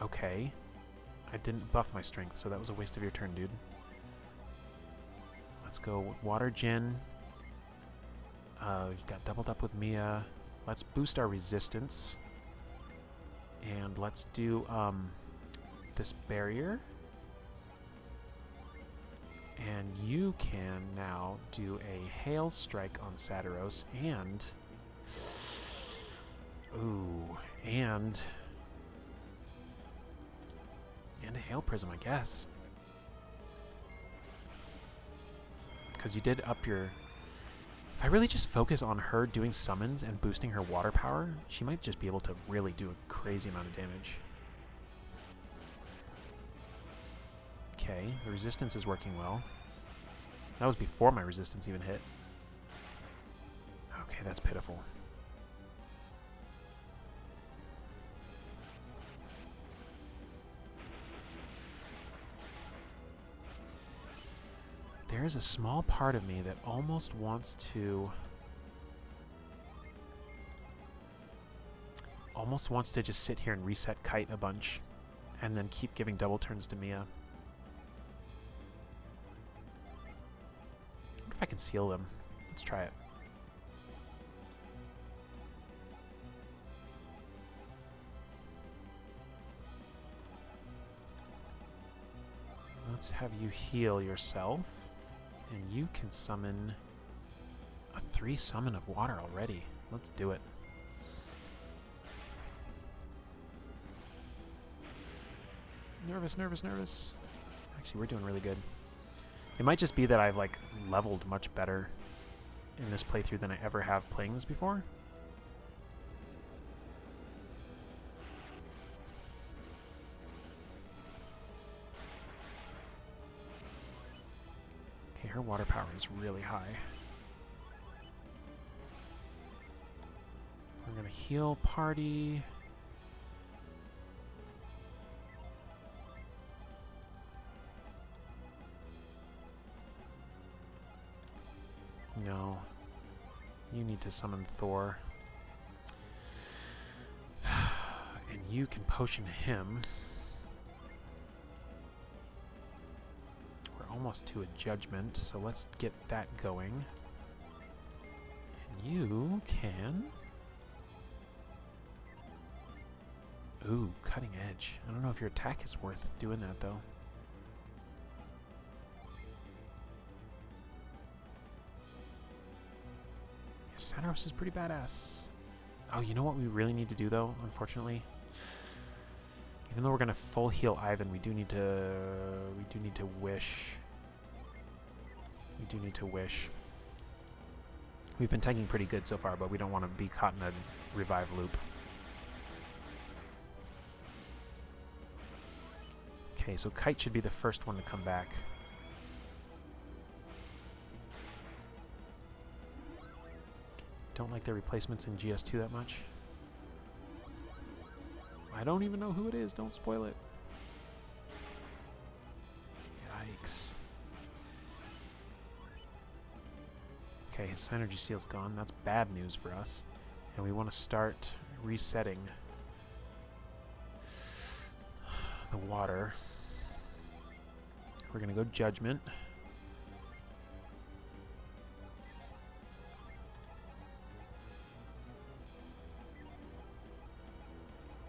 A: Okay. I didn't buff my strength, so that was a waste of your turn, dude. Let's go with Water Djinn. We've got doubled up with Mia. Let's boost our resistance. And let's do this barrier. And you can now do a hail strike on Satiros and... Ooh, and a hail prism, I guess. Because you did up your... If I really just focus on her doing summons and boosting her water power, she might just be able to really do a crazy amount of damage. Okay, the resistance is working well. That was before my resistance even hit. Okay, that's pitiful. There is a small part of me that almost wants to just sit here and reset Kite a bunch and then keep giving double turns to Mia. I wonder if I can seal them. Let's try it. Let's have you heal yourself. And you can summon a 3 summon of water already. Let's do it. Nervous, nervous, nervous. Actually, we're doing really good. It might just be that I've like leveled much better in this playthrough than I ever have playing this before. Her water power is really high. We're gonna heal party. No. You need to summon Thor. And you can potion him. Almost to a judgment, so let's get that going. And you can... Ooh, cutting edge. I don't know if your attack is worth doing that, though. Yeah, Satiros is pretty badass. Oh, you know what we really need to do, though, unfortunately? Even though we're gonna full heal Ivan, we do need to wish. We do need to wish. We've been tanking pretty good so far, but we don't want to be caught in a revive loop. Okay, so Kite should be the first one to come back. Don't like their replacements in GS2 that much. I don't even know who it is. Don't spoil it. Yikes. Okay, his Synergy Seal's gone. That's bad news for us. And we want to start resetting the water. We're going to go Judgment.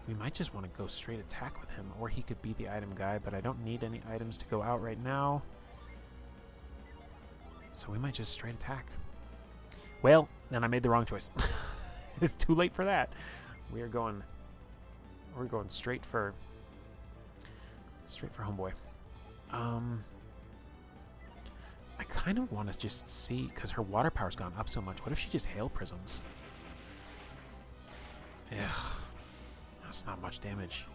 A: We might just want to go straight attack with him, or he could be the item guy, but I don't need any items to go out right now. So we might just straight attack. Well, then I made the wrong choice. It's too late for that. We're going straight for homeboy. I kind of want to just see, because her water power's gone up so much. What if she just hail prisms? Ugh. That's not much damage.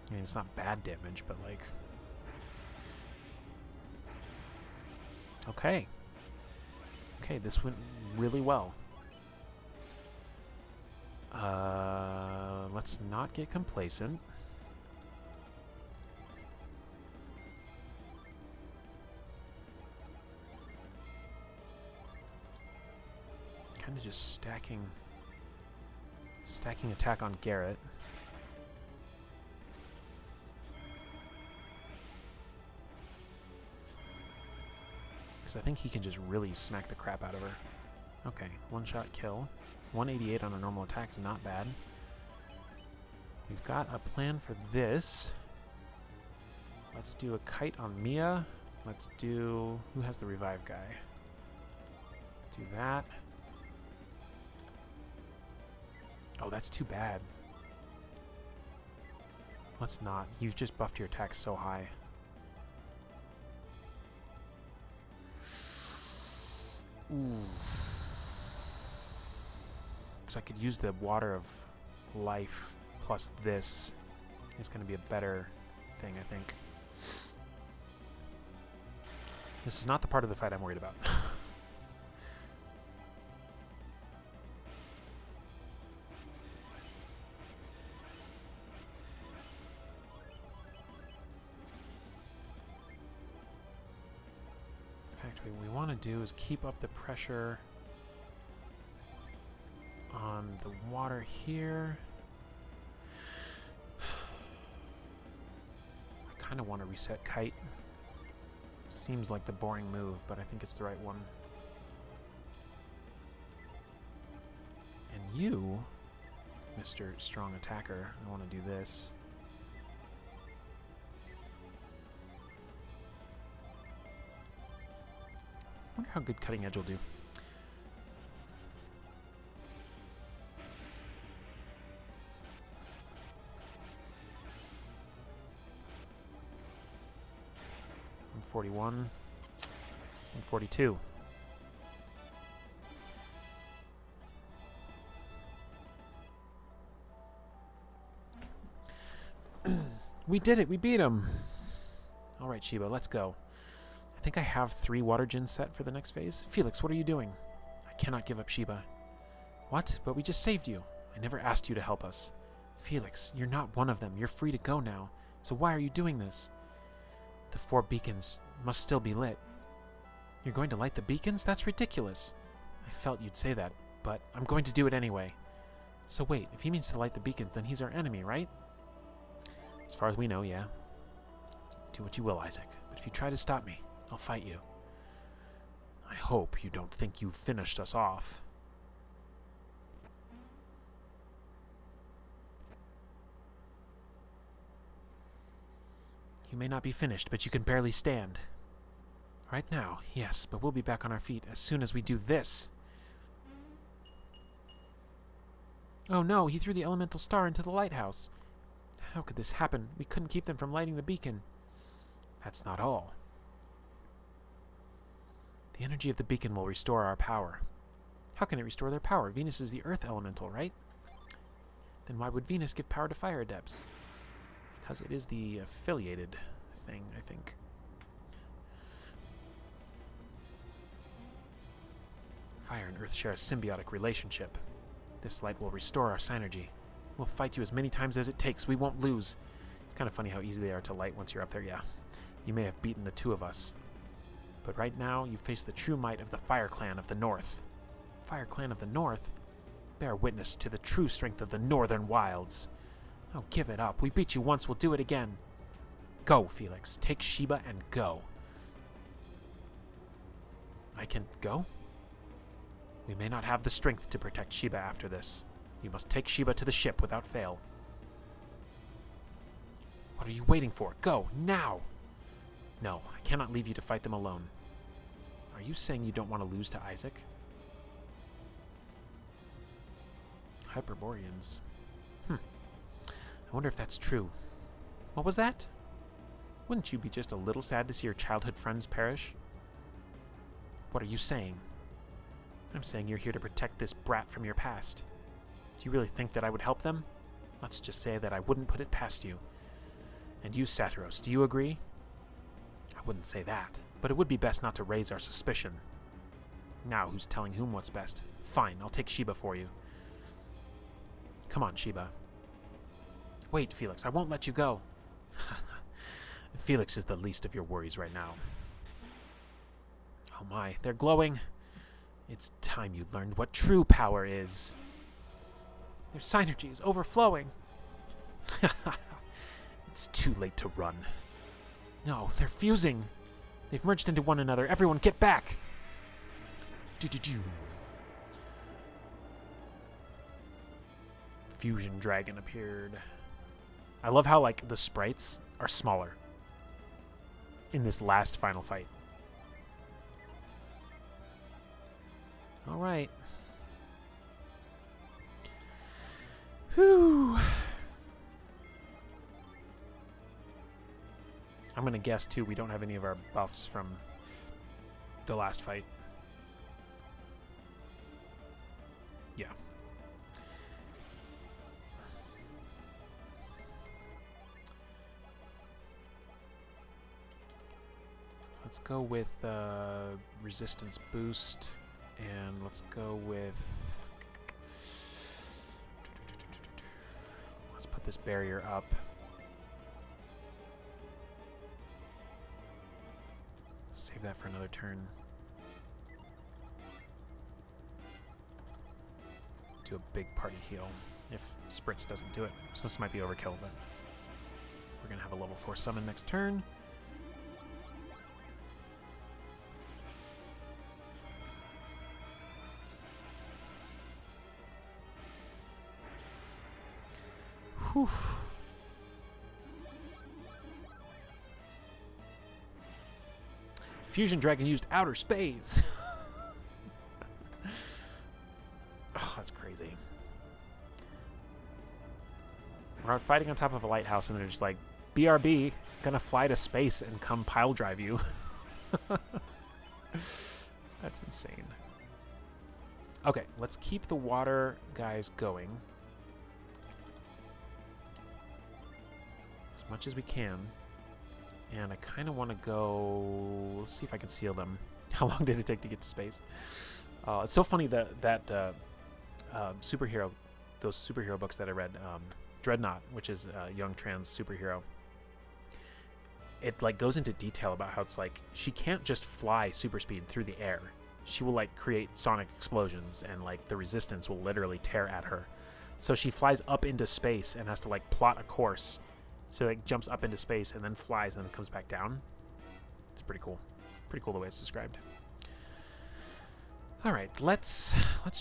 A: I mean, it's not bad damage, but like... Okay. Okay, this went really well. Let's not get complacent. Kind of just stacking attack on Garrett. Because I think he can just really smack the crap out of her. Okay, one-shot kill. 188 on a normal attack is not bad. We've got a plan for this. Let's do a kite on Mia. Let's do... Who has the revive guy? Do that. Oh, that's too bad. Let's not. You've just buffed your attack so high. Ooh. Because I could use the water of life plus this. It's going to be a better thing, I think. This is not the part of the fight I'm worried about. In fact, what we want to do is keep up the pressure on the water here. I kind of want to reset kite. Seems like the boring move, but I think it's the right one. And you, Mr. Strong Attacker, I want to do this. I wonder how good Cutting Edge will do. I'm 41. I'm 42. We did it! We beat him! Alright, Sheba, let's go. I think I have 3 water gens set for the next phase. Felix, what are you doing? I cannot give up Sheba. What? But we just saved you. I never asked you to help us. Felix, you're not one of them. You're free to go now. So why are you doing this? The 4 beacons must still be lit. You're going to light the beacons? That's ridiculous. I felt you'd say that, but I'm going to do it anyway. So wait, if he means to light the beacons, then he's our enemy, right? As far as we know, yeah. Do what you will, Isaac. But if you try to stop me, I'll fight you. I hope you don't think you've finished us off. You may not be finished, but you can barely stand. Right now, yes, but we'll be back on our feet as soon as we do this. Oh no, he threw the elemental star into the lighthouse. How could this happen? We couldn't keep them from lighting the beacon. That's not all. The energy of the beacon will restore our power. How can it restore their power? Venus is the earth elemental, right? Then why would Venus give power to fire adepts? Because it is the affiliated thing, I think. Fire and earth share a symbiotic relationship. This light will restore our synergy. We'll fight you as many times as it takes. We won't lose. It's kind of funny how easy they are to light once you're up there. Yeah, you may have beaten the 2 of us. But right now, you face the true might of the Fire Clan of the North. Fire Clan of the North? Bear witness to the true strength of the Northern Wilds. Oh, give it up. We beat you once, we'll do it again. Go, Felix. Take Sheba and go. I can go? We may not have the strength to protect Sheba after this. You must take Sheba to the ship without fail. What are you waiting for? Go, now! No, I cannot leave you to fight them alone. Are you saying you don't want to lose to Isaac? Hyperboreans. I wonder if that's true. What was that? Wouldn't you be just a little sad to see your childhood friends perish? What are you saying? I'm saying you're here to protect this brat from your past. Do you really think that I would help them? Let's just say that I wouldn't put it past you. And you, Satyros, do you agree? I wouldn't say that, but it would be best not to raise our suspicion. Now who's telling whom what's best? Fine, I'll take Sheba for you. Come on, Sheba. Wait, Felix, I won't let you go. Felix is the least of your worries right now. Oh my, they're glowing. It's time you learned what true power is. Their synergy is overflowing. It's too late to run. No, they're fusing. They've merged into one another. Everyone get back! Do-do-do. Fusion dragon appeared. I love how, like, the sprites are smaller in this last final fight. All right. Whew. I'm going to guess, too, we don't have any of our buffs from the last fight. Yeah. Let's go with resistance boost, and let's go with... Let's put this barrier up. Save that for another turn. Do a big party heal if Spritz doesn't do it. So this might be overkill, but we're going to have a level 4 summon next turn. Whew. Fusion Dragon used outer space. Oh, that's crazy. We're fighting on top of a lighthouse, and they're just like, BRB, gonna fly to space and come pile drive you. That's insane. Okay, let's keep the water guys going as much as we can. And I kind of want to go... Let's see if I can seal them. How long did it take to get to space? It's so funny that superhero, those superhero books that I read, Dreadnought, which is a young trans superhero, it like goes into detail about how it's like she can't just fly super speed through the air. She will like create sonic explosions, and like the resistance will literally tear at her. So she flies up into space and has to like plot a course. So it like, jumps up into space and then flies and then comes back down. It's pretty cool. Pretty cool the way it's described. All right, let's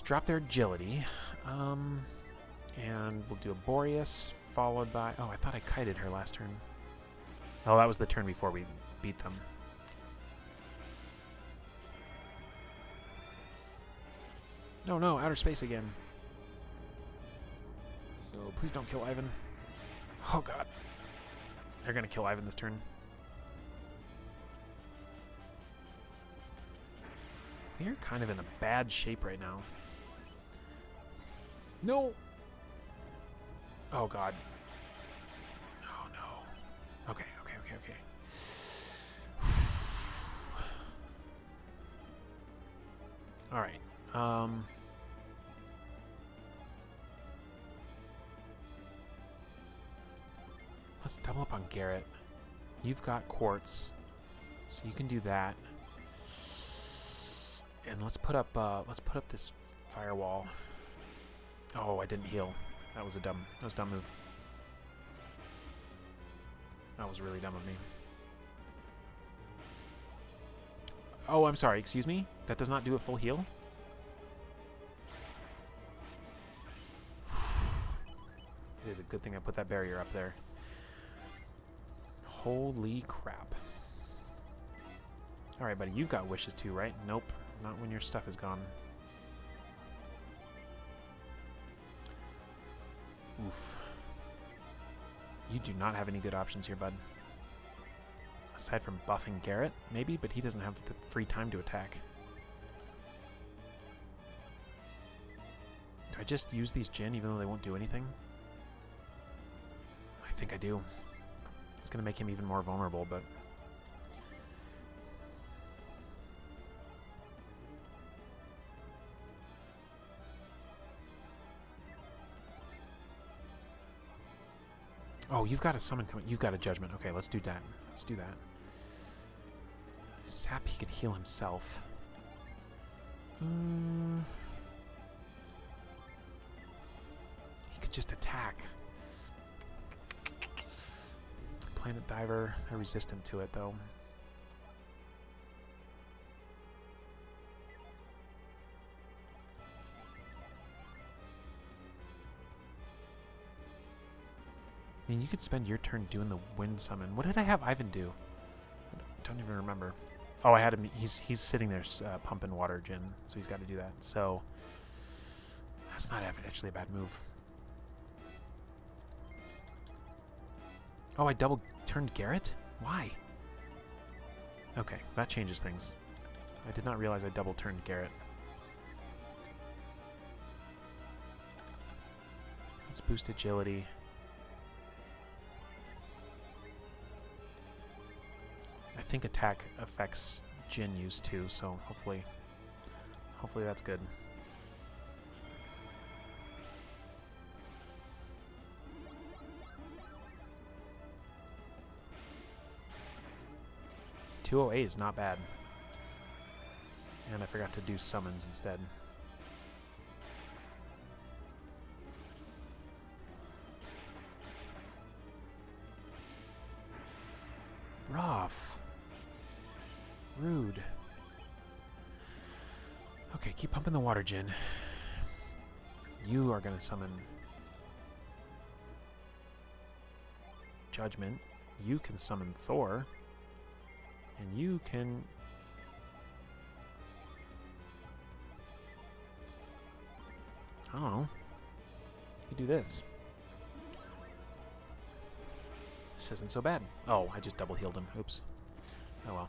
A: drop their agility, and we'll do a Boreas followed by. Oh, I thought I kited her last turn. Oh, that was the turn before we beat them. No, no, outer space again. Oh, please don't kill Ivan. Oh God. They're going to kill Ivan this turn. We're kind of in a bad shape right now. No! Oh, God. Oh, no. Okay, okay, okay, okay. All right. Let's double up on Garrett. You've got quartz, so you can do that. And let's put up this firewall. Oh, I didn't heal. That was a dumb move. That was really dumb of me. Oh, I'm sorry. Excuse me. That does not do a full heal. It is a good thing I put that barrier up there. Holy crap. Alright, buddy, you've got wishes too, right? Nope, not when your stuff is gone. Oof. You do not have any good options here, bud. Aside from buffing Garrett, maybe, but he doesn't have the free time to attack. Do I just use these Jinn even though they won't do anything? I think I do. It's going to make him even more vulnerable, but... Oh, you've got a summon coming. You've got a judgment. Okay, let's do that. Let's do that. Sap, he could heal himself. He could just attack. Planet Diver, they're resistant to it though. mean, you could spend your turn doing the wind summon. What did I have Ivan do? I don't even remember. Oh, I had him. He's sitting there pumping water, Jin, so he's got to do that. So that's not actually a bad move. Oh, I double turned Garrett? Why? Okay, that changes things. I did not realize I double turned Garrett. Let's boost agility. I think attack affects Jin use too, so hopefully that's good. .208 is not bad. And I forgot to do summons instead. Rough. Rude. Okay, keep pumping the water, Jin. You are going to summon Judgment. You can summon Thor. And you can... I don't know. You can do this. This isn't so bad. Oh, I just double healed him. Oops. Oh well.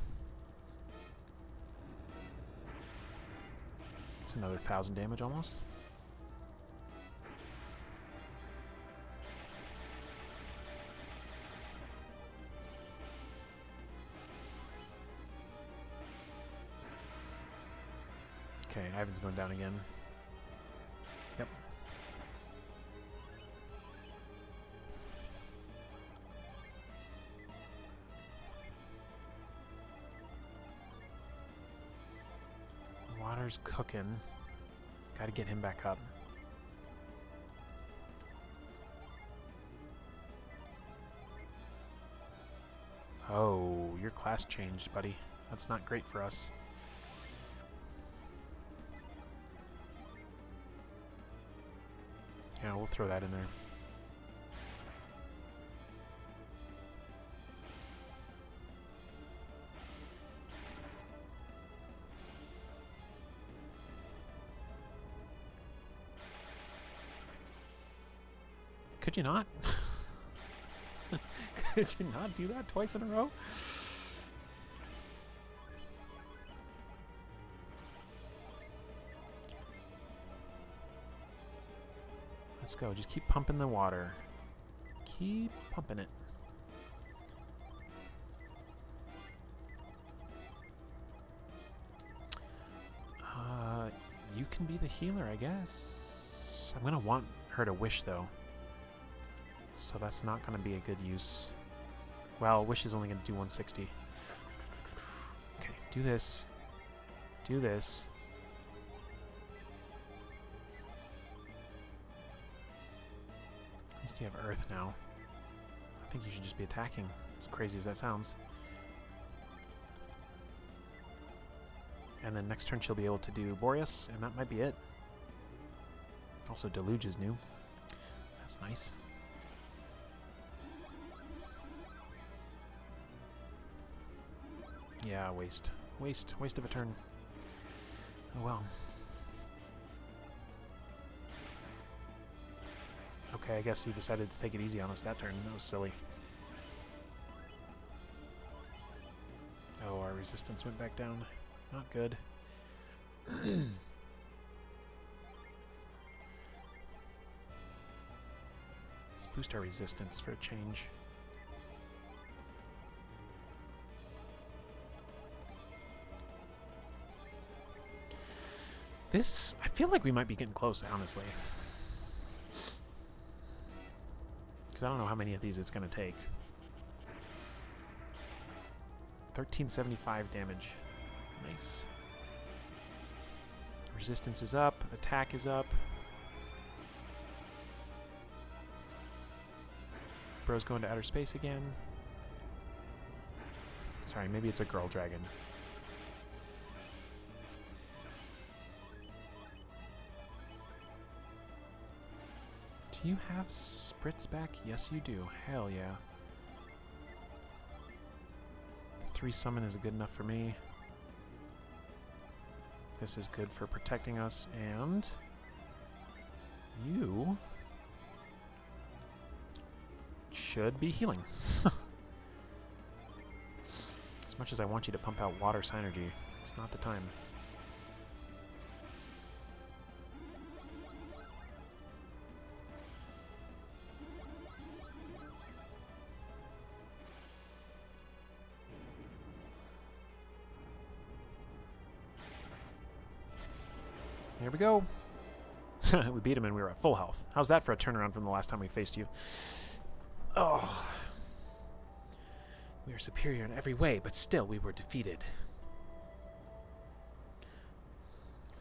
A: It's another 1,000 damage almost. Okay, Ivan's going down again. Yep. Water's cooking. Gotta get him back up. Oh, your class changed, buddy. That's not great for us. Yeah, we'll throw that in there. Could you not? Could you not do that twice in a row? Let's go. Just keep pumping the water. Keep pumping it. You can be the healer, I guess. I'm going to want her to wish, though. So that's not going to be a good use. Well, wish is only going to do 160. Okay, do this. Do this. At least you have Earth now. I think you should just be attacking, as crazy as that sounds. And then next turn she'll be able to do Boreas, and that might be it. Also, Deluge is new. That's nice. Yeah, waste. Waste of a turn. Oh well. Okay, I guess he decided to take it easy on us that turn. That was silly. Oh, our resistance went back down. Not good. Let's boost our resistance for a change. This, I feel like we might be getting close, honestly. Because I don't know how many of these it's going to take. 1375 damage. Nice. Resistance is up. Attack is up. Bro's going to outer space again. Sorry, maybe it's a girl dragon. Do you have spritz back? Yes, you do. Hell yeah. 3 summon is good enough for me. This is good for protecting us, and you should be healing. As much as I want you to pump out water synergy, it's not the time. Here we go. We beat him and we were at full health. How's that for a turnaround from the last time we faced you? Oh. We are superior in every way, but still we were defeated.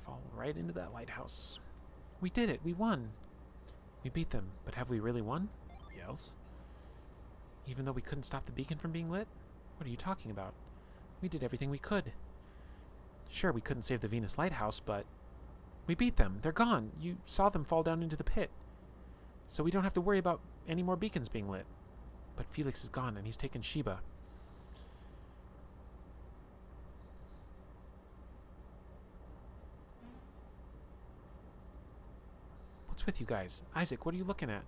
A: Fall right into that lighthouse. We did it. We won. We beat them, but have we really won? Yes. Even though we couldn't stop the beacon from being lit? What are you talking about? We did everything we could. Sure, we couldn't save the Venus lighthouse, but we beat them. They're gone. You saw them fall down into the pit. So we don't have to worry about any more beacons being lit. But Felix is gone, and he's taken Sheba. What's with you guys? Isaac, what are you looking at?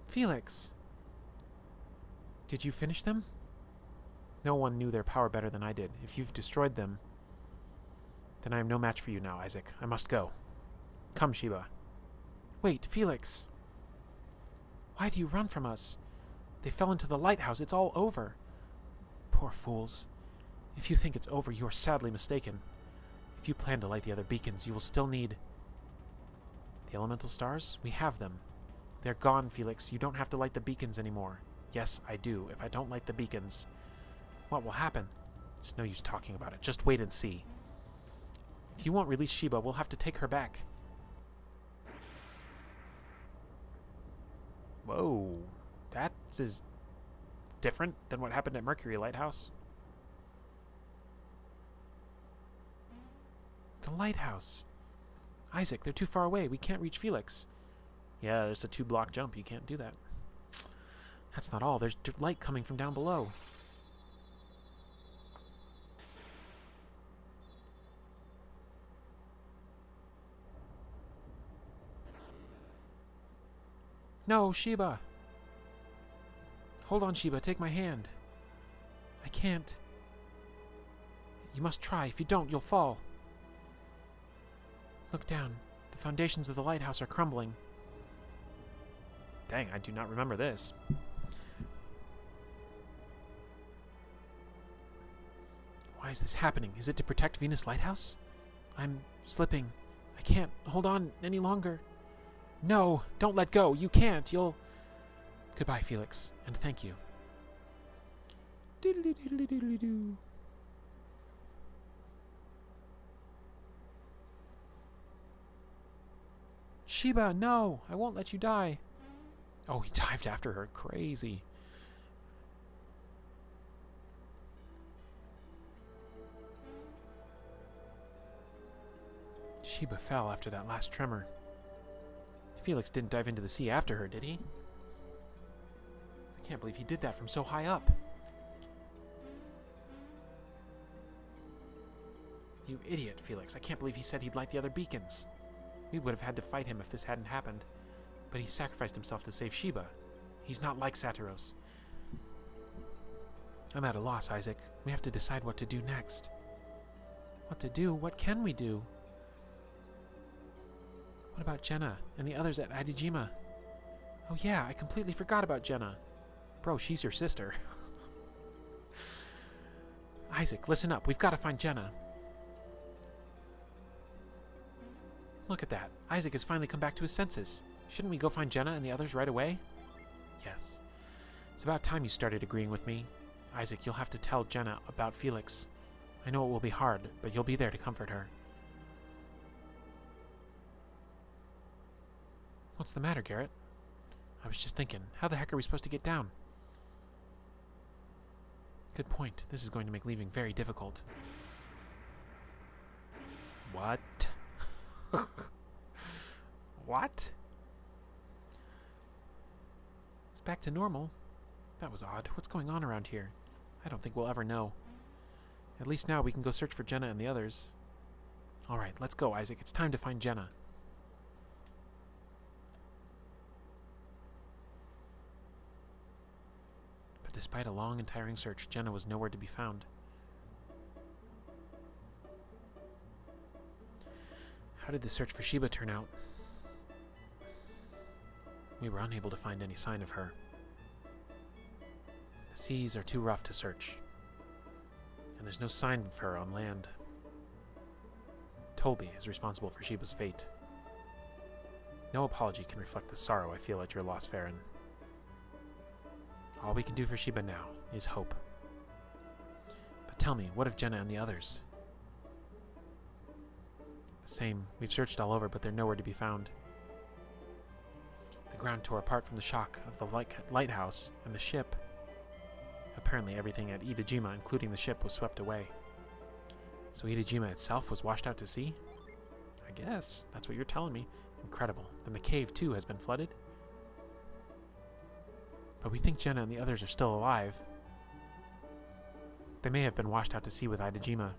A: Felix! Did you finish them? No one knew their power better than I did. If you've destroyed them, then I am no match for you now, Isaac. I must go. Come, Sheba. Wait, Felix! Why do you run from us? They fell into the lighthouse. It's all over. Poor fools. If you think it's over, you are sadly mistaken. If you plan to light the other beacons, you will still need... The elemental stars? We have them. They're gone, Felix. You don't have to light the beacons anymore. Yes, I do. If I don't light the beacons, what will happen? It's no use talking about it. Just wait and see. If you won't release Sheba, we'll have to take her back. Whoa. That is different than what happened at Mercury Lighthouse. The lighthouse. Isaac, they're too far away. We can't reach Felix. Yeah, there's a 2-block jump. You can't do that. That's not all. There's light coming from down below. No, Sheba! Hold on, Sheba. Take my hand. I can't. You must try. If you don't, you'll fall. Look down. The foundations of the lighthouse are crumbling. Dang, I do not remember this. Why is this happening? Is it to protect Venus Lighthouse? I'm slipping. I can't hold on any longer. No, don't let go. You can't. You'll... Goodbye, Felix, and thank you. Doodly-doodly-doodly-doo. Sheba, no! I won't let you die. Oh, he dived after her. Crazy. Sheba fell after that last tremor. Felix didn't dive into the sea after her, did he? I can't believe he did that from so high up. You idiot, Felix. I can't believe he said he'd light the other beacons. We would have had to fight him if this hadn't happened. But he sacrificed himself to save Sheba. He's not like Satyros. I'm at a loss, Isaac. We have to decide what to do next. What to do? What can we do? What about Jenna and the others at Adijima? Oh yeah, I completely forgot about Jenna. Bro, she's your sister. Isaac, listen up. We've got to find Jenna. Look at that. Isaac has finally come back to his senses. Shouldn't we go find Jenna and the others right away? Yes. It's about time you started agreeing with me. Isaac, you'll have to tell Jenna about Felix. I know it will be hard, but you'll be there to comfort her. What's the matter, Garrett? I was just thinking, how the heck are we supposed to get down? Good point. This is going to make leaving very difficult. What? What? back to normal? That was odd. What's going on around here? I don't think we'll ever know. At least now we can go search for Jenna and the others. Alright, let's go, Isaac. It's time to find Jenna. But despite a long and tiring search, Jenna was nowhere to be found. How did the search for Sheba turn out? We were unable to find any sign of her. The seas are too rough to search, and there's no sign of her on land. Tolby is responsible for Sheba's fate. No apology can reflect the sorrow I feel at your loss, Farron. All we can do for Sheba now is hope. But tell me, what of Jenna and the others? The same. We've searched all over, but they're nowhere to be found. The ground tore apart from the shock of the lighthouse and the ship. Apparently everything at Itajima, including the ship, was swept away. So Itajima itself was washed out to sea? I guess. That's what you're telling me. Incredible. Then the cave, too, has been flooded? But we think Jenna and the others are still alive. They may have been washed out to sea with Itajima.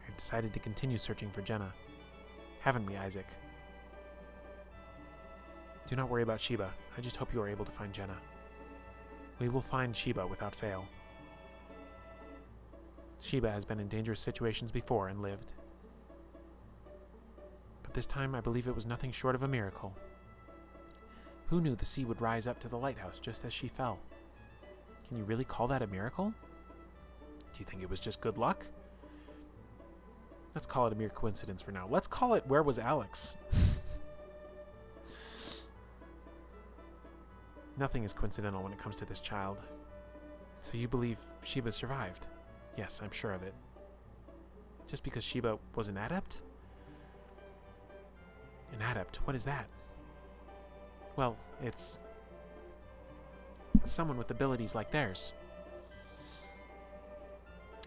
A: We've decided to continue searching for Jenna. Haven't we, Isaac? Do not worry about Sheba. I just hope you are able to find Jenna. We will find Sheba without fail. Sheba has been in dangerous situations before and lived. But this time I believe it was nothing short of a miracle. Who knew the sea would rise up to the lighthouse just as she fell? Can you really call that a miracle? Do you think it was just good luck? Let's call it a mere coincidence for now. Let's call it Where Was Alex? Nothing is coincidental when it comes to this child. So you believe Sheba survived? Yes, I'm sure of it. Just because Sheba was an adept? An adept? What is that? Well, it's someone with abilities like theirs.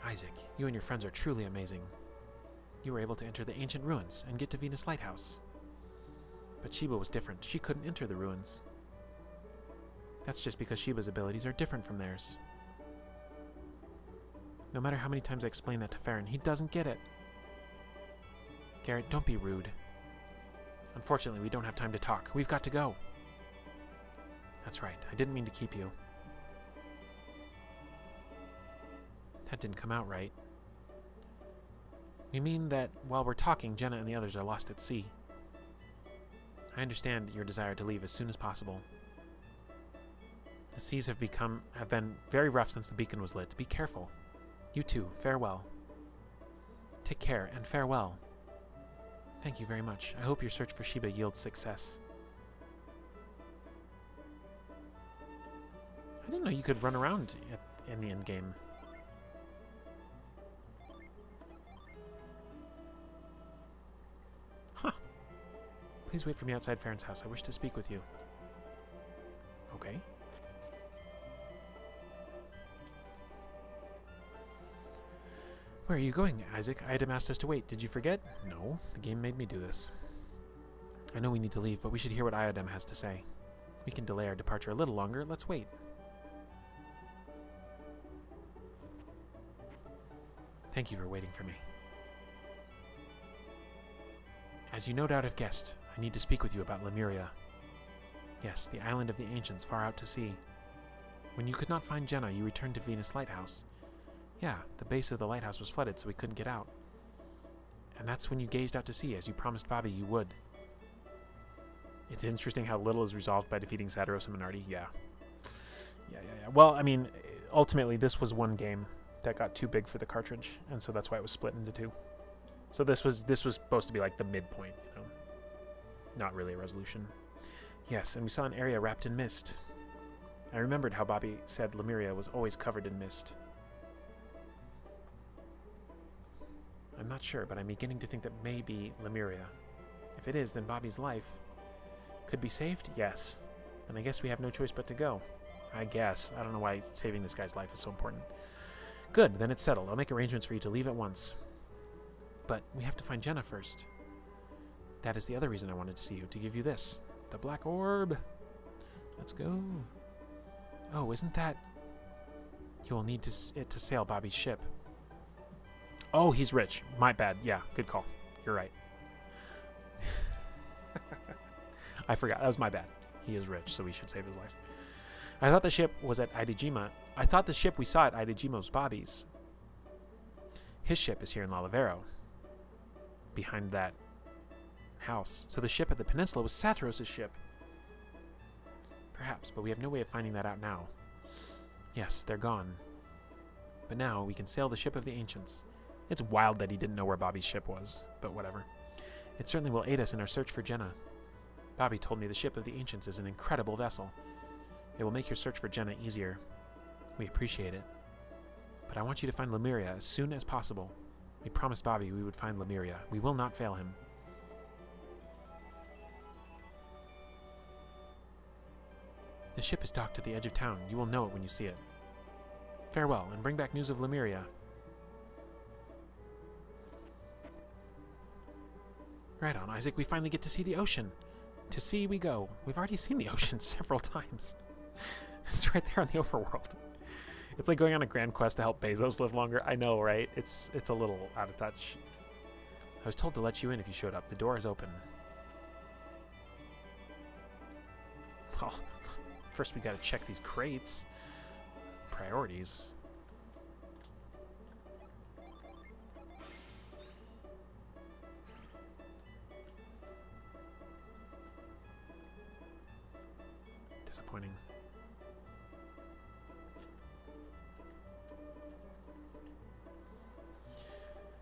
A: Isaac, you and your friends are truly amazing. You were able to enter the ancient ruins and get to Venus Lighthouse. But Sheba was different. She couldn't enter the ruins. That's just because Sheba's abilities are different from theirs. No matter how many times I explain that to Farron, he doesn't get it. Garrett, don't be rude. Unfortunately, we don't have time to talk. We've got to go. That's right. I didn't mean to keep you. That didn't come out right. We mean that while we're talking, Jenna and the others are lost at sea. I understand your desire to leave as soon as possible. The seas have been very rough since the beacon was lit. Be careful. You too, farewell. Take care, and farewell. Thank you very much. I hope your search for Sheba yields success. I didn't know you could run around in the endgame. Huh. Please wait for me outside Farron's house. I wish to speak with you. Okay. Where are you going, Isaac? Item asked us to wait. Did you forget? No, the game made me do this. I know we need to leave, but we should hear what Iodem has to say. We can delay our departure a little longer. Let's wait. Thank you for waiting for me. As you no doubt have guessed, I need to speak with you about Lemuria. Yes, the island of the ancients far out to sea. When you could not find Jenna, you returned to Venus Lighthouse. Yeah, the base of the lighthouse was flooded, so we couldn't get out. And that's when you gazed out to sea, as you promised Bobby you would. It's interesting how little is resolved by defeating Zadaros and Minardi. Yeah. Well, I mean, ultimately, this was one game that got too big for the cartridge, and so that's why it was split into two. So this was supposed to be like the midpoint, you know, not really a resolution. Yes, and we saw an area wrapped in mist. I remembered how Bobby said Lemuria was always covered in mist. I'm not sure, but I'm beginning to think that maybe Lemuria. If it is, then Bobby's life could be saved? Yes. Then I guess we have no choice but to go. I guess. I don't know why saving this guy's life is so important. Good, then it's settled. I'll make arrangements for you to leave at once. But we have to find Jenna first. That is the other reason I wanted to see you, to give you this. The black orb. Let's go. Oh, isn't that... You will need it to sail Bobby's ship. Oh, he's rich. My bad. Yeah, good call. You're right. I forgot. That was my bad. He is rich, so we should save his life. I thought the ship was at Idajima. I thought the ship we saw at Idajima was Bobby's. His ship is here in Lalavero, behind that house. So the ship at the peninsula was Satiros' ship. Perhaps, but we have no way of finding that out now. Yes, they're gone. But now we can sail the ship of the ancients. It's wild that he didn't know where Bobby's ship was, but whatever. It certainly will aid us in our search for Jenna. Bobby told me the ship of the ancients is an incredible vessel. It will make your search for Jenna easier. We appreciate it. But I want you to find Lemuria as soon as possible. We promised Bobby we would find Lemuria. We will not fail him. The ship is docked at the edge of town. You will know it when you see it. Farewell, and bring back news of Lemuria. Right on, Isaac. We finally get to see the ocean. To sea we go. We've already seen the ocean several times. It's right there on the overworld. It's like going on a grand quest to help Bezos live longer. I know, right? It's a little out of touch. I was told to let you in if you showed up. The door is open. Well, first we gotta check these crates. Priorities. Disappointing.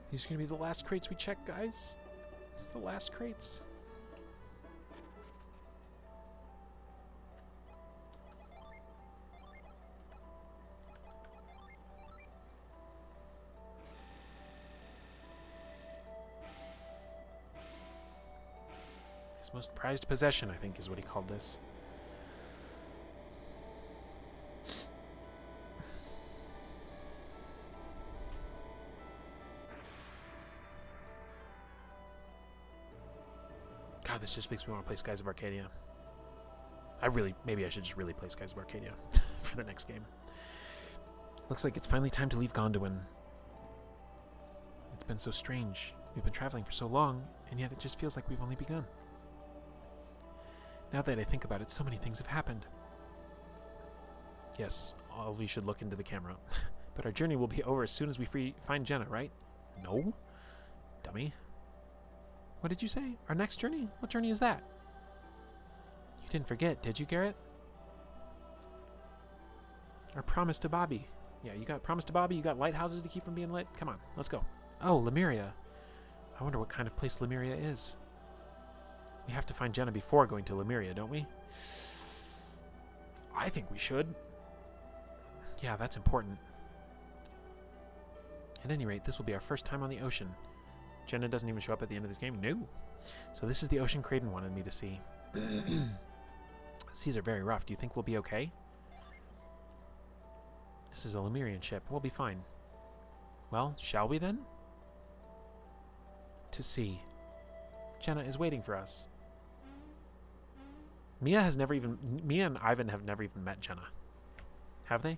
A: These are going to be the last crates we check, guys. It's the last crates. His most prized possession, I think, is what he called this. God, this just makes me want to play Skies of Arcadia. Maybe I should just really play Skies of Arcadia for the next game. Looks like it's finally time to leave Gondolin. It's been so strange. We've been traveling for so long, and yet it just feels like we've only begun. Now that I think about it, so many things have happened. Yes, all of you should look into the camera. But our journey will be over as soon as we find Jenna, right? No? Dummy. What did you say? Our next journey? What journey is that? You didn't forget, did you, Garrett? Our promise to Bobby. Yeah, you got promise to Bobby, you got lighthouses to keep from being lit. Come on, let's go. Oh, Lemuria. I wonder what kind of place Lemuria is. We have to find Jenna before going to Lemuria, don't we? I think we should. Yeah, that's important. At any rate, this will be our first time on the ocean. Jenna doesn't even show up at the end of this game? No. So this is the ocean Creighton wanted me to see. Seas are very rough. Do you think we'll be okay? This is a Lemurian ship. We'll be fine. Well, shall we then? To sea. Jenna is waiting for us. Mia and Ivan have never even met Jenna. Have they?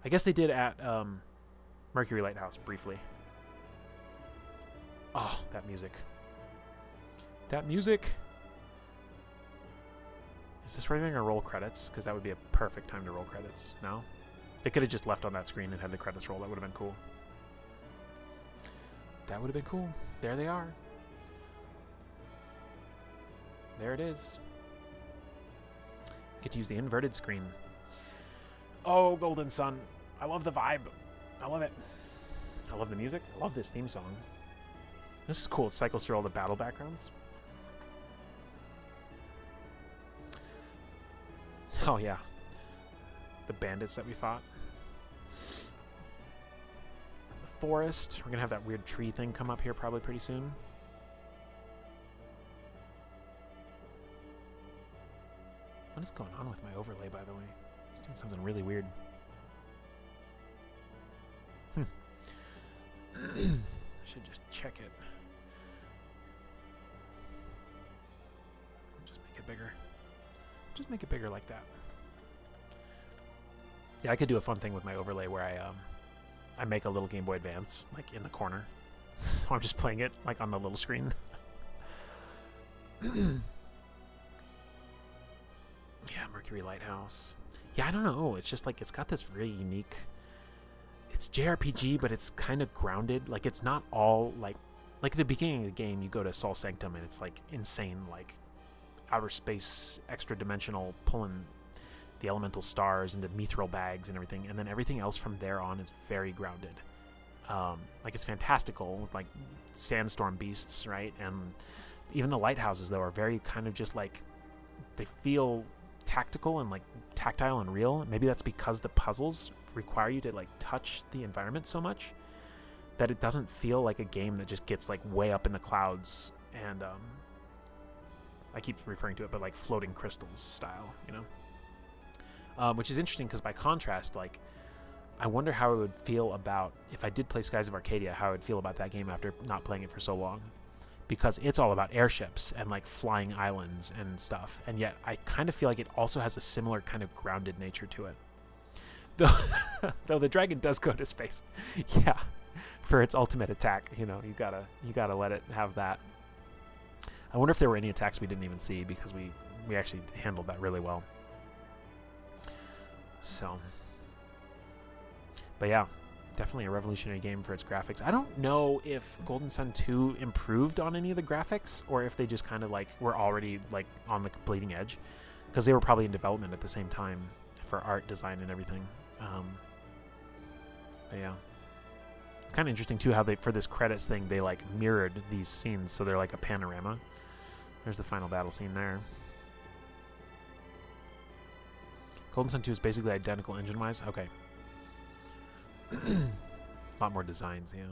A: I guess they did at Mercury Lighthouse briefly. Oh, that music. That music! Is this where they're going to roll credits? Because that would be a perfect time to roll credits. No? They could have just left on that screen and had the credits roll. That would have been cool. That would have been cool. There they are. There it is. Get to use the inverted screen. Oh, Golden Sun. I love the vibe. I love it. I love the music. I love this theme song. This is cool. It cycles through all the battle backgrounds. Oh, yeah. The bandits that we fought. The forest. We're going to have that weird tree thing come up here probably pretty soon. What is going on with my overlay, by the way? It's doing something really weird. I should just check it. Just make it bigger. Just make it bigger like that. Yeah, I could do a fun thing with my overlay where I make a little Game Boy Advance like in the corner. So I'm just playing it like on the little screen. Yeah, Mercury Lighthouse. Yeah, I don't know. It's just like it's got this really unique. It's JRPG, but it's kind of grounded. Like it's not all like at the beginning of the game, you go to Sol Sanctum and it's like insane, like outer space, extra dimensional, pulling the elemental stars into mithril bags and everything, and then everything else from there on is very grounded. Like it's fantastical with like sandstorm beasts, right? And even the lighthouses though are very kind of just like they feel tactical and like tactile and real. Maybe that's because the puzzles require you to like touch the environment so much that it doesn't feel like a game that just gets like way up in the clouds and I keep referring to it, but like floating crystals style, you know? Which is interesting because by contrast, like I wonder how it would feel about if I did play Skies of Arcadia, how I would feel about that game after not playing it for so long, because it's all about airships and like flying islands and stuff, and yet I kind of feel like it also has a similar kind of grounded nature to it. Though the dragon does go to space, yeah, for its ultimate attack. You know, you gotta let it have that. I wonder if there were any attacks we didn't even see because we actually handled that really well. So, but yeah, definitely a revolutionary game for its graphics. I don't know if Golden Sun 2 improved on any of the graphics or if they just kind of like were already like on the bleeding edge, because they were probably in development at the same time for art design and everything. But yeah, it's kind of interesting too how they, for this credits thing, they like mirrored these scenes, so they're like a panorama. There's the final battle scene there. Golden Sun 2 is basically identical engine-wise. Okay. A lot more designs, yeah.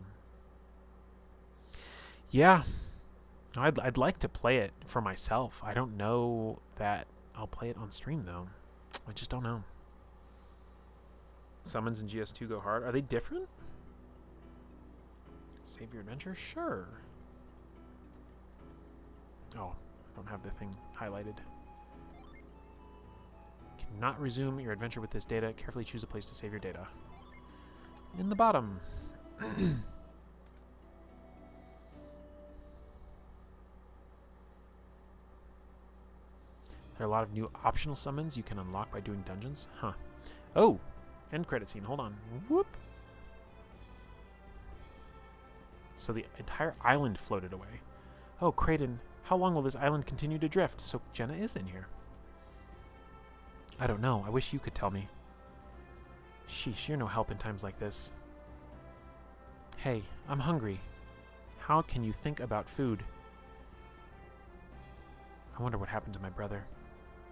A: Yeah. I'd like to play it for myself. I don't know that I'll play it on stream, though. I just don't know. Summons and GS2 go hard. Are they different? Save your adventure? Sure. Oh, I don't have the thing highlighted. Cannot resume your adventure with this data. Carefully choose a place to save your data. In the bottom. There are a lot of new optional summons you can unlock by doing dungeons. Huh. Oh! End credit scene. Hold on. Whoop! So the entire island floated away. Oh, Kraden, how long will this island continue to drift? So Jenna is in here. I don't know. I wish you could tell me. Sheesh, you're no help in times like this. Hey, I'm hungry. How can you think about food? I wonder what happened to my brother.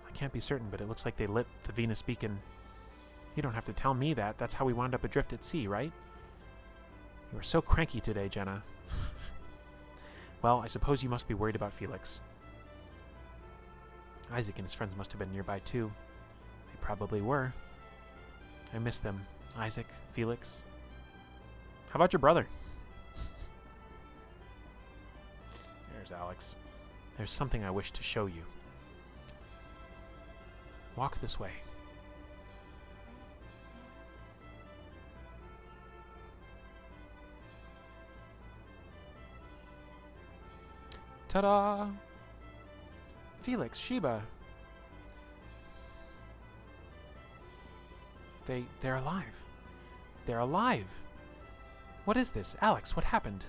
A: I can't be certain, but it looks like they lit the Venus beacon. You don't have to tell me that. That's how we wound up adrift at sea, right? You are so cranky today, Jenna. Well, I suppose you must be worried about Felix. Isaac and his friends must have been nearby, too. They probably were. I miss them. Isaac, Felix. How about your brother? There's Alex. There's something I wish to show you. Walk this way. Ta-da! Felix, Sheba. They're alive. They're alive. What is this? Alex, what happened?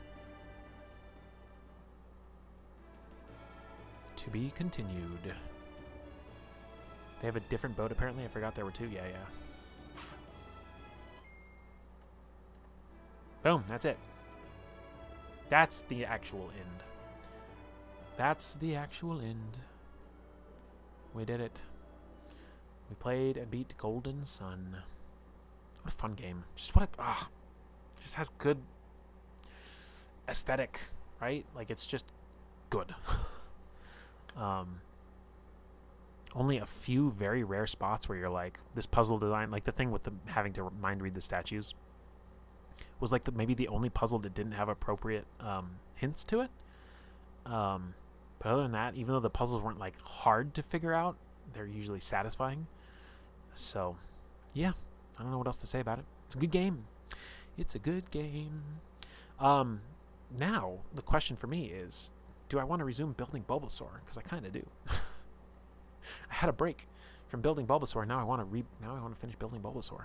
A: To be continued. They have a different boat apparently. I forgot there were two. Yeah. Boom, that's it. That's the actual end. That's the actual end. We did it. We played and beat Golden Sun. What a fun game. Just what a... just has good aesthetic, right? Like, it's just good. Only a few very rare spots where you're like, this puzzle design, like the thing with the having to mind read the statues, was like maybe the only puzzle that didn't have appropriate hints to it. But other than that, even though the puzzles weren't like hard to figure out, they're usually satisfying. So, yeah, I don't know what else to say about it. It's a good game. It's a good game. Now, the question for me is, do I want to resume building Bulbasaur? Because I kind of do. I had a break from building Bulbasaur. Now I want to finish building Bulbasaur.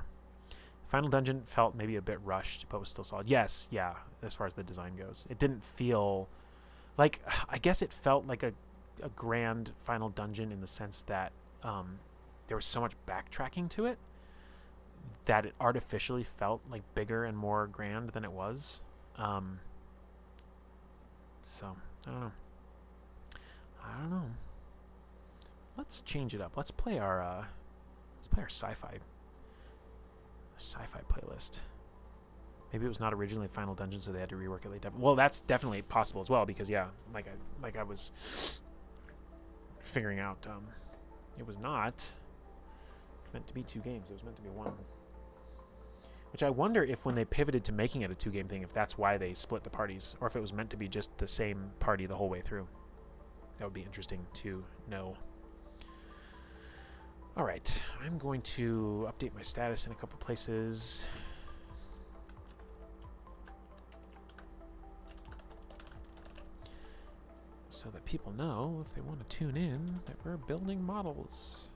A: Final dungeon felt maybe a bit rushed, but was still solid. Yes, yeah, as far as the design goes. It didn't feel like, I guess it felt like a grand final dungeon in the sense that there was so much backtracking to it that it artificially felt like bigger and more grand than it was. So, I don't know. Let's change it up. Let's play our sci-fi playlist. Maybe it was not originally Final Dungeon, so they had to rework it later. Well, that's definitely possible as well, because yeah, like I was figuring out, it was not meant to be 2 games. It was meant to be 1. Which I wonder if when they pivoted to making it a 2-game thing, if that's why they split the parties, or if it was meant to be just the same party the whole way through. That would be interesting to know. All right, I'm going to update my status in a couple places. So that people know, if they want to tune in, that we're building models.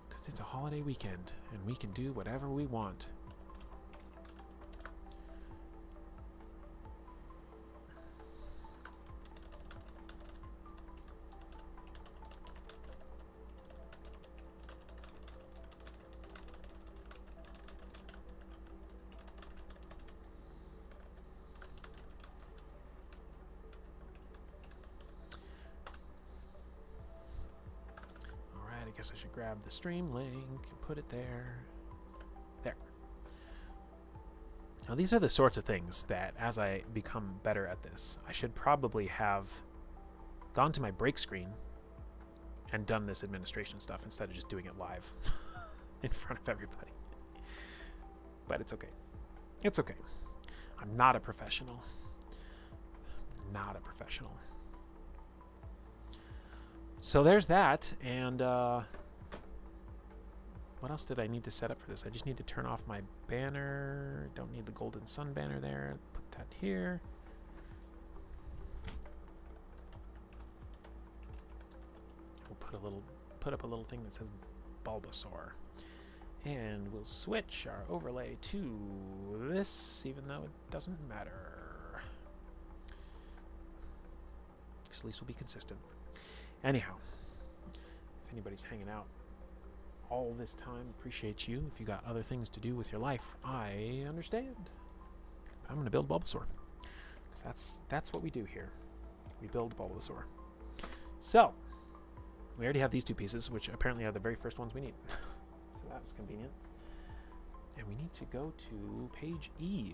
A: Because it's a holiday weekend, and we can do whatever we want. I guess I should grab the stream link and put it there. There. Now these are the sorts of things that, as I become better at this, I should probably have gone to my break screen and done this administration stuff instead of just doing it live in front of everybody. But it's okay. It's okay. I'm not a professional. Not a professional. So there's that, and what else did I need to set up for this? I just need to turn off my banner. Don't need the Golden Sun banner there. Put that here. We'll put up a little thing that says Bulbasaur, and we'll switch our overlay to this, even though it doesn't matter. Because at least we'll be consistent. Anyhow, if anybody's hanging out all this time, appreciate you. If you got other things to do with your life, I understand. But I'm going to build Bulbasaur. Because that's what we do here. We build Bulbasaur. So, we already have these 2 pieces, which apparently are the very first ones we need. So that was convenient. And we need to go to page E.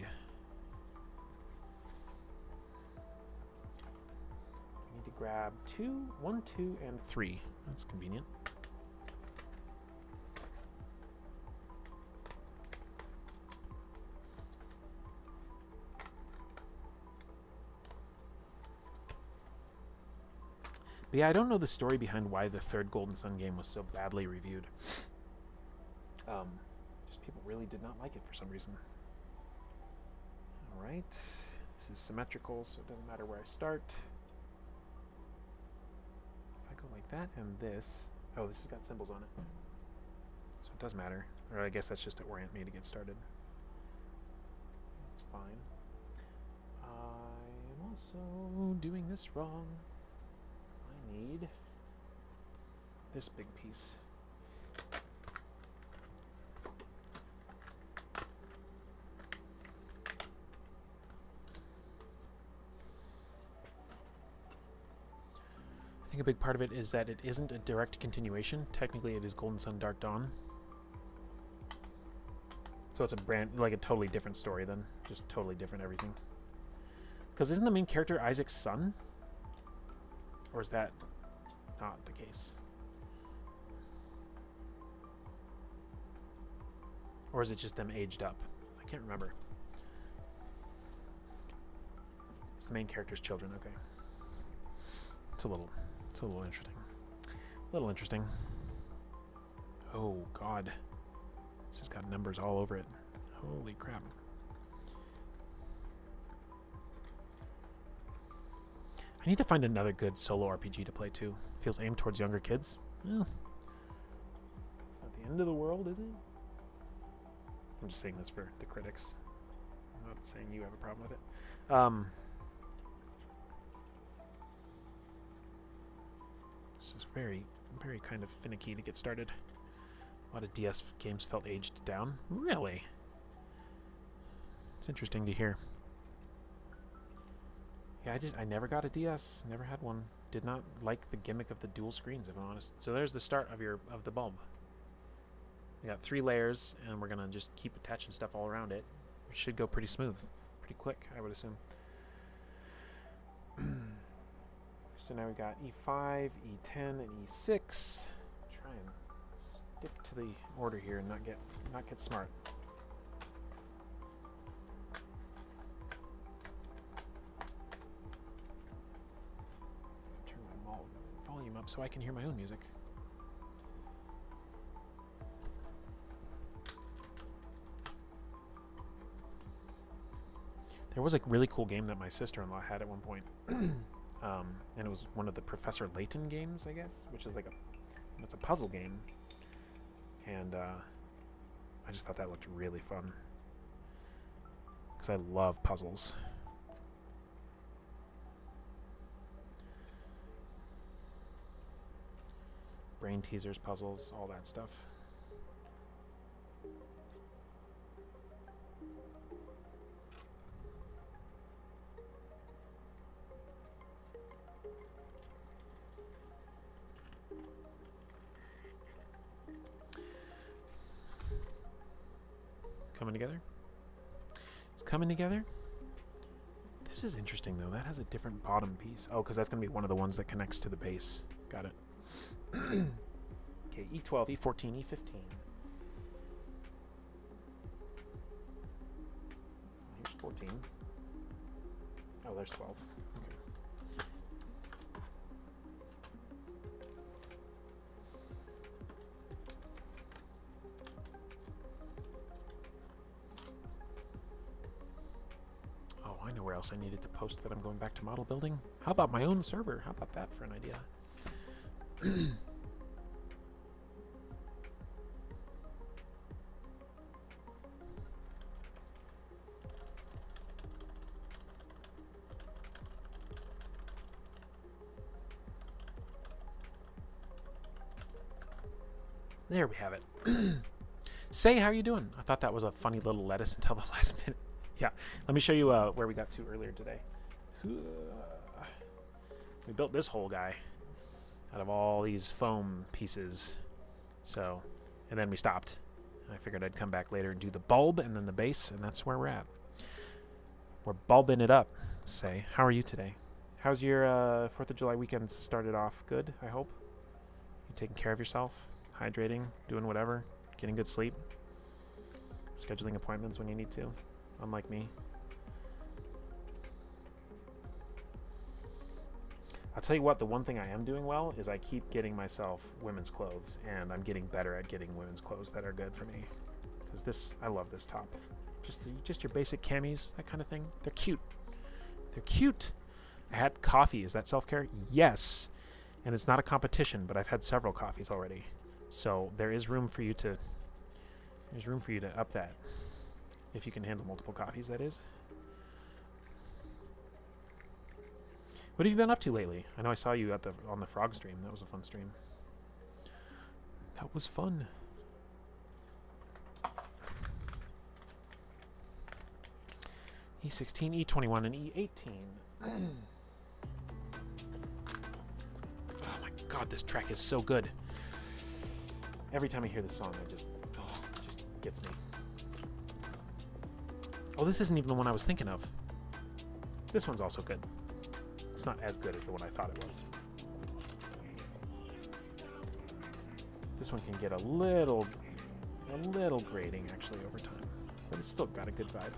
A: To grab 1, 2, and 3. That's convenient. But yeah, I don't know the story behind why the 3rd Golden Sun game was so badly reviewed. Just people really did not like it for some reason. All right, this is symmetrical, so it doesn't matter where I start. Like that, and this. Oh, this has got symbols on it. So it does matter. Or I guess that's just to orient me to get started. That's fine. I am also doing this wrong. I need this big piece. I think a big part of it is that it isn't a direct continuation. Technically, it is Golden Sun Dark Dawn. So it's a totally different story then. Just totally different everything. Because isn't the main character Isaac's son? Or is that not the case? Or is it just them aged up? I can't remember. It's the main character's children, okay. It's a little interesting. A little interesting. Oh, God. This has got numbers all over it. Holy crap. I need to find another good solo RPG to play too. Feels aimed towards younger kids. Well, it's not the end of the world, is it? I'm just saying this for the critics. I'm not saying you have a problem with it. This is very, very kind of finicky to get started. A lot of DS games felt aged down. Really? It's interesting to hear. Yeah, I never got a DS. Never had one. Did not like the gimmick of the dual screens, if I'm honest. So there's the start of the bulb. We got 3 layers, and we're gonna just keep attaching stuff all around it. It should go pretty smooth, pretty quick, I would assume. So now we got E5, E10, and E6. Try and stick to the order here and not get smart. Turn my volume up so I can hear my own music. There was a really cool game that my sister-in-law had at one point. And it was one of the Professor Layton games, I guess, which is like it's a puzzle game. And I just thought that looked really fun. Because I love puzzles. Brain teasers, puzzles, all that stuff. Coming together? It's coming together? This is interesting, though. That has a different bottom piece. Oh, because that's going to be one of the ones that connects to the base. Got it. Okay, E12, E14, E15. Here's 14. Oh, there's 12. Okay. Oh, I know where else I needed to post that I'm going back to model building. How about my own server? How about that for an idea? There we have it. Say, how are you doing? I thought that was a funny little lettuce until the last minute. Yeah, let me show you where we got to earlier today. We built this whole guy out of all these foam pieces. So, and then we stopped. I figured I'd come back later and do the bulb and then the base, and that's where we're at. We're bulbing it up. Say, how are you today? How's your 4th of July weekend started off? Good, I hope? You taking care of yourself? Hydrating, doing whatever, getting good sleep, scheduling appointments when you need to, unlike me. I'll tell you what, the one thing I am doing well is I keep getting myself women's clothes, and I'm getting better at getting women's clothes that are good for me. Because this, I love this top. Just your basic camis, that kind of thing. They're cute. They're cute. I had coffee. Is that self-care? Yes. And it's not a competition, but I've had several coffees already. So there is room for you to up that. If you can handle multiple coffees, that is. What have you been up to lately? I know I saw you on the frog stream. That was a fun stream. That was fun. E16, E21, and E18. Oh my god, this track is so good. Every time I hear this song, it just gets me. Oh, this isn't even the one I was thinking of. This one's also good. It's not as good as the one I thought it was. This one can get a little grating actually over time, but it's still got a good vibe.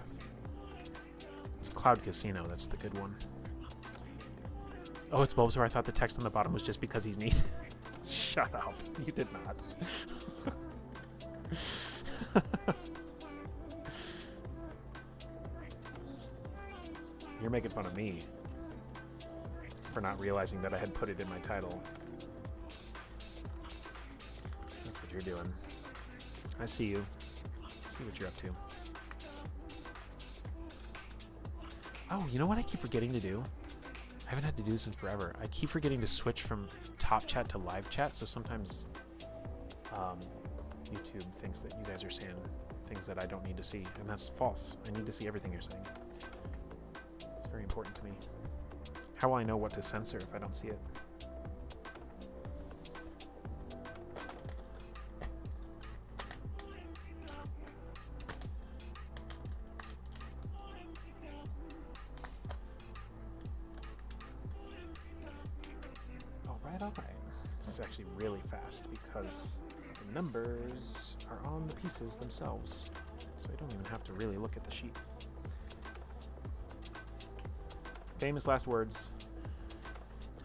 A: It's Cloud Casino, that's the good one. Oh, it's Bulbs, where I thought the text on the bottom was just because he's neat. Shut up. You did not. You're making fun of me for not realizing that I had put it in my title. That's what you're doing. I see you. I see what you're up to. Oh, you know what I keep forgetting to do? I haven't had to do this in forever. I keep forgetting to switch from top chat to live chat, so sometimes YouTube thinks that you guys are saying things that I don't need to see, and that's false. I need to see everything you're saying. It's very important to me. How will I know what to censor if I don't see it? All right. This is actually really fast because the numbers are on the pieces themselves, so I don't even have to really look at the sheet. Famous last words.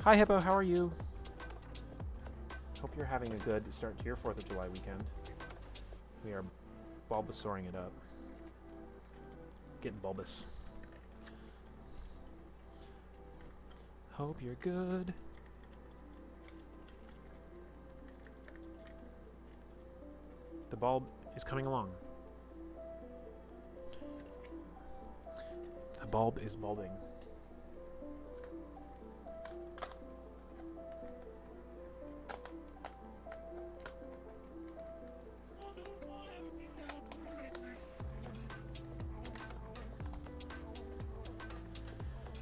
A: Hi, Hippo. How are you? Hope you're having a good start to your 4th of July weekend. We are Bulbasauring it up. Getting bulbous. Hope you're good. The bulb is coming along. The bulb is bulbing.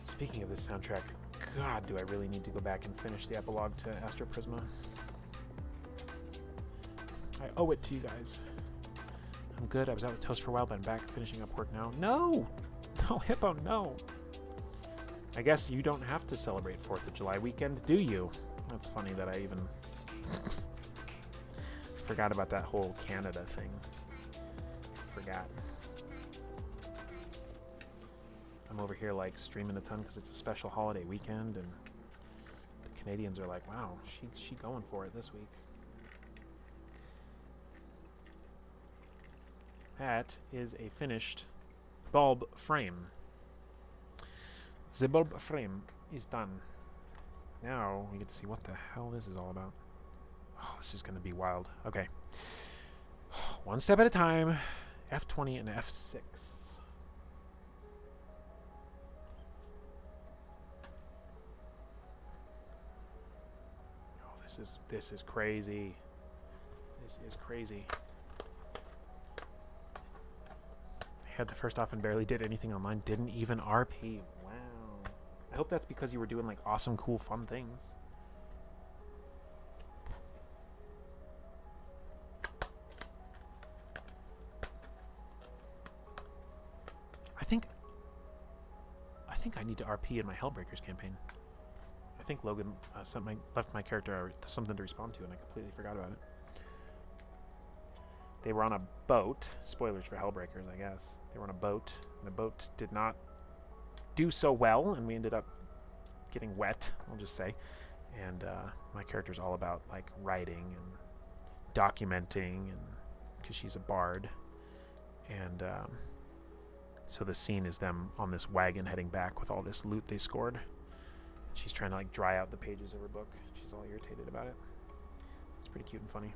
A: Speaking of this soundtrack, God, do I really need to go back and finish the epilogue to Astro Prisma. I owe it to you guys. I'm good. I was out with Toast for a while, but I'm back finishing up work now. No! No, Hippo, no! I guess you don't have to celebrate 4th of July weekend, do you? That's funny that I even forgot about that whole Canada thing. Forgot. I'm over here like streaming a ton because it's a special holiday weekend, and the Canadians are like, wow, she going for it this week. That is a finished bulb frame. The bulb frame is done. Now we get to see what the hell this is all about. Oh, this is going to be wild. Okay. One step at a time. F20 and F6. Oh, this is crazy. This is crazy. Had the first off and barely did anything online. Didn't even RP. Wow. I hope that's because you were doing like awesome, cool, fun things. I think I need to RP in my Hellbreakers campaign. I think Logan left my character something to respond to, and I completely forgot about it. They were on a boat. Spoilers for Hellbreakers, I guess. They were on a boat, and the boat did not do so well, and we ended up getting wet, I'll just say. And my character's all about like writing and documenting, and because she's a bard. And so the scene is them on this wagon heading back with all this loot they scored. She's trying to like dry out the pages of her book. She's all irritated about it. It's pretty cute and funny.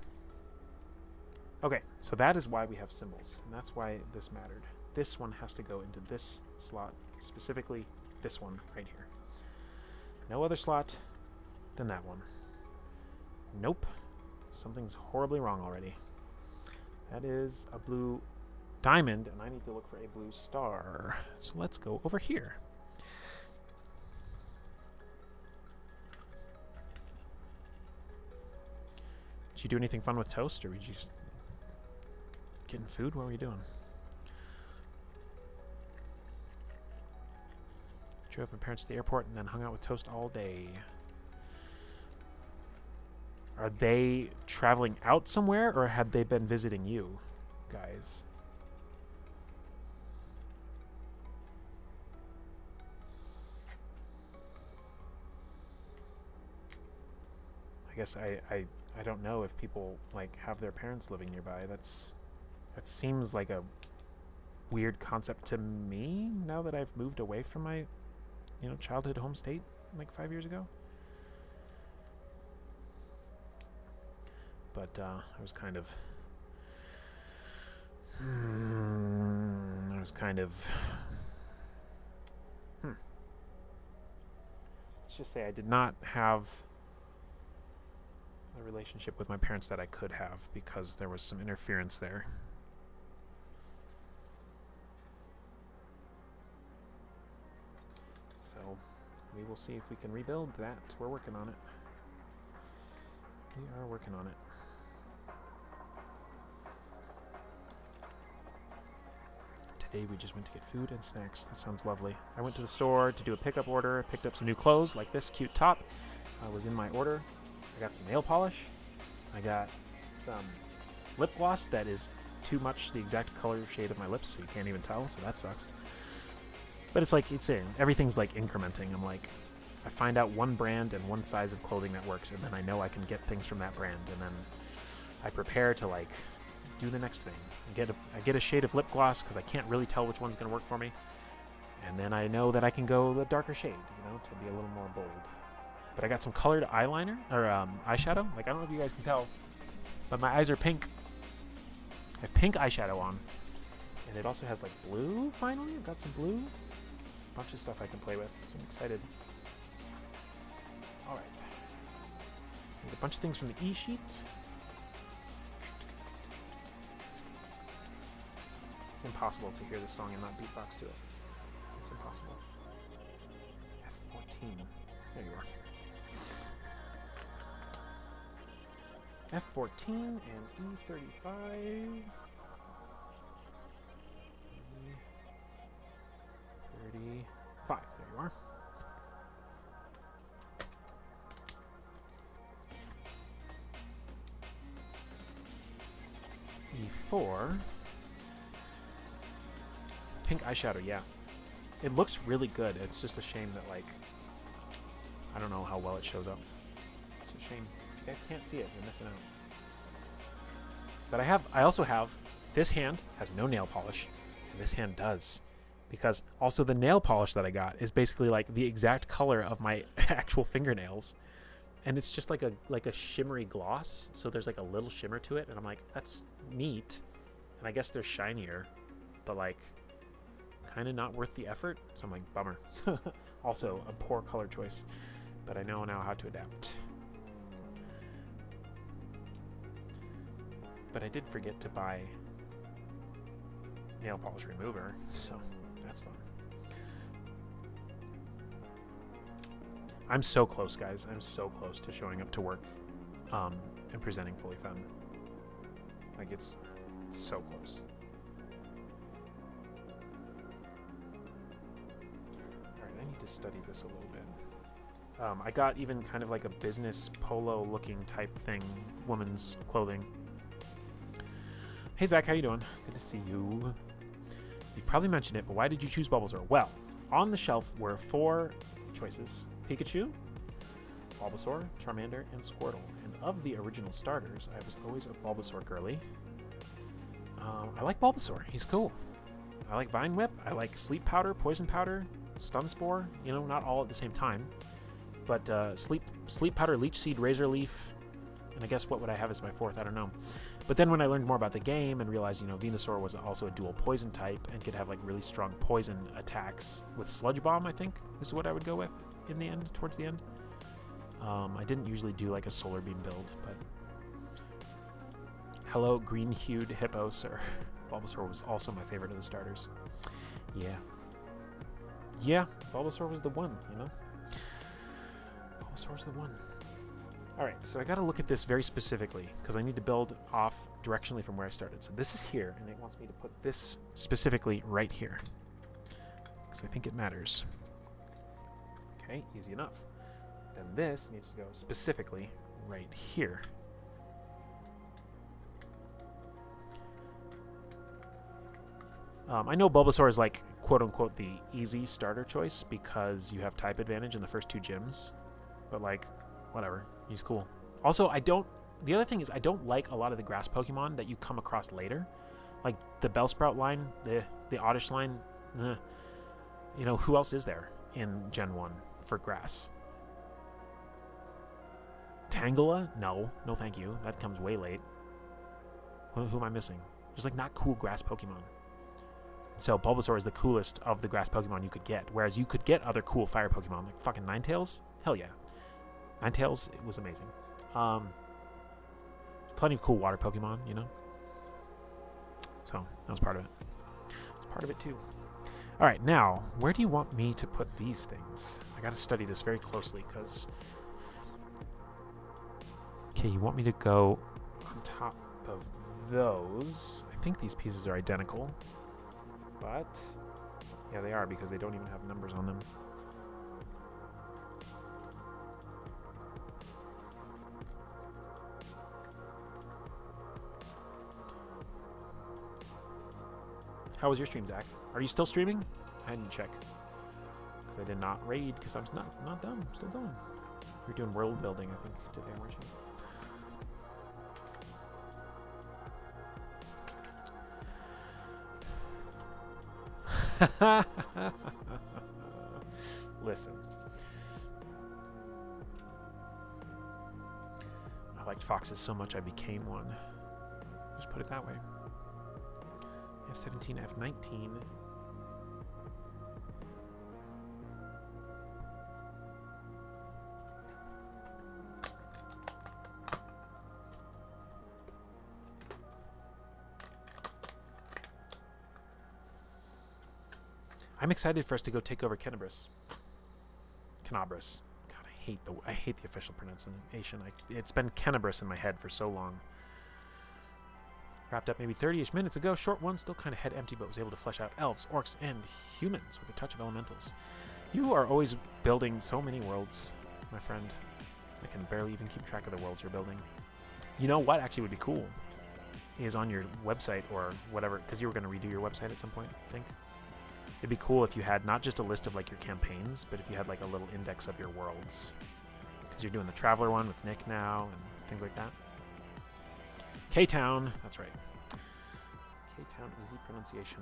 A: Okay, so that is why we have symbols, and that's why this mattered. This one has to go into this slot, specifically this one right here. No other slot than that one. Nope. Something's horribly wrong already. That is a blue diamond, and I need to look for a blue star. So let's go over here. Did you do anything fun with Toast, or were you just getting food? What were you doing? Drove my parents to the airport and then hung out with Toast all day. Are they traveling out somewhere, or had they been visiting you guys? I guess I don't know if people like have their parents living nearby. That's That seems like a weird concept to me now that I've moved away from my, childhood home state like 5 years ago. But I was kind of let's just say I did not have a relationship with my parents that I could have because there was some interference there. So we will see if we can rebuild that. We're working on it. We are working on it. Today we just went to get food and snacks. That sounds lovely. I went to the store to do a pickup order, picked up some new clothes like this cute top. Was in my order. I got some nail polish. I got some lip gloss that is too much the exact color shade of my lips, so you can't even tell, so that sucks. But it's like, everything's like incrementing. I'm like, I find out one brand and one size of clothing that works, and then I know I can get things from that brand, and then I prepare to like do the next thing. I get a shade of lip gloss because I can't really tell which one's going to work for me, and then I know that I can go the darker shade, to be a little more bold. But I got some colored eyeliner, or eyeshadow. Like, I don't know if you guys can tell, but my eyes are pink. I have pink eyeshadow on. And it also has, like, blue, finally. I've got some blue. A bunch of stuff I can play with, so I'm excited. All right. There's a bunch of things from the E-sheet. It's impossible to hear this song and not beatbox to it. It's impossible. F14. There you are. F14 and E35. E35. There you are. E4. Pink eyeshadow, yeah. It looks really good. It's just a shame that, like, I don't know how well it shows up. It's a shame. You guys can't see it. You're missing out. But I also have, this hand has no nail polish, and this hand does. Because also the nail polish that I got is basically like the exact color of my actual fingernails. And it's just like a shimmery gloss. So there's like a little shimmer to it. And I'm like, that's neat. And I guess they're shinier. But like, kind of not worth the effort. So I'm like, bummer. Also a poor color choice. But I know now how to adapt. But I did forget to buy nail polish remover, so that's fun. I'm so close, guys. I'm so close to showing up to work and presenting fully femme. Like, it's so close. Alright, I need to study this a little bit. I got even kind of like a business polo-looking type thing, woman's clothing. Hey Zach, how you doing? Good to see you. You've probably mentioned it, but why did you choose Bulbasaur? Well, on the shelf were 4 choices. Pikachu, Bulbasaur, Charmander, and Squirtle. And of the original starters, I was always a Bulbasaur girly. I like Bulbasaur. He's cool. I like Vine Whip. I like Sleep Powder, Poison Powder, Stun Spore. Not all at the same time. But Sleep Powder, Leech Seed, Razor Leaf, and I guess what would I have as my 4th? I don't know. But then when I learned more about the game and realized, Venusaur was also a dual poison type and could have like really strong poison attacks with Sludge Bomb, I think is what I would go with in the end, towards the end. I didn't usually do like a Solar Beam build, but hello, green-hued hippo, sir. Bulbasaur was also my favorite of the starters. Yeah, Bulbasaur was the one, Bulbasaur's the one. Alright, so I gotta look at this very specifically, because I need to build off directionally from where I started. So this is here, and it wants me to put this specifically right here, because I think it matters. Okay, easy enough. Then this needs to go specifically right here. I know Bulbasaur is like, quote-unquote, the easy starter choice, because you have type advantage in the first 2 gyms, but like, whatever. He's cool. Also, the other thing is I don't like a lot of the grass Pokemon that you come across later. Like the Bellsprout line, the Oddish line, you know, who else is there in Gen 1 for grass? Tangela? No thank you. That comes way late. Who am I missing? There's like not cool grass Pokemon. So Bulbasaur is the coolest of the grass Pokemon you could get, whereas you could get other cool fire Pokemon, like fucking Ninetales. Hell yeah. Ninetales, it was amazing. Plenty of cool water Pokemon, you know? So, that was part of it. It's part of it, too. Alright, now, where do you want me to put these things? I gotta study this very closely, because... Okay, you want me to go on top of those. I think these pieces are identical. But... yeah, they are, because they don't even have numbers on them. How was your stream, Zach? Are you still streaming? I didn't check. Because I did not raid, because I'm not done. I'm still going. You're doing world building, I think, today, weren't you? Listen. I liked foxes so much I became one. Just put it that way. F17, F19. I'm excited for us to go take over Kenabris. Kenabris. God, I hate the official pronunciation. It's been Kenabris in my head for so long. Wrapped up maybe 30-ish minutes ago. Short one, still kind of head empty, but was able to flesh out elves, orcs, and humans with a touch of elementals. You are always building so many worlds, my friend. I can barely even keep track of the worlds you're building. You know what actually would be cool is on your website or whatever, because you were going to redo your website at some point, I think. It'd be cool if you had not just a list of like your campaigns, but if you had like a little index of your worlds. Because you're doing the Traveler one with Nick now and things like that. K-Town, that's right. K-Town, easy pronunciation.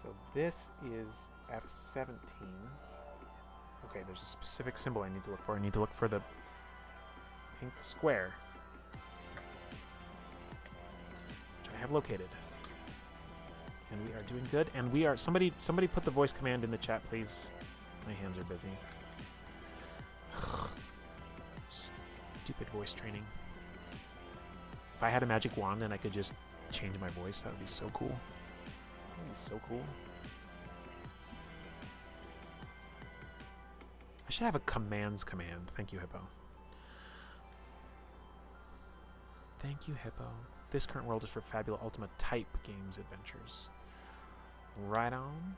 A: So this is F17. Okay, there's a specific symbol I need to look for. I need to look for the pink square, which I have located. And we are doing good. And we are... Somebody put the voice command in the chat, please. My hands are busy. Stupid voice training. If I had a magic wand and I could just change my voice, that would be so cool. That would be so cool. I should have a commands command. Thank you, Hippo. Thank you, Hippo. This current world is for Fabula Ultima type games adventures. Right on.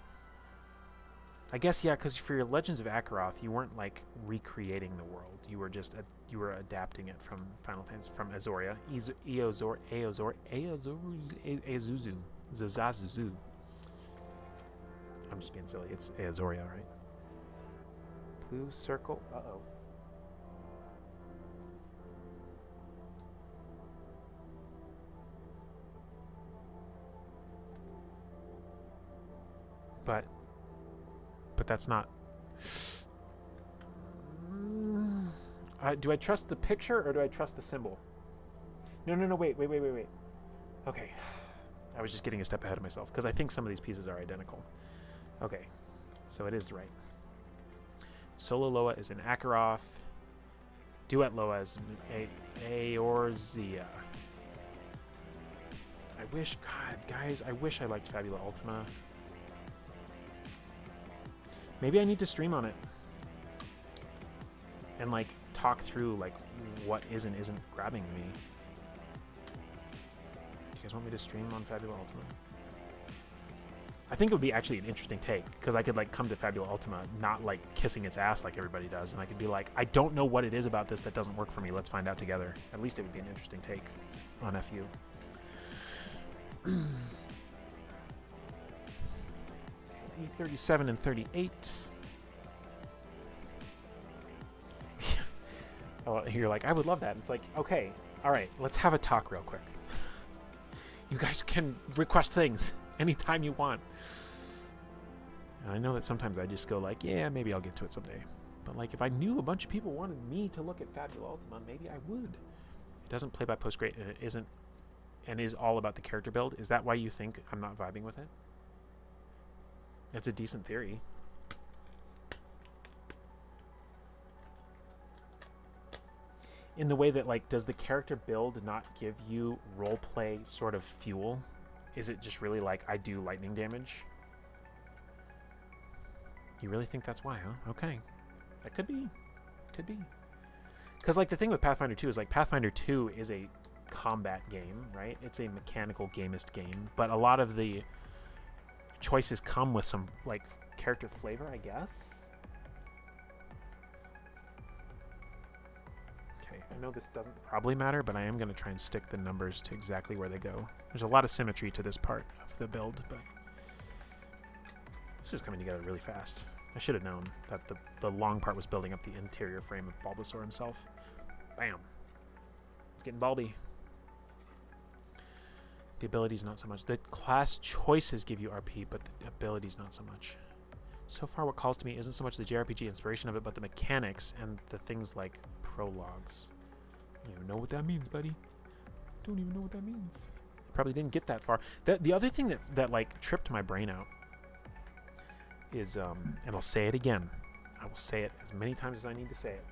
A: I guess, yeah, because for your Legends of Akaroth, you weren't, like, recreating the world. You were just, you were adapting it from Final Fantasy, from Azoria. Azuzu. Zazazuzu. I'm just being silly. It's Azoria, right? Blue circle. Uh-oh. But that's not... do I trust the picture or do I trust the symbol? No, wait. Okay. I was just getting a step ahead of myself because I think some of these pieces are identical. Okay. So it is right. Solo Loa is in Akaroth. Duet Loa is in Eorzea. I wish... God, guys, I wish I liked Fabula Ultima. Maybe I need to stream on it and like talk through like what is and isn't grabbing me. Do you guys want me to stream on Fabula Ultima? I think it would be actually an interesting take because I could like come to Fabula Ultima not like kissing its ass like everybody does, and I could be like, I don't know what it is about this that doesn't work for me. Let's find out together. At least it would be an interesting take on FU. E37 and 38. Oh, you're like, I would love that. It's like, okay, all right, let's have a talk real quick. You guys can request things anytime you want. And I know that sometimes I just go like, yeah, maybe I'll get to it someday. But like, if I knew a bunch of people wanted me to look at Fabula Ultima, maybe I would. It doesn't play by post-grade, and it isn't, and is all about the character build. Is that why you think I'm not vibing with it? It's a decent theory. In the way that, like, does the character build not give you roleplay sort of fuel? Is it just really like, I do lightning damage? You really think that's why, huh? Okay. That could be. Could be. Because, like, the thing with Pathfinder 2 is, like, Pathfinder 2 is a combat game, right? It's a mechanical gamist game. But a lot of the choices come with some, like, character flavor, I guess. I know this doesn't probably matter, but I am going to try and stick the numbers to exactly where they go. There's a lot of symmetry to this part of the build, but this is coming together really fast. I should have known that the long part was building up the interior frame of Bulbasaur himself. Bam. It's getting bulby. The abilities not so much. The class choices give you RP, but the abilities not so much. So far what calls to me isn't so much the JRPG inspiration of it, but the mechanics and the things like prologues. I don't even know what that means, buddy. Don't even know what that means. I probably didn't get that far. The other thing that like tripped my brain out is, and I'll say it again. I will say it as many times as I need to say it.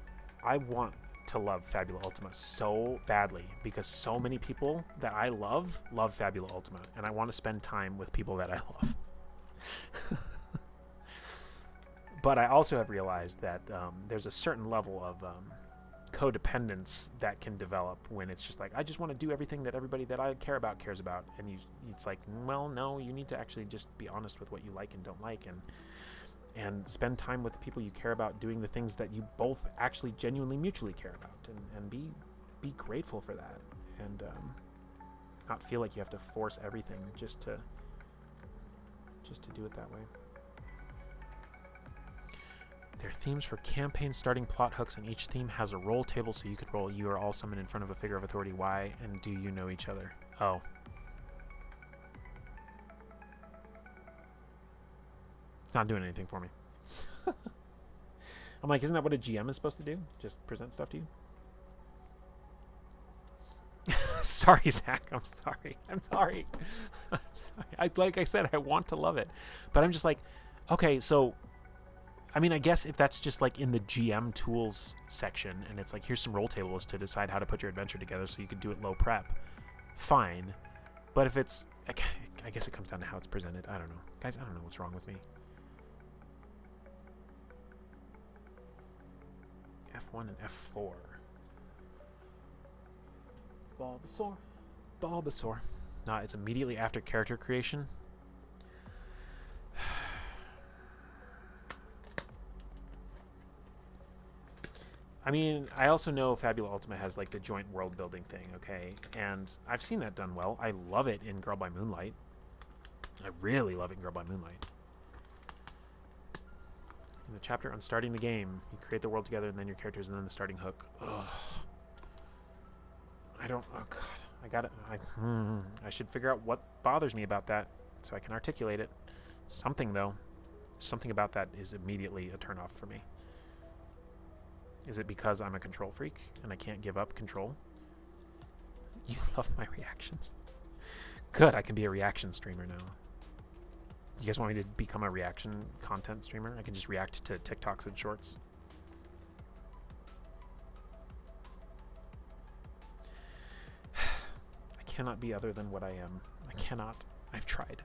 A: I want to love Fabula Ultima so badly because so many people that I love Fabula Ultima, and I want to spend time with people that I love. But I also have realized that there's a certain level of codependence that can develop when it's just like, I just want to do everything that everybody that I care about cares about. And it's like, well, no, you need to actually just be honest with what you like and don't like, and spend time with the people you care about doing the things that you both actually genuinely mutually care about, and be grateful for that, and not feel like you have to force everything just to do it that way. There are themes for campaign starting plot hooks, and each theme has a roll table so you could roll. You are all summoned in front of a figure of authority. Why, and do you know each other? Oh. It's not doing anything for me. I'm like, isn't that what a GM is supposed to do? Just present stuff to you? Sorry, Zach. I'm sorry. I'm sorry. Like I said, I want to love it. But I'm just like, okay, so I mean, I guess if that's just like in the GM tools section, and it's like, here's some roll tables to decide how to put your adventure together so you could do it low prep, fine. But if it's, I guess it comes down to how it's presented. I don't know. Guys, I don't know what's wrong with me. F1 and F4. Bulbasaur. Bulbasaur. Nah, it's immediately after character creation. I mean, I also know Fabula Ultima has like the joint world building thing, okay? And I've seen that done well. I love it in Girl by Moonlight. I really love it in Girl by Moonlight. In the chapter on starting the game, you create the world together and then your characters and then the starting hook. Ugh. I don't, oh god. I got it. I should figure out what bothers me about that so I can articulate it. Something, though. Something about that is immediately a turnoff for me. Is it because I'm a control freak and I can't give up control? You love my reactions. Good, I can be a reaction streamer now. You guys want me to become a reaction content streamer? I can just react to TikToks and shorts. I cannot be other than what I am. I cannot. I've tried.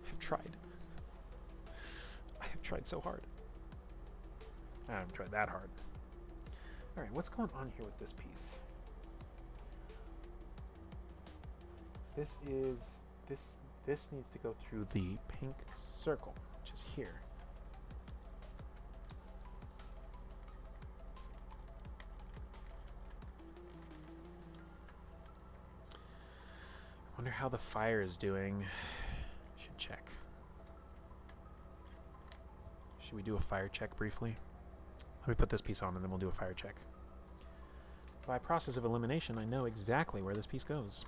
A: I've tried. I have tried so hard. I haven't tried that hard. Alright, what's going on here with this piece? This needs to go through the pink circle, which is here. I wonder how the fire is doing. Should check. Should we do a fire check briefly? Let me put this piece on and then we'll do a fire check. By process of elimination, I know exactly where this piece goes.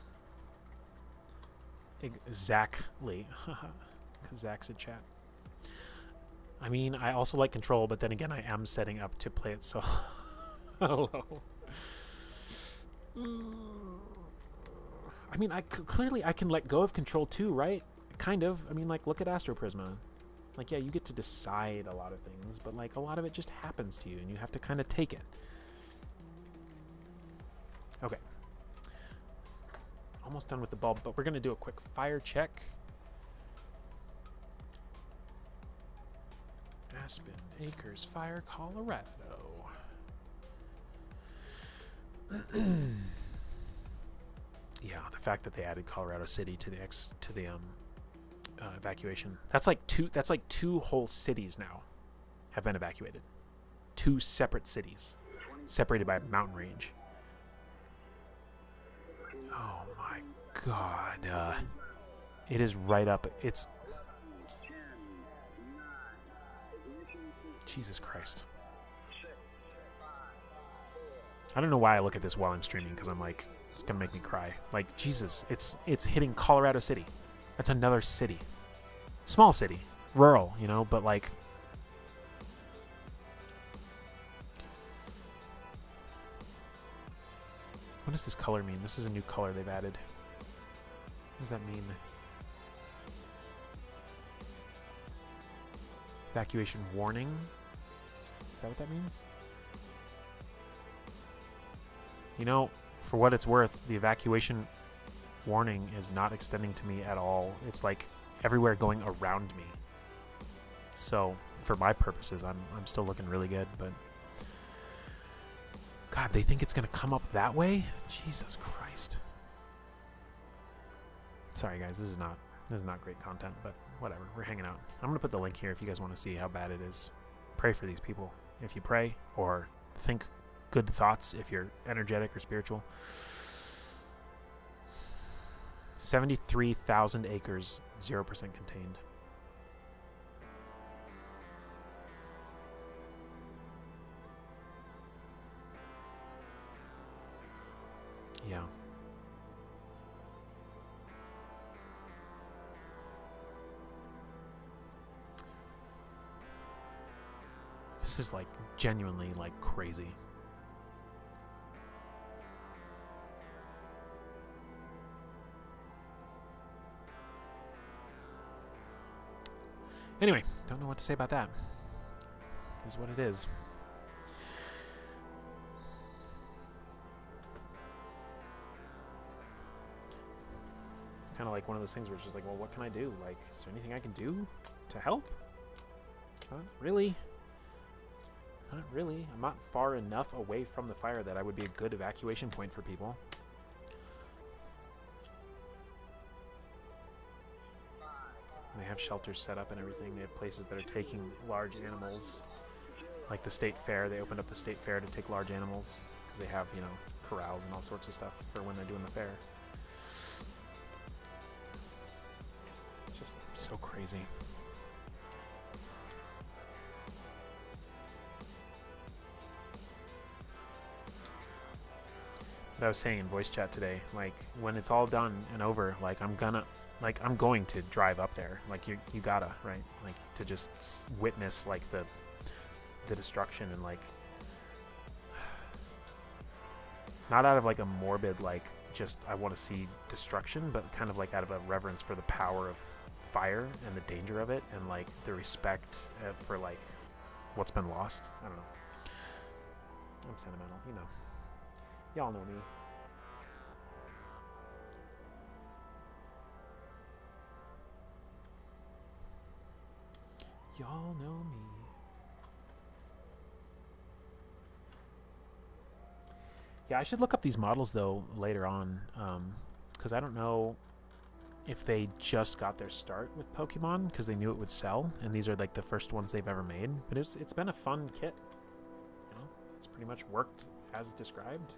A: Exactly. Because Zach's in chat. I mean, I also like control, but then again, I am setting up to play it so low. I mean, clearly I can let go of control too, right? Kind of. I mean, like, look at Astro Prisma. Like, yeah, you get to decide a lot of things, but, like, a lot of it just happens to you, and you have to kind of take it. Okay. Almost done with the bulb, but we're going to do a quick fire check. Aspen Acres Fire, Colorado. Yeah, the fact that they added Colorado City to the evacuation. That's like two whole cities now have been evacuated. 2 separate cities separated by a mountain range. Oh my god. It is right up. It's Jesus Christ. I don't know why I look at this while I'm streaming, because I'm like, it's gonna make me cry. Like, Jesus, it's hitting Colorado City. That's another city. Small city. Rural, you know, but like... What does this color mean? This is a new color they've added. What does that mean? Evacuation warning? Is that what that means? You know, for what it's worth, the evacuation warning is not extending to me at all. It's like everywhere going around me. So, for my purposes, I'm still looking really good, but... God, they think it's going to come up that way? Jesus Christ. Sorry, guys, this is not great content, but whatever. We're hanging out. I'm going to put the link here if you guys want to see how bad it is. Pray for these people if you pray, or think good thoughts if you're energetic or spiritual. 73,000 acres, 0% contained. Yeah. This is like genuinely like crazy. Anyway, don't know what to say about that. It is what it is. It's kind of like one of those things where it's just like, well, what can I do? Like, is there anything I can do to help? Not really. Not really. I'm not far enough away from the fire that I would be a good evacuation point for people. They have shelters set up and everything. They have places that are taking large animals. Like the state fair. They opened up the state fair to take large animals because they have, you know, corrals and all sorts of stuff for when they're doing the fair. It's just so crazy. But I was saying in voice chat today, like, when it's all done and over, like, I'm going to drive up there. Like, you gotta, right? Like, to just witness, like, the destruction and, like, not out of, like, a morbid, like, just, I want to see destruction, but kind of, like, out of a reverence for the power of fire and the danger of it and, like, the respect for, like, what's been lost. I don't know. I'm sentimental, you know. Y'all know me. Y'all know me. Yeah, I should look up these models, though, later on, because I don't know if they just got their start with Pokemon, because they knew it would sell, and these are, like, the first ones they've ever made. But it's been a fun kit. You know, it's pretty much worked as described.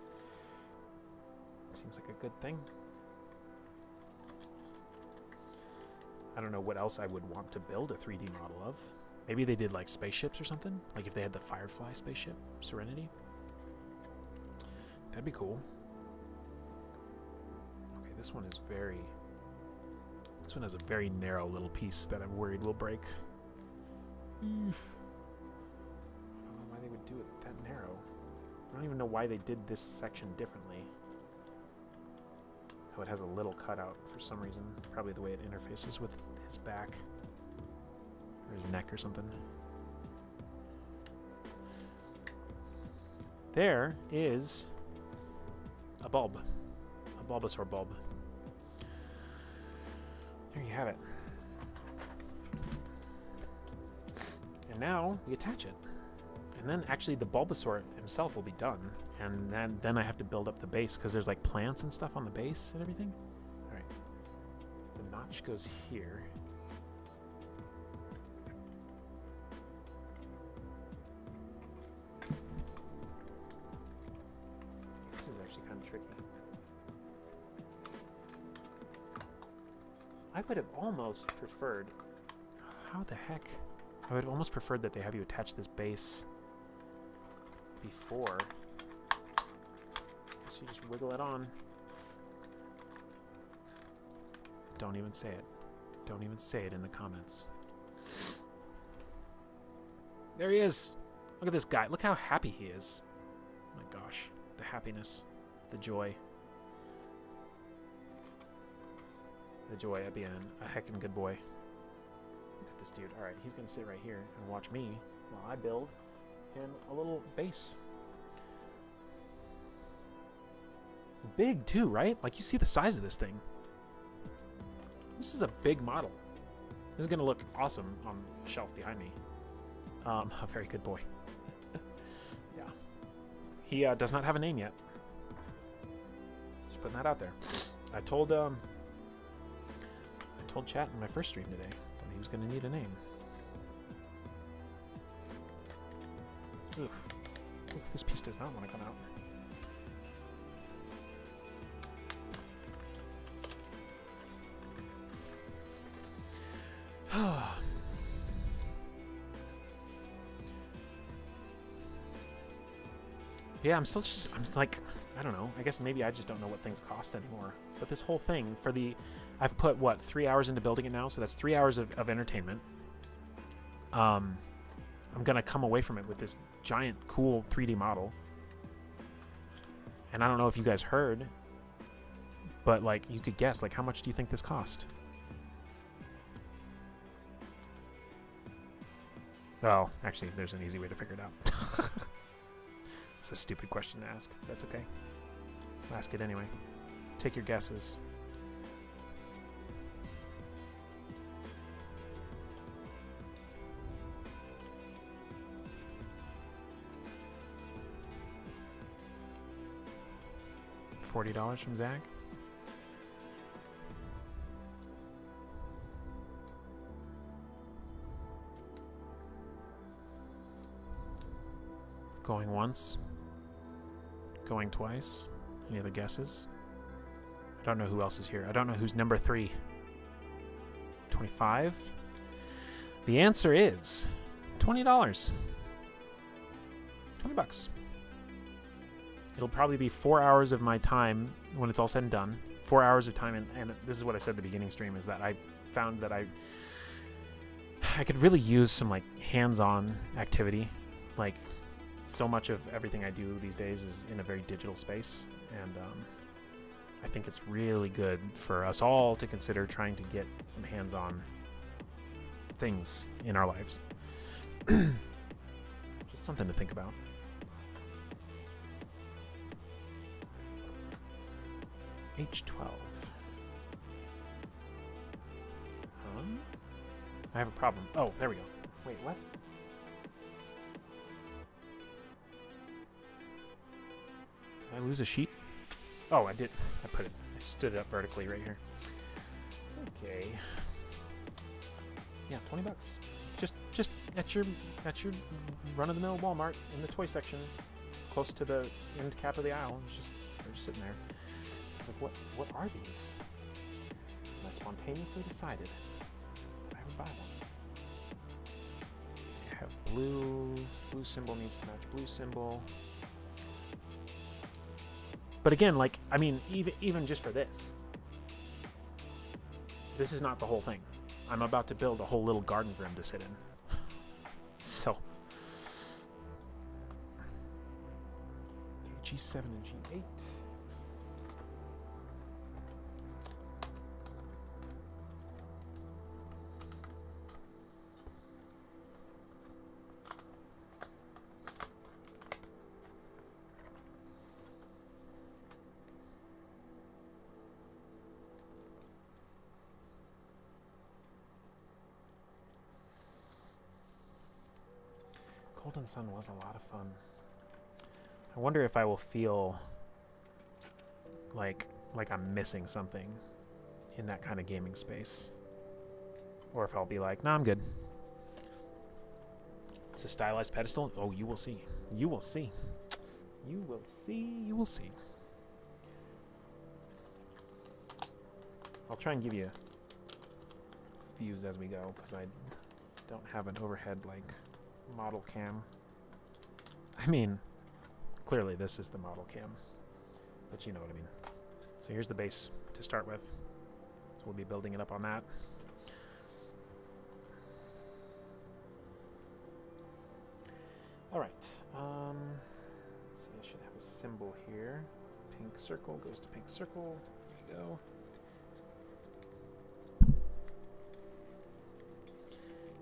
A: Seems like a good thing. I don't know what else I would want to build a 3D model of. Maybe they did like spaceships or something. Like if they had the Firefly spaceship, Serenity. That'd be cool. Okay, this one is very This one has a very narrow little piece that I'm worried will break. I don't know why they would do it that narrow. I don't even know why they did this section differently. Oh, it has a little cutout for some reason. Probably the way it interfaces with his back. Or his neck or something. There is a bulb. A Bulbasaur bulb. There you have it. And now we attach it. And then actually the Bulbasaur himself will be done. And then I have to build up the base because there's like plants and stuff on the base and everything. Alright. The notch goes here. This is actually kind of tricky. I would have almost preferred... How the heck? I would have almost preferred that they have you attach this base before. So you just wiggle it on. Don't even say it. Don't even say it in the comments. There he is. Look at this guy. Look how happy he is. Oh my gosh. The happiness. The joy. The joy of being a heckin' good boy. Look at this dude. Alright, he's going to sit right here and watch me while I build him a little base. Big too, right? Like you see the size of this thing. This is a big model. This is going to look awesome on the shelf behind me. A very good boy. Yeah. He does not have a name yet. Just putting that out there. I told chat in my first stream today that he was going to need a name. Oof. Oof, this piece does not want to come out. Yeah, I'm like, I don't know. I guess maybe I just don't know what things cost anymore. But this whole thing for the, I've put, what, 3 hours into building it now? So that's 3 hours of entertainment. I'm going to come away from it with this giant, cool 3D model. And I don't know if you guys heard, but, like, you could guess, like, how much do you think this cost? Oh, actually, there's an easy way to figure it out. It's a stupid question to ask. That's okay. Ask it anyway. Take your guesses. $40 from Zach. Going once. Going twice. Any other guesses? I don't know who else is here. I don't know who's number 3. 25? The answer is $20. 20 bucks. It'll probably be 4 hours of my time when it's all said and done. 4 hours of time, and this is what I said at the beginning stream, is that I found that I could really use some like hands-on activity. Like, so much of everything I do these days is in a very digital space, and I think it's really good for us all to consider trying to get some hands-on things in our lives. Just something to think about. H12. I have a problem. Oh, there we go. Wait, what? Did I lose a sheet? Oh, I did. I stood it up vertically right here. Okay. Yeah, 20 bucks. Just at your run-of-the-mill Walmart in the toy section, close to the end cap of the aisle. They're just sitting there. I was like, what are these? And I spontaneously decided I would buy one. I have blue symbol needs to match blue symbol. But again, like, I mean, even just for this, this is not the whole thing. I'm about to build a whole little garden for him to sit in. So. G7 and G8. Golden Sun was a lot of fun. I wonder if I will feel like I'm missing something in that kind of gaming space. Or if I'll be like, nah, I'm good. It's a stylized pedestal? Oh, you will see. You will see. You will see. You will see. I'll try and give you views as we go, because I don't have an overhead, like, model cam. I mean, clearly this is the model cam, but you know what I mean. So here's the base to start with. So we'll be building it up on that. All right. Let's see, I should have a symbol here. Pink circle goes to pink circle. There we go.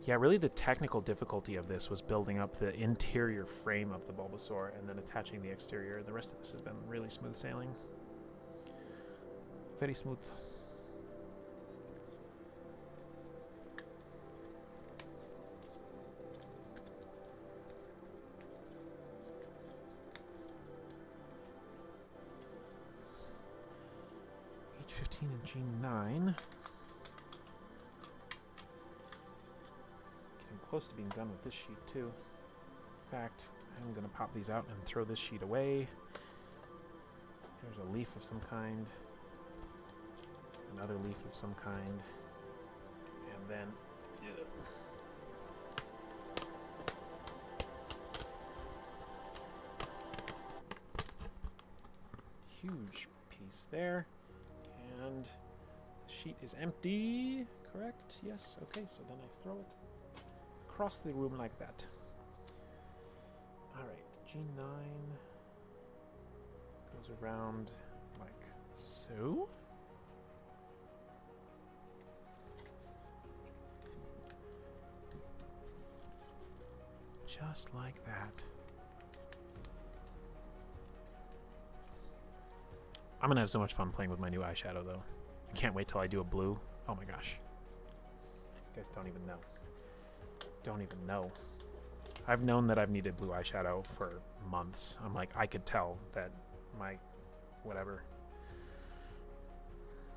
A: Yeah, really the technical difficulty of this was building up the interior frame of the Bulbasaur and then attaching the exterior. The rest of this has been really smooth sailing. Very smooth. H15 and G9. Close to being done with this sheet too. In fact, I'm going to pop these out and throw this sheet away. There's a leaf of some kind, another leaf of some kind, and then huge piece there, and the sheet is empty. Correct? Yes. Okay. So then I throw it across the room like that. Alright, G9 goes around like so. Just like that. I'm gonna have so much fun playing with my new eyeshadow though. I can't wait till I do a blue. Oh my gosh. You guys don't even know. Don't even know. I've known that I've needed blue eyeshadow for months. I'm like, I could tell that my whatever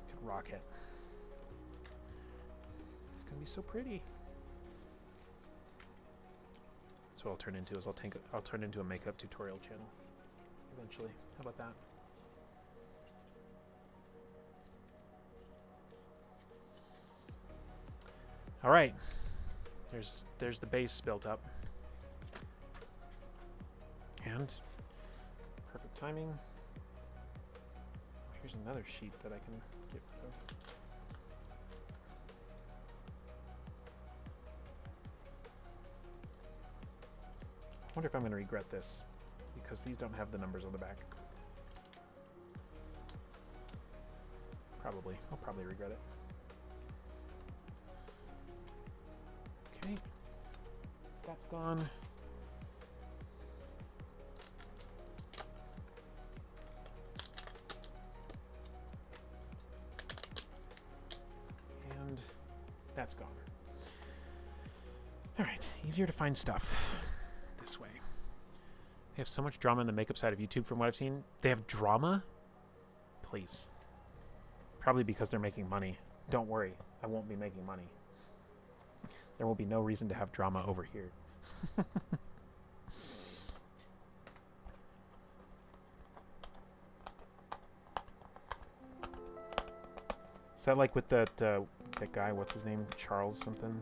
A: could rock it. It's gonna be so pretty. That's what I'll turn into. Is I'll turn into a makeup tutorial channel eventually. How about that? All right. There's the base built up. And perfect timing. Here's another sheet that I can get rid of. I wonder if I'm going to regret this, because these don't have the numbers on the back. Probably. I'll probably regret it. Okay, that's gone. And that's gone. All right, easier to find stuff this way. They have so much drama in the makeup side of YouTube from what I've seen. They have drama? Please. Probably because they're making money. Don't worry, I won't be making money. There will be no reason to have drama over here. Is that like with that guy? What's his name? Charles something?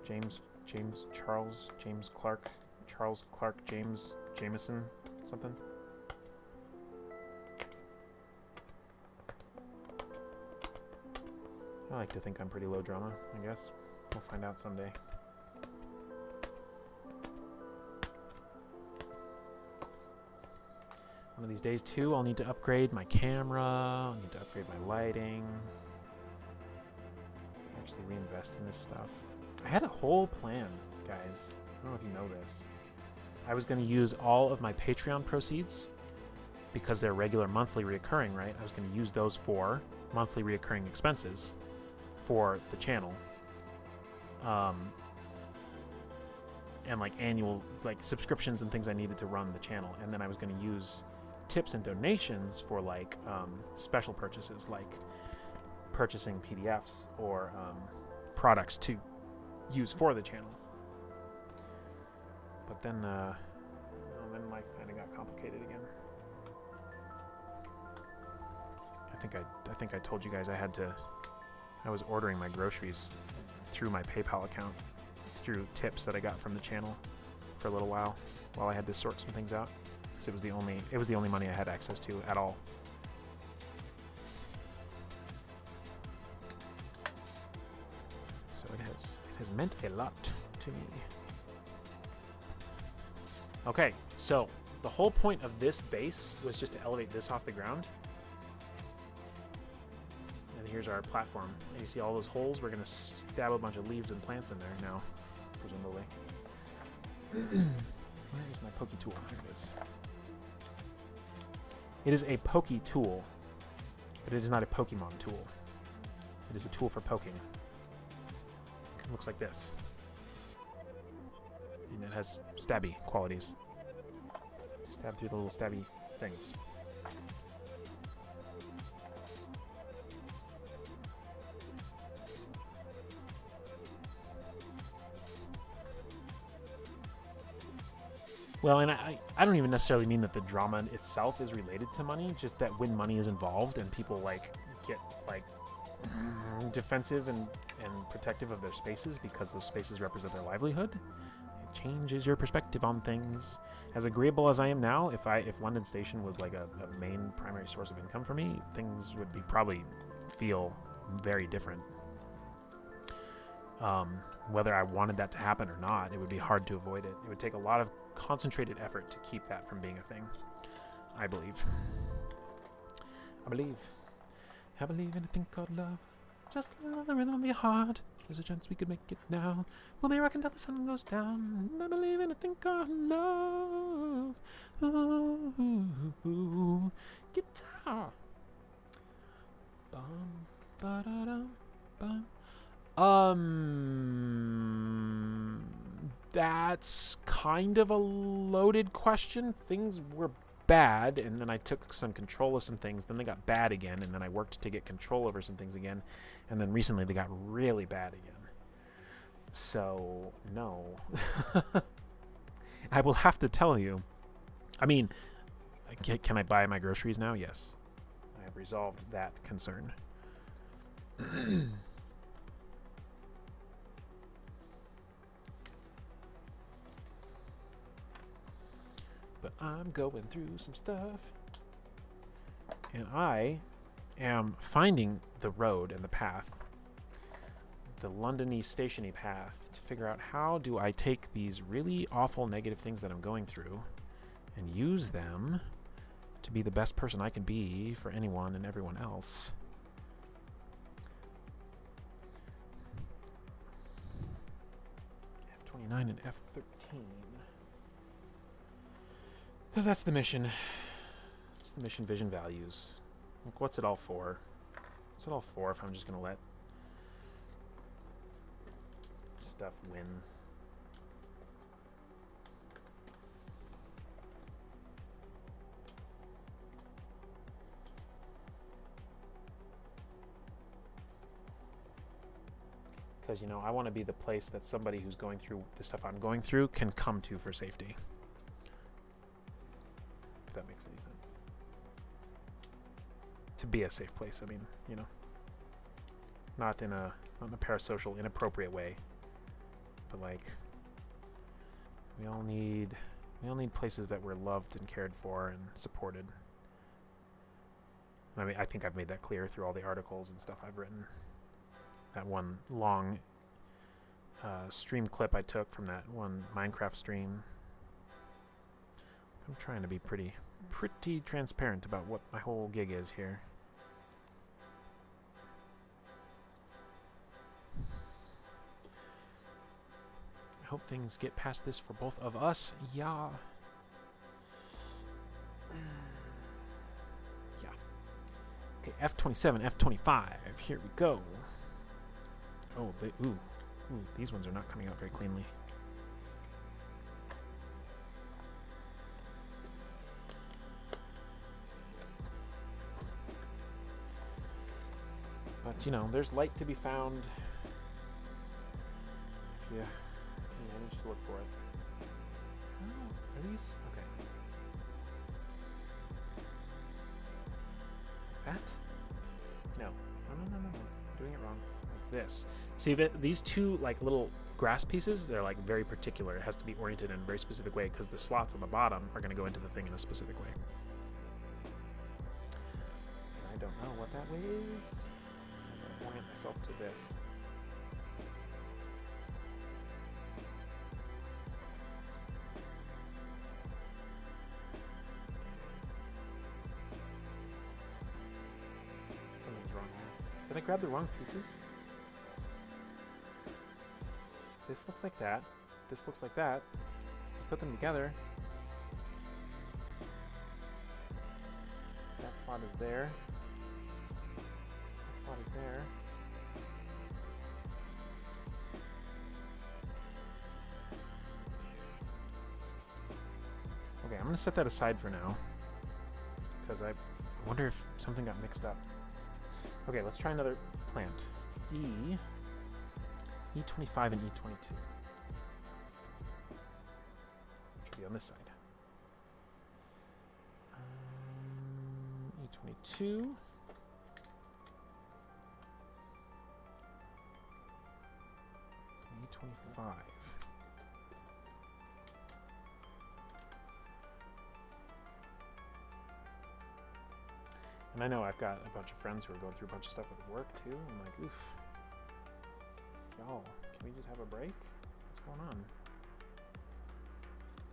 A: James Clark Jameson something? I like to think I'm pretty low drama, I guess. We'll find out someday. One of these days, too, I'll need to upgrade my camera. I'll need to upgrade my lighting. Actually reinvest in this stuff. I had a whole plan, guys. I don't know if you know this. I was going to use all of my Patreon proceeds because they're regular monthly reoccurring, right? I was going to use those for monthly reoccurring expenses for the channel. And like annual like subscriptions and things I needed to run the channel. And then I was going to use tips and donations for like special purchases, like purchasing PDFs or products to use for the channel. But then then life kind of got complicated again. I think I told you guys I was ordering my groceries through my PayPal account through tips that I got from the channel for a little while I had to sort some things out, because it was the only money I had access to at all. So it has meant a lot to me. Okay, so the whole point of this base was just to elevate this off the ground. And here's our platform. And you see all those holes? We're going to stab a bunch of leaves and plants in there now, presumably. Where is my pokey tool? There it is. It is a pokey tool, but it is not a Pokemon tool. It is a tool for poking. It looks like this. And it has stabby qualities. Stab through the little stabby things. Well, and I don't even necessarily mean that the drama itself is related to money, just that when money is involved and people like get like defensive and protective of their spaces because those spaces represent their livelihood, it changes your perspective on things. As agreeable as I am now, if London Station was like a main primary source of income for me, things would be probably feel very different. Whether I wanted that to happen or not, it would be hard to avoid it. It would take a lot of concentrated effort to keep that from being a thing. I believe. I believe in a thing called love. Just the rhythm of your heart. There's a chance we could make it now. We'll be rocking till the sun goes down. I believe in a thing called love. Ooh, ooh, ooh. Guitar. Bum, ba-da-dum, bum. That's kind of a loaded question. Things were bad, and then I took some control of some things, then they got bad again, and then I worked to get control over some things again, and then recently they got really bad again. So, no. I will have to tell you. I mean, can I buy my groceries now? Yes. I have resolved that concern. But I'm going through some stuff. And I am finding the road and the path, the London-y, station-y path, to figure out how do I take these really awful negative things that I'm going through and use them to be the best person I can be for anyone and everyone else. F29 and F13. Because that's the mission. It's the mission, vision, values. Like, what's it all for? What's it all for if I'm just going to let stuff win? Because, you know, I want to be the place that somebody who's going through the stuff I'm going through can come to for safety. If that makes any sense. To be a safe place, I mean, you know, not in a parasocial, inappropriate way, but like we all need places that we're loved and cared for and supported. I mean, I think I've made that clear through all the articles and stuff I've written. that one long stream clip I took from that one Minecraft stream. I'm trying to be pretty transparent about what my whole gig is here. I hope things get past this for both of us. Yeah. Yeah. Okay, F27, F25. Here we go. Oh, ooh, these ones are not coming out very cleanly. But, you know, there's light to be found if you can manage to look for it. Oh, are these? Okay. Like that? No. No. I'm doing it wrong. Like this. See, these two, like, little grass pieces, they're, like, very particular. It has to be oriented in a very specific way because the slots on the bottom are going to go into the thing in a specific way. And I don't know what that way is. Orient myself to this. Something's wrong here. Did I grab the wrong pieces? This looks like that. This looks like that. Put them together. That slot is there. Slot is there. Okay, I'm going to set that aside for now because I wonder if something got mixed up. Okay, let's try another plant. E25 and E22. Should be on this side. E22. E25. And I know I've got a bunch of friends who are going through a bunch of stuff with work too. I'm like, oof. Y'all, can we just have a break? What's going on?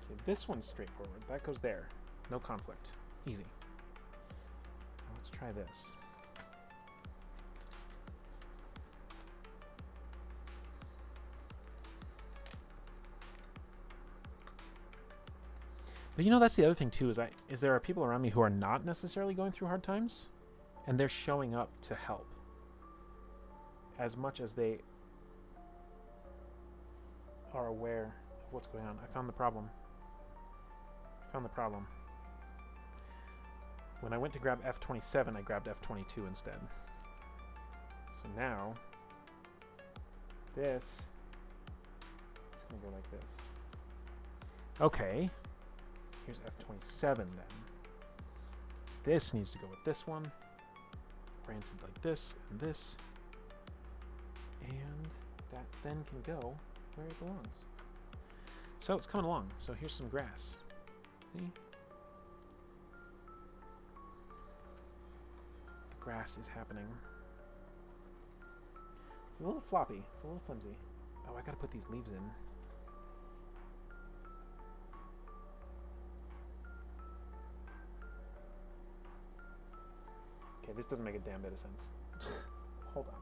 A: Okay, this one's straightforward. That goes there. No conflict. Easy. Now let's try this. But you know, that's the other thing too, is there are people around me who are not necessarily going through hard times, and they're showing up to help as much as they are aware of what's going on. I found the problem. When I went to grab F27, I grabbed F22 instead. So now, this is going to go like this. Okay. Here's F27 then. This needs to go with this one. Oriented like this and this. And that then can go where it belongs. So it's coming along. So here's some grass. See? The grass is happening. It's a little floppy. It's a little flimsy. Oh, I gotta put these leaves in. Okay, this doesn't make a damn bit of sense. Hold on.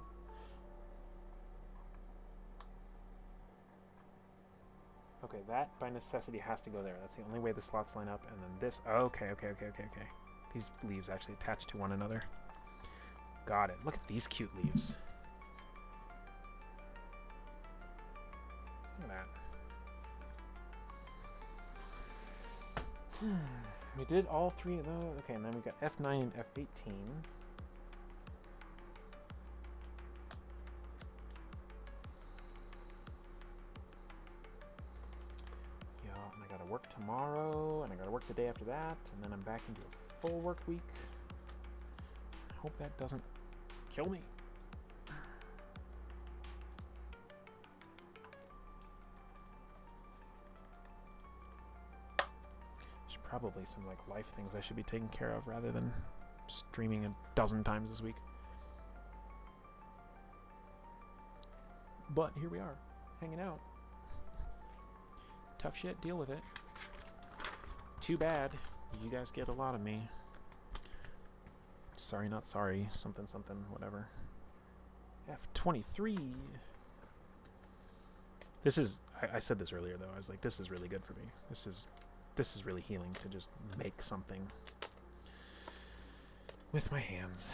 A: Okay, that by necessity has to go there. That's the only way the slots line up. And then this. Okay. These leaves actually attach to one another. Got it. Look at these cute leaves. Look at that. We did all three of those. Okay, and then we got F9 and F18. Yeah, and I gotta work tomorrow, and I gotta work the day after that, and then I'm back into a full work week. I hope that doesn't kill me. Probably some like life things I should be taking care of rather than streaming a dozen times this week. But here we are, hanging out. Tough shit, deal with it. Too bad. You guys get a lot of me. Sorry, not sorry. Something, something, whatever. F23. This is, I said this earlier though, I was like, this is really good for me. This is really healing to just make something with my hands.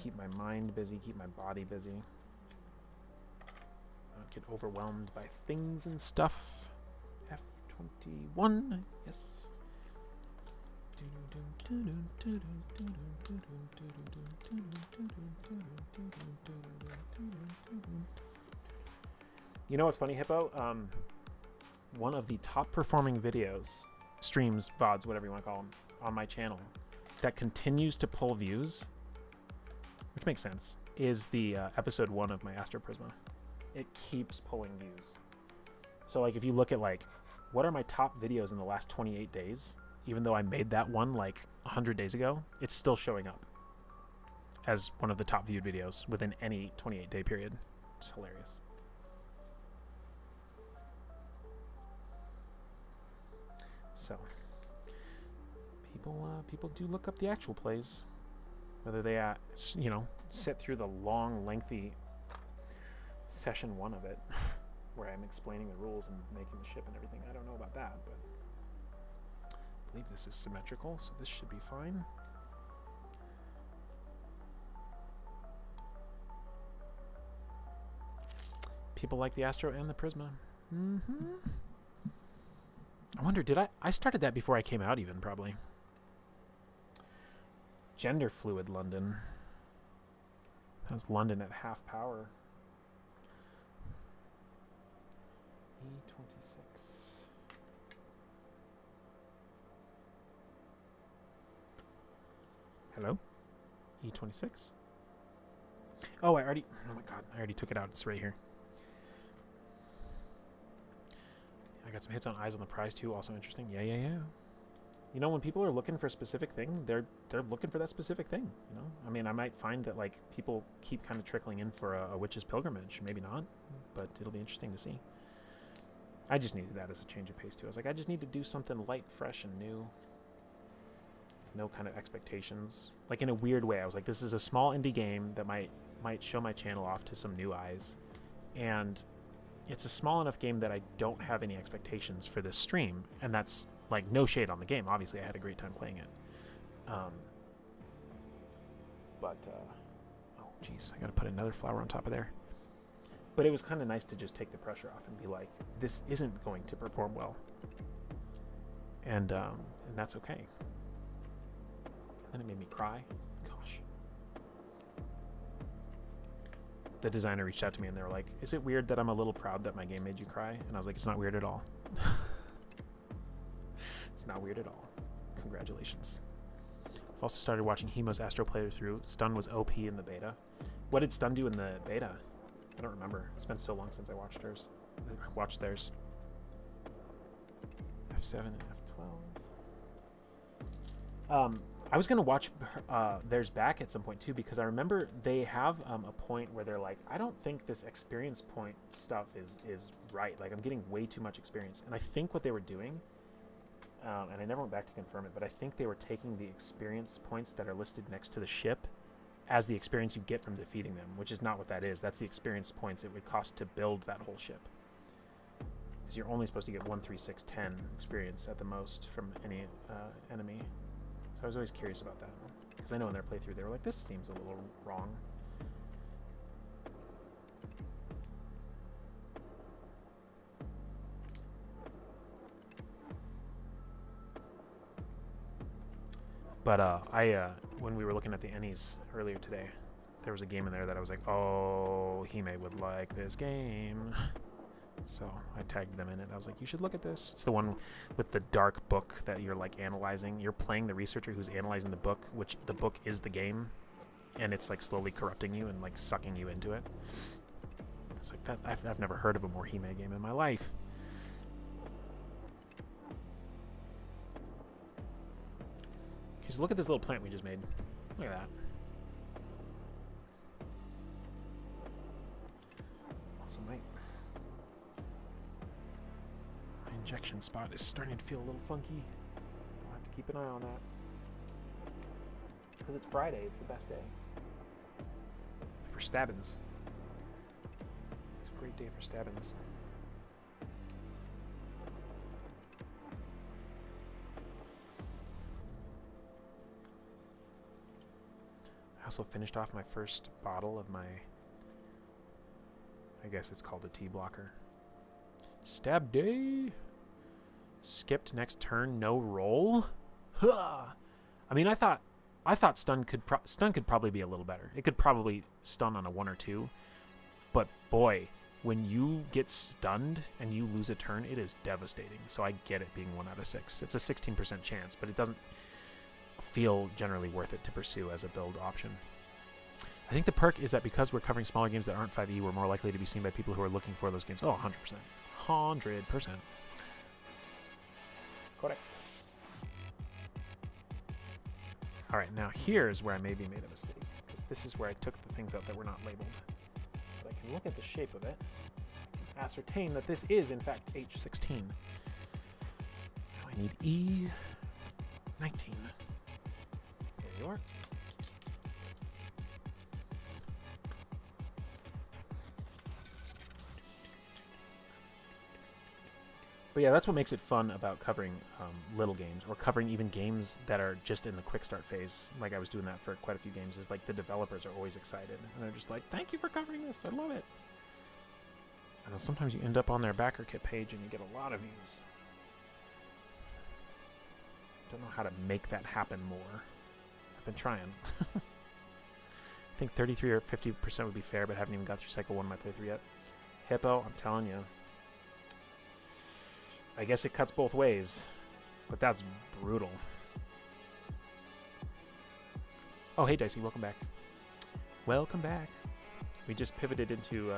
A: Keep my mind busy, keep my body busy. Not get overwhelmed by things and stuff. F21, yes. You know what's funny, Hippo? One of the top performing videos, streams, VODs, whatever you want to call them, on my channel that continues to pull views, which makes sense, is the episode 1 of my Astro Prisma. It keeps pulling views. So like if you look at like, what are my top videos in the last 28 days? Even though I made that one like 100 days ago, it's still showing up as one of the top viewed videos within any 28-day period. It's hilarious. So, people do look up the actual plays, whether they, sit through the long, lengthy session 1 of it, where I'm explaining the rules and making the ship and everything. I don't know about that, but I believe this is symmetrical, so this should be fine. People like the Astro and the Prisma. I wonder, did I started that before I came out even, probably. Gender fluid London. That was London at half power. E26. Hello? E26? Oh, oh my god, I already took it out. It's right here. I got some hits on Eyes on the Prize too, also interesting. Yeah. You know, when people are looking for a specific thing, they're looking for that specific thing, you know? I mean, I might find that, like, people keep kind of trickling in for a witch's pilgrimage. Maybe not, but it'll be interesting to see. I just needed that as a change of pace too. I was like, I just need to do something light, fresh, and new. With no kind of expectations. Like, in a weird way, I was like, this is a small indie game that might show my channel off to some new eyes. And it's a small enough game that I don't have any expectations for this stream, and that's like no shade on the game. Obviously, I had a great time playing it. Oh, geez, I gotta put another flower on top of there. But it was kind of nice to just take the pressure off and be like, this isn't going to perform well, and that's okay. And then it made me cry. Gosh. The designer reached out to me and they were like, is it weird that I'm a little proud that my game made you cry? And I was like, it's not weird at all. It's not weird at all. Congratulations. I've also started watching Hemo's Astro playthrough. Stun was OP in the beta. What did Stun do in the beta? I don't remember. It's been so long since I watched theirs. F7 and F12. I was going to watch theirs back at some point too, because I remember they have a point where they're like, I don't think this experience point stuff is right. Like, I'm getting way too much experience. And I think what they were doing, and I never went back to confirm it, but I think they were taking the experience points that are listed next to the ship as the experience you get from defeating them, which is not what that is. That's the experience points it would cost to build that whole ship. Because you're only supposed to get 1, 3, 6, 10 experience at the most from any enemy. So I was always curious about that, because I know in their playthrough they were like, this seems a little wrong. But when we were looking at the Ennies earlier today, there was a game in there that I was like, oh, Hime would like this game. So I tagged them in it. I was like, you should look at this. It's the one with the dark book that you're like analyzing. You're playing the researcher who's analyzing the book, which the book is the game, and it's like slowly corrupting you and like sucking you into it. It's like that. I've never heard of a more Hime game in my life. Okay, so look at this little plant we just made. Look at that. Also, my injection spot is starting to feel a little funky. I'll have to keep an eye on that. Because it's Friday, it's the best day. For stabbins. It's a great day for stabbins. I also finished off my first bottle of my, I guess it's called a tea blocker. Stab day. Skipped next turn, no roll. Huh. I mean, I thought stun could probably be a little better. It could probably stun on a 1 or 2, but boy, when you get stunned and you lose a turn, it is devastating. So I get it being 1 out of 6. It's a 16% chance, but it doesn't feel generally worth it to pursue as a build option. I think the perk is that because we're covering smaller games that aren't 5e, we're more likely to be seen by people who are looking for those games. Oh, 100%. 100%. Correct. Alright, now here's where I maybe made a mistake, because this is where I took the things out that were not labeled. But I can look at the shape of it, ascertain that this is, in fact, H16. Now I need E19. There you are. But yeah, that's what makes it fun about covering little games, or covering even games that are just in the quick start phase. Like I was doing that for quite a few games, is like the developers are always excited. And they're just like, thank you for covering this, I love it. I know sometimes you end up on their backer kit page and you get a lot of views. Don't know how to make that happen more. I've been trying. I think 33 or 50% would be fair, but haven't even got through cycle 1 of my playthrough yet. Hippo, I'm telling you. I guess it cuts both ways, but that's brutal. Oh, hey, Dicey, welcome back. Welcome back. We just pivoted into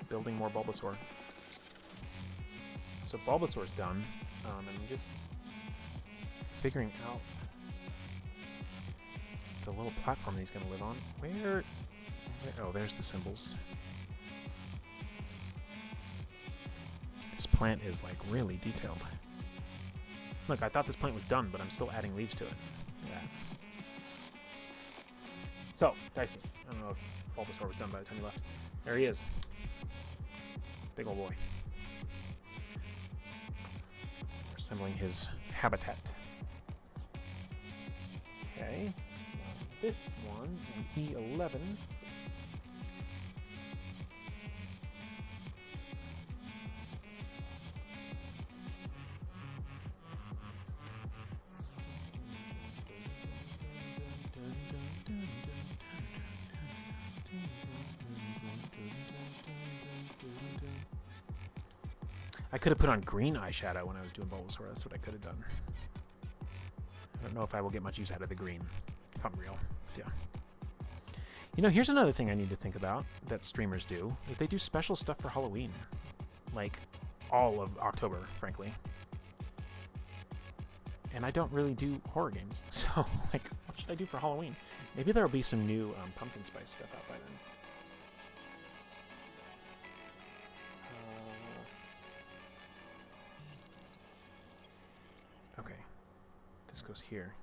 A: building more Bulbasaur. So Bulbasaur's done, and I'm just figuring out the little platform that he's going to live on. Where? Oh, there's the symbols. This plant is like really detailed. Look, I thought this plant was done, but I'm still adding leaves to it. Yeah. So, Dicey, I don't know if Bulbasaur was done by the time you left. There he is. Big old boy. We're assembling his habitat. Okay. Now this one, E11. I could have put on green eyeshadow when I was doing Bulbasaur. That's what I could have done. I don't know if I will get much use out of the green, if I'm real. Yeah. You know, here's another thing I need to think about that streamers do, is they do special stuff for Halloween. Like, all of October, frankly. And I don't really do horror games. So, like, what should I do for Halloween? Maybe there'll be some new pumpkin spice stuff out by then. Okay, this goes here.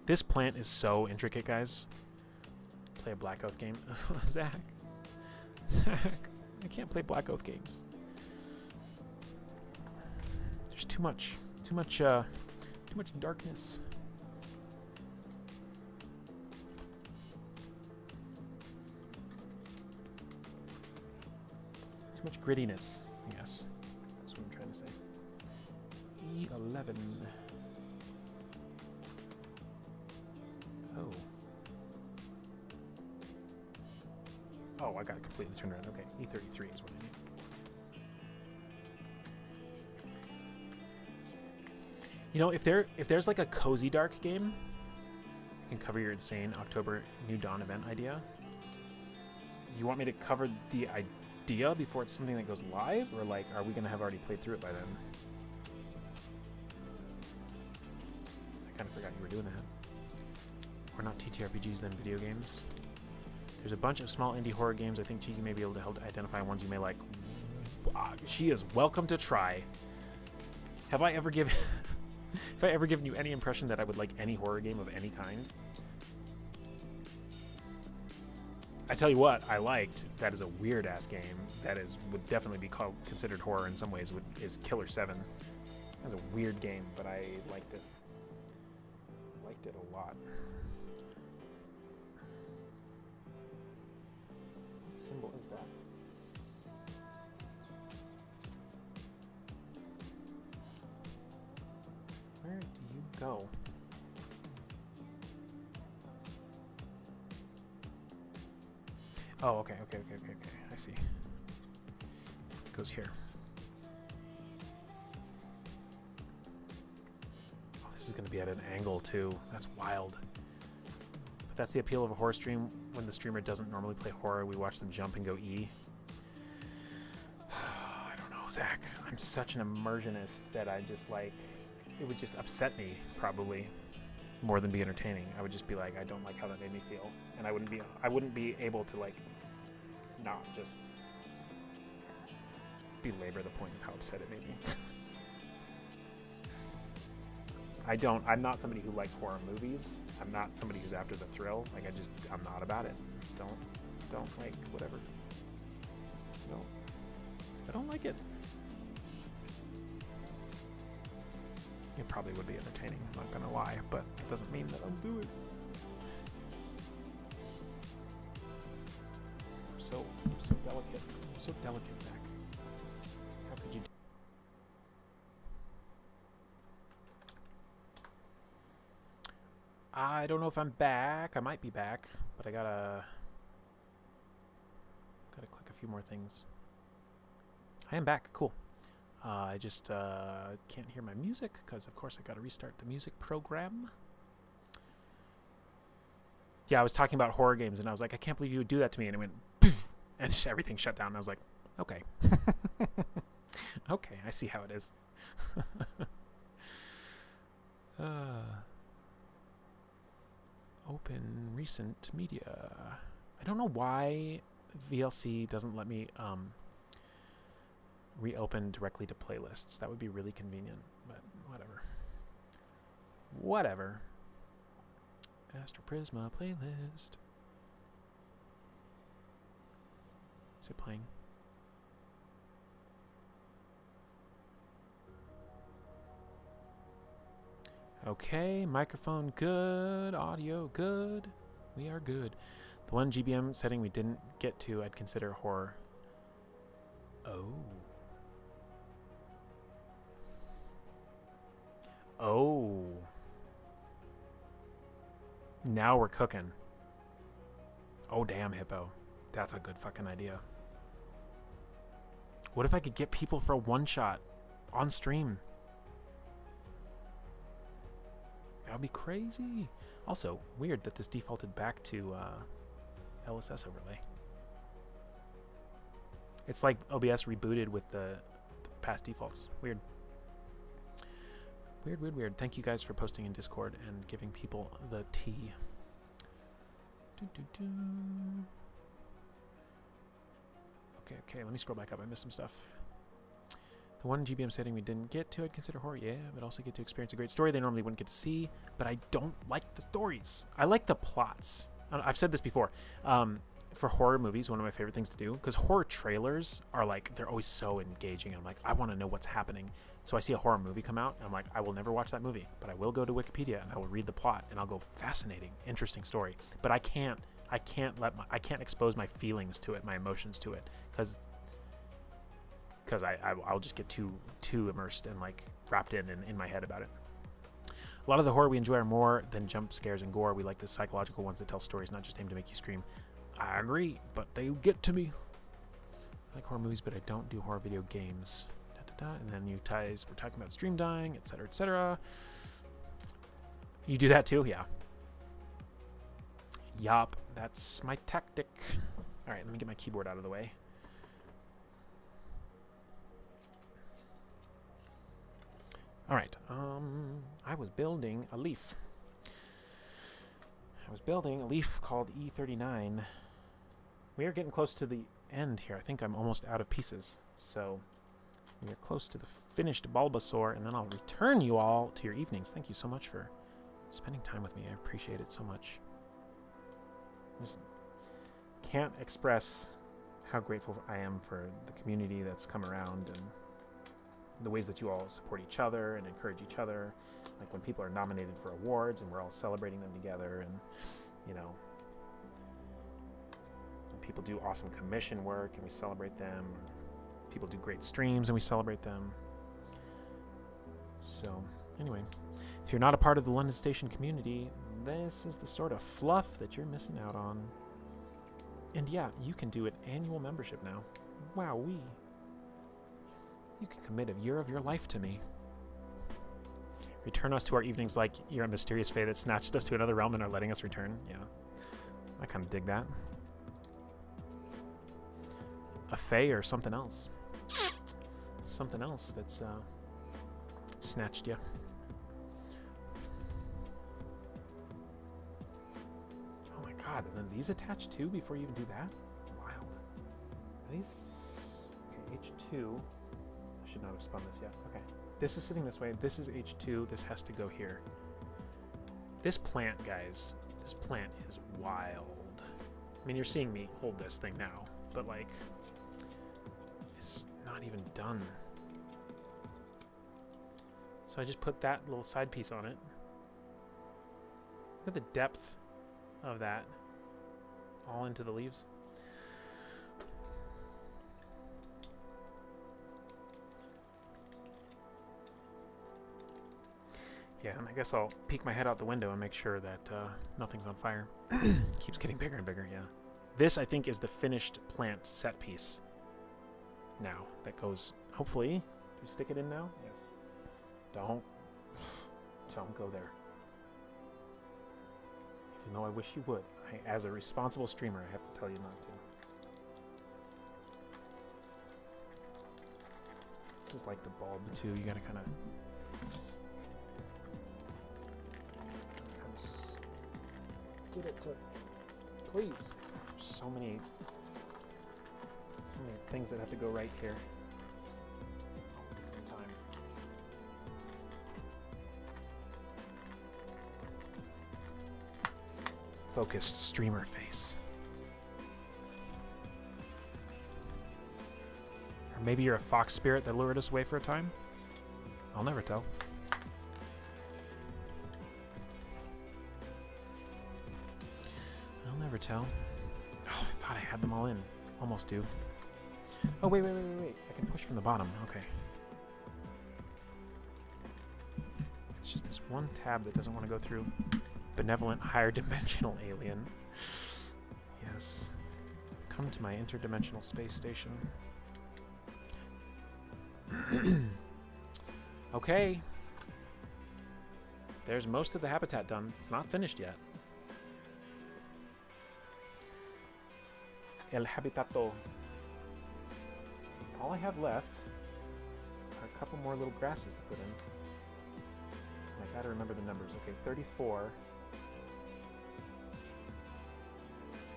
A: This plant is so intricate, guys. Play a Black Oath game. Zach, I can't play Black Oath games. There's too much darkness. Too much grittiness. Yes, that's what I'm trying to say. E11. Oh. Oh, I got it completely turned around. Okay, E33 is what I need. You know, if there's like a cozy dark game, you can cover your insane October New Dawn event idea. You want me to cover the idea before it's something that goes live, or like, are we gonna have already played through it by then? I kind of forgot you were doing that. We're not TTRPGs then video games. There's a bunch of small indie horror games. I think Cheeky may be able to help identify ones you may like. She is welcome to try. Have I ever given you any impression that I would like any horror game of any kind? I tell you what, I liked. That is a weird ass game. That would definitely be considered horror in some ways. Is Killer 7. That's a weird game, but I liked it. Liked it a lot. What symbol is that? Where do you go? Oh, okay. I see. It goes here. Oh, this is going to be at an angle, too. That's wild. But that's the appeal of a horror stream. When the streamer doesn't normally play horror, we watch them jump and go E. I don't know, Zach. I'm such an immersionist that I just, like... It would just upset me, probably, more than be entertaining. I would just be like, I don't like how that made me feel. And I wouldn't be able to, like, not just belabor the point of how upset it made me. I'm not somebody who likes horror movies. I'm not somebody who's after the thrill. Like, I'm not about it. Don't like whatever. No. I don't like it. It probably would be entertaining, I'm not gonna lie, but it doesn't mean that I'll do it. I'm so delicate. I'm so delicate, Zach. How could you do? I don't know if I'm back. I might be back, but I gotta click a few more things. I am back. Cool. I just can't hear my music because, of course, I got to restart the music program. Yeah, I was talking about horror games, and I was like, I can't believe you would do that to me. And it went, poof, and everything shut down. And I was like, okay. Okay, I see how it is. Open recent media. I don't know why VLC doesn't let me... reopen directly to playlists. That would be really convenient, but whatever. Astro Prisma playlist. Is it playing? Okay, microphone good, audio good. We are good. The one GBM setting we didn't get to, I'd consider horror. Oh. Now we're cooking. Oh, damn, Hippo. That's a good fucking idea. What if I could get people for a one-shot on stream? That would be crazy. Also, weird that this defaulted back to LSS overlay. It's like OBS rebooted with the past defaults. Weird. Weird. Thank you guys for posting in Discord and giving people the tea. Okay, let me scroll back up. I missed some stuff. The one GBM setting we didn't get to, I'd consider horror, yeah, but also get to experience a great story they normally wouldn't get to see, but I don't like the stories. I like the plots. I've said this before. For horror movies, one of my favorite things to do, because horror trailers are like, they're always so engaging. I'm like, I want to know what's happening. So I see a horror movie come out, and I'm like, I will never watch that movie, but I will go to Wikipedia and I will read the plot, and I'll go, fascinating, interesting story. But I can't expose my feelings to it, my emotions to it, because I'll just get too immersed and like wrapped in my head about it. A lot of the horror we enjoy are more than jump scares and gore. We like the psychological ones that tell stories, not just aimed to make you scream. I agree, but they get to me. I like horror movies, but I don't do horror video games. And then you guys were talking about stream dying, etc., etc. You do that too? Yeah. Yup, that's my tactic. All right, let me get my keyboard out of the way. All right, I was building a leaf. I was building a leaf called E39 We are getting close to the end here. I think I'm almost out of pieces. So we are close to the finished Bulbasaur, and then I'll return you all to your evenings. Thank you so much for spending time with me. I appreciate it so much. Just can't express how grateful I am for the community that's come around and the ways that you all support each other and encourage each other. Like when people are nominated for awards and we're all celebrating them together, and, you know, people do awesome commission work and we celebrate them. People do great streams and we celebrate them. So, anyway, if you're not a part of the London Station community, this is the sort of fluff that you're missing out on. And yeah, you can do an annual membership now. Wowee. You can commit a year of your life to me. Return us to our evenings like you're a mysterious fae that snatched us to another realm and are letting us return. Yeah, I kind of dig that. A fae or something else. Something else that's snatched you. Oh my god, and then these attach too before you even do that? Wild. Are these... Okay, H2. I should not have spun this yet. Okay. This is sitting this way. This is H2. This has to go here. This plant, guys, this plant is wild. I mean, you're seeing me hold this thing now, but like... It's not even done. So I just put that little side piece on it. Look at the depth of that all into the leaves. Yeah, and I guess I'll peek my head out the window and make sure that nothing's on fire. Keeps getting bigger and bigger, yeah. This, I think, is the finished plant set piece. Now, that goes, hopefully, you stick it in now? Yes. Don't go there. Even though I wish you would. As a responsible streamer, I have to tell you not to. This is like the bulb, too. You gotta kind of get it to, please. There's so many things that have to go right here all at the same time. Focused streamer face. Or maybe you're a fox spirit that lured us away for a time? I'll never tell. I'll never tell. Oh, I thought I had them all in. Almost do. Oh, wait. I can push from the bottom. Okay. It's just this one tab that doesn't want to go through. Benevolent higher dimensional alien. Yes. Come to my interdimensional space station. Okay. There's most of the habitat done. It's not finished yet. El habitato. All I have left are a couple more little grasses to put in. I gotta remember the numbers. Okay, 34.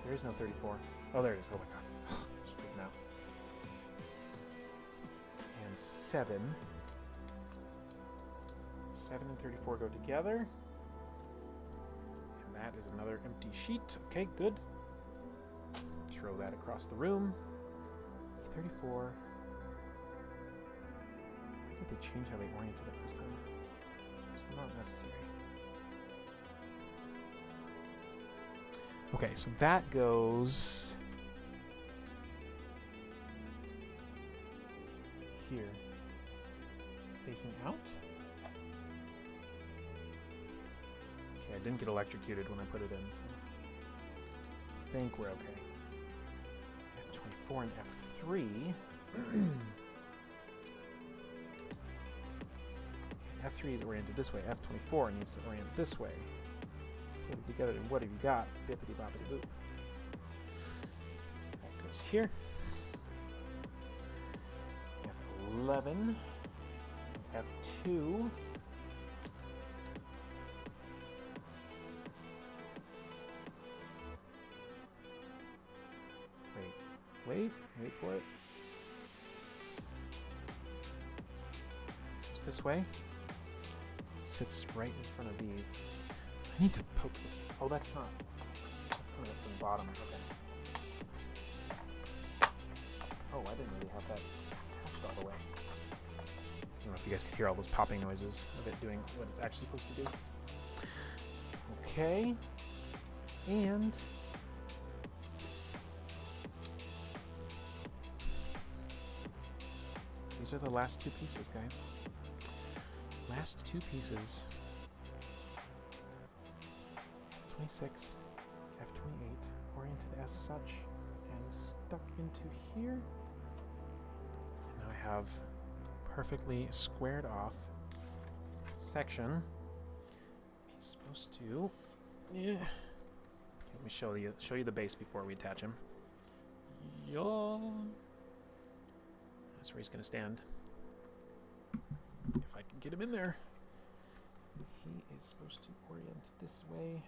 A: There is no 34. Oh, there it is. Oh my god. Just freaking out. And 7. 7 and 34 go together. And that is another empty sheet. Okay, good. Throw that across the room. 34. Why did they change how they oriented it this time? It's not necessary. Okay, so that goes here, facing out. Okay, I didn't get electrocuted when I put it in, so I think we're okay. F24 and F3. F3 is oriented this way. F24 needs to orient this way. Put it together, and what have you got? Bippity boppity boop. That goes here. F11. F2. Wait for it. It's this way. It sits right in front of these. I need to poke this. Oh, that's not. That's coming up from the bottom. Okay. Oh, I didn't really have that attached all the way. I don't know if you guys could hear all those popping noises of it doing what it's actually supposed to do. Okay. And these are the last two pieces, guys. Last two pieces. F26, F28, oriented as such, and stuck into here. And now I have perfectly squared off section. He's supposed to. Yeah. Okay, let me show you the base before we attach him. Yeah. That's where he's gonna stand. If I can get him in there. He is supposed to orient this way.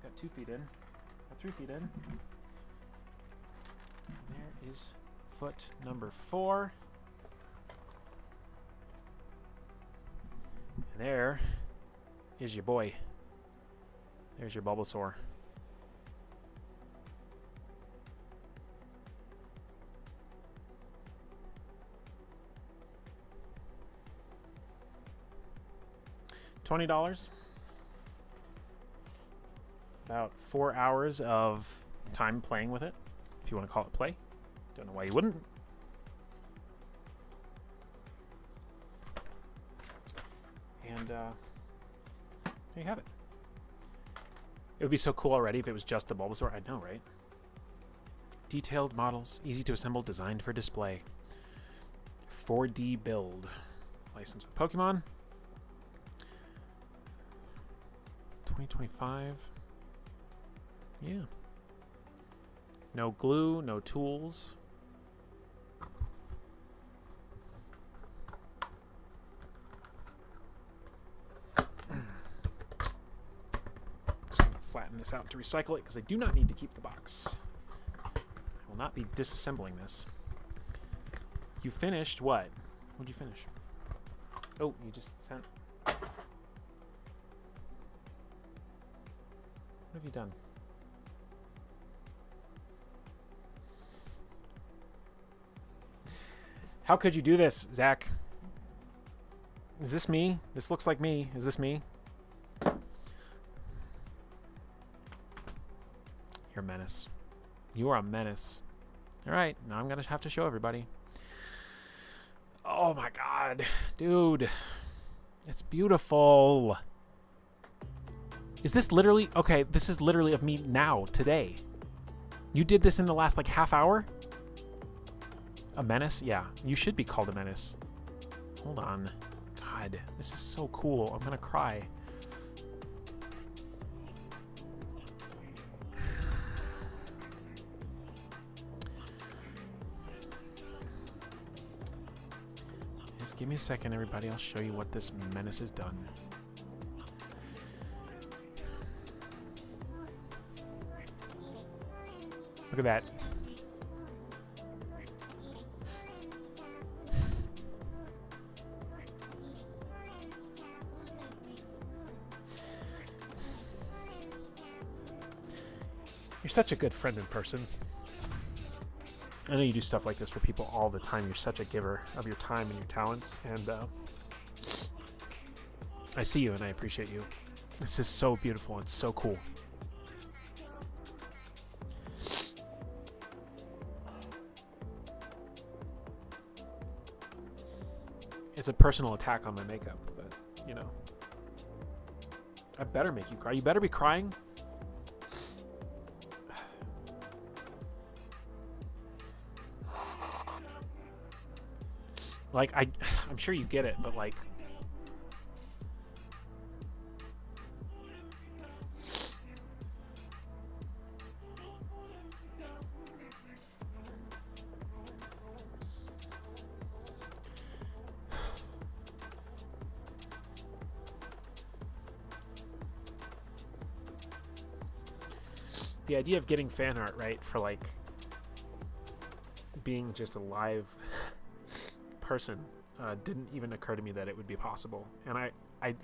A: Got 2 feet in. Got 3 feet in. And there is foot number 4. And there is your boy. There's your Bulbasaur. $20. About 4 hours of time playing with it, if you want to call it play. Don't know why you wouldn't. And there you have it. It would be so cool already if it was just the Bulbasaur. I know, right? Detailed models, easy to assemble, designed for display. 4D build. Licensed with Pokemon. 2025. Yeah. No glue, no tools. Just gonna flatten this out to recycle it because I do not need to keep the box. I will not be disassembling this. You finished what? What'd you finish? Oh, you just sent. What have you done? How could you do this, Zach? Is this me? This looks like me. Is this me? You're a menace. You are a menace. All right, now I'm going to have to show everybody. Oh my God, dude. It's beautiful. Is this literally... Okay, this is literally of me now, today. You did this in the last, like, half hour? A menace? Yeah, you should be called a menace. Hold on. God, this is so cool. I'm gonna cry. Just give me a second, everybody. I'll show you what this menace has done. Look at that. You're such a good friend in person. I know you do stuff like this for people all the time. You're such a giver of your time and your talents, and I see you and I appreciate you. This is so beautiful. It's so cool. It's a personal attack on my makeup, but, you know. I better make you cry. You better be crying. Like, I'm sure you get it, but, like... the idea of getting fan art, right, for like being just a live person didn't even occur to me that it would be possible. And I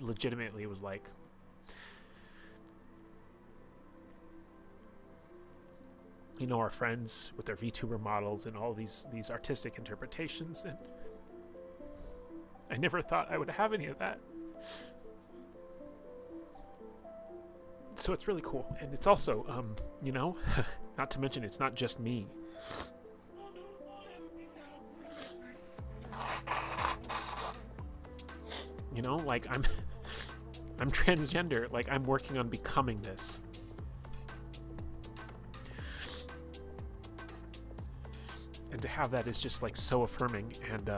A: legitimately was like, you know, our friends with their VTuber models and all these artistic interpretations, and I never thought I would have any of that. So it's really cool. And it's also, you know, not to mention it's not just me. You know, like I'm transgender, like I'm working on becoming this. And to have that is just like so affirming, and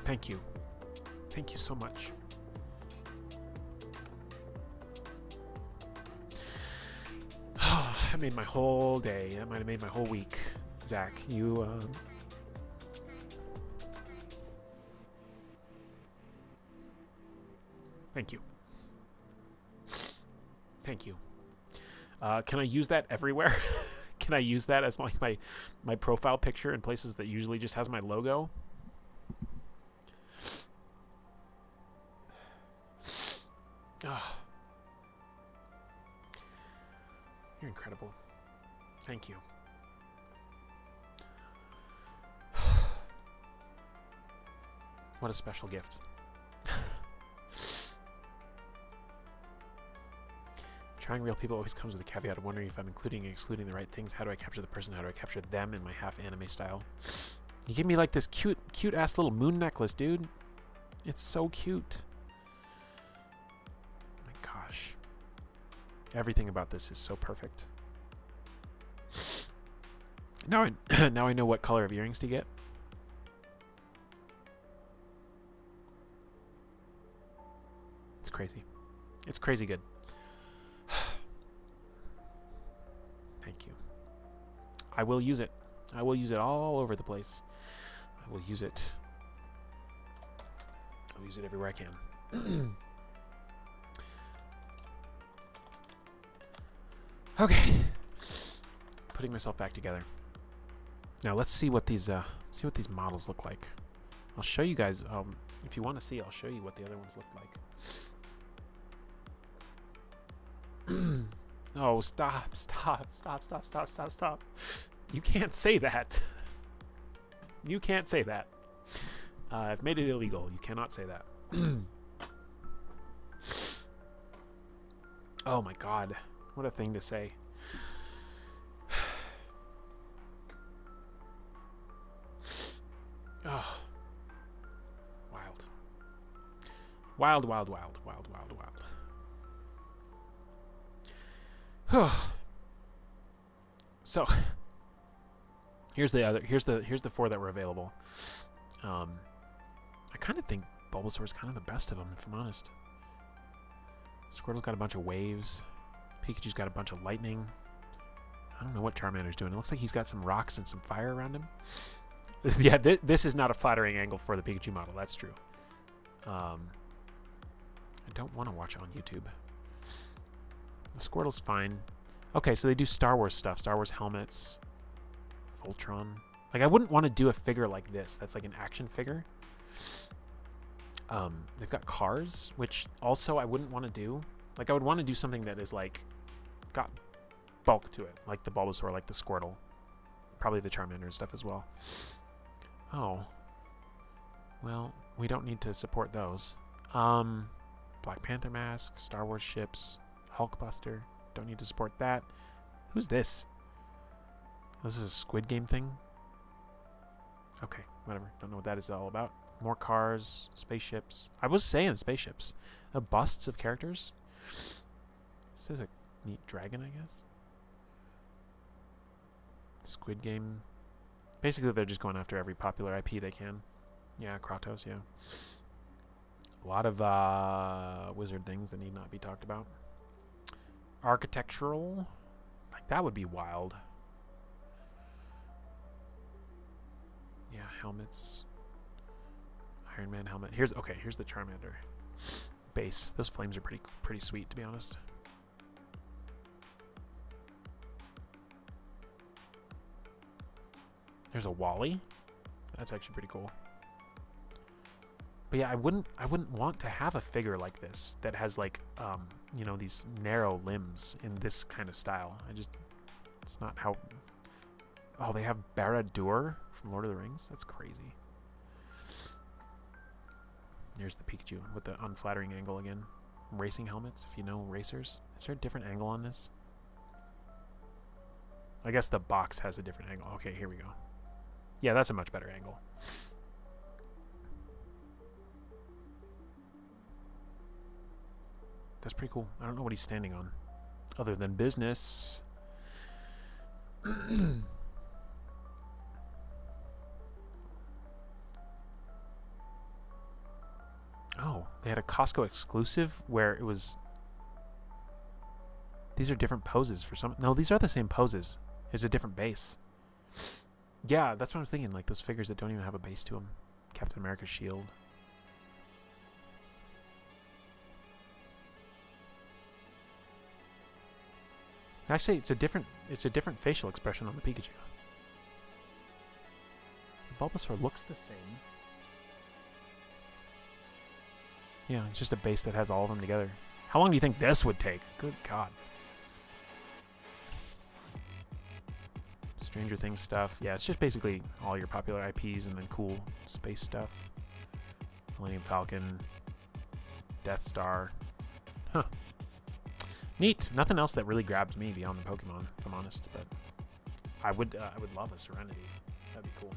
A: thank you. Thank you so much. I made my whole day. That might have made my whole week. Zach, you thank you. Thank you. Can I use that everywhere? Can I use that as my profile picture in places that usually just has my logo? Oh. You're incredible. Thank you. What a special gift. Trying real people always comes with a caveat of wondering if I'm including and excluding the right things. How do I capture the person? How do I capture them in my half anime style? You give me like this cute ass little moon necklace, dude. It's so cute. Oh my gosh. Everything about this is so perfect. Now I know what color of earrings to get. It's crazy. It's crazy good. Thank you. I will use it. I will use it all over the place. I will use it. I'll use it everywhere I can. Okay. Putting myself back together. Now let's see what these models look like. I'll show you guys. If you want to see, I'll show you what the other ones look like. Oh, stop. You can't say that. You can't say that. I've made it illegal. You cannot say that. Oh my god. What a thing to say. Oh. Wild. Wild, wild, wild, wild, wild, wild. So here's the 4 that were available. I kind of think Bulbasaur's kind of the best of them, if I'm honest. Squirtle's got a bunch of waves. Pikachu's got a bunch of lightning. I don't know what Charmander's doing. It looks like he's got some rocks and some fire around him. Yeah, this is not a flattering angle for the Pikachu model. That's true. I don't want to watch it on YouTube. The Squirtle's fine. Okay, so they do Star Wars stuff. Star Wars helmets. Voltron. Like, I wouldn't want to do a figure like this. That's like an action figure. They've got cars, which also I wouldn't want to do. Like, I would want to do something that is, like, got bulk to it. Like the Bulbasaur, like the Squirtle. Probably the Charmander and stuff as well. Oh. Well, we don't need to support those. Black Panther mask, Star Wars ships, Hulkbuster. Don't need to support that. Who's this? This is a Squid Game thing? Okay, whatever. Don't know what that is all about. More cars, spaceships. I was saying spaceships. Busts of characters. This is a neat dragon, I guess. Squid Game. Basically, they're just going after every popular IP they can. Yeah, Kratos, yeah. A lot of wizard things that need not be talked about. Architectural. Like, that would be wild. Yeah, helmets. Iron Man helmet. Here's the Charmander base. Those flames are pretty sweet, to be honest. There's a Wally. That's actually pretty cool. But yeah, I wouldn't want to have a figure like this that has like you know, these narrow limbs in this kind of style. It's not how. Oh, they have Barad-dûr from Lord of the Rings. That's crazy. Here's the Pikachu with the unflattering angle again. Racing helmets, if you know racers. Is there a different angle on this? I guess the box has a different angle. Okay, here we go. Yeah, that's a much better angle. That's pretty cool. I don't know what he's standing on, other than business. Oh, they had a Costco exclusive where it was... These are different poses for some... No, these are the same poses. It's a different base. Yeah, that's what I was thinking. Like those figures that don't even have a base to them. Captain America's shield. Actually, it's a different facial expression on the Pikachu. The Bulbasaur looks the same. Yeah, it's just a base that has all of them together. How long do you think this would take? Good God. Stranger Things stuff. Yeah, it's just basically all your popular IPs and then cool space stuff. Millennium Falcon. Death Star. Huh. Neat. Nothing else that really grabs me beyond the Pokemon, if I'm honest. But I would love a Serenity. That'd be cool.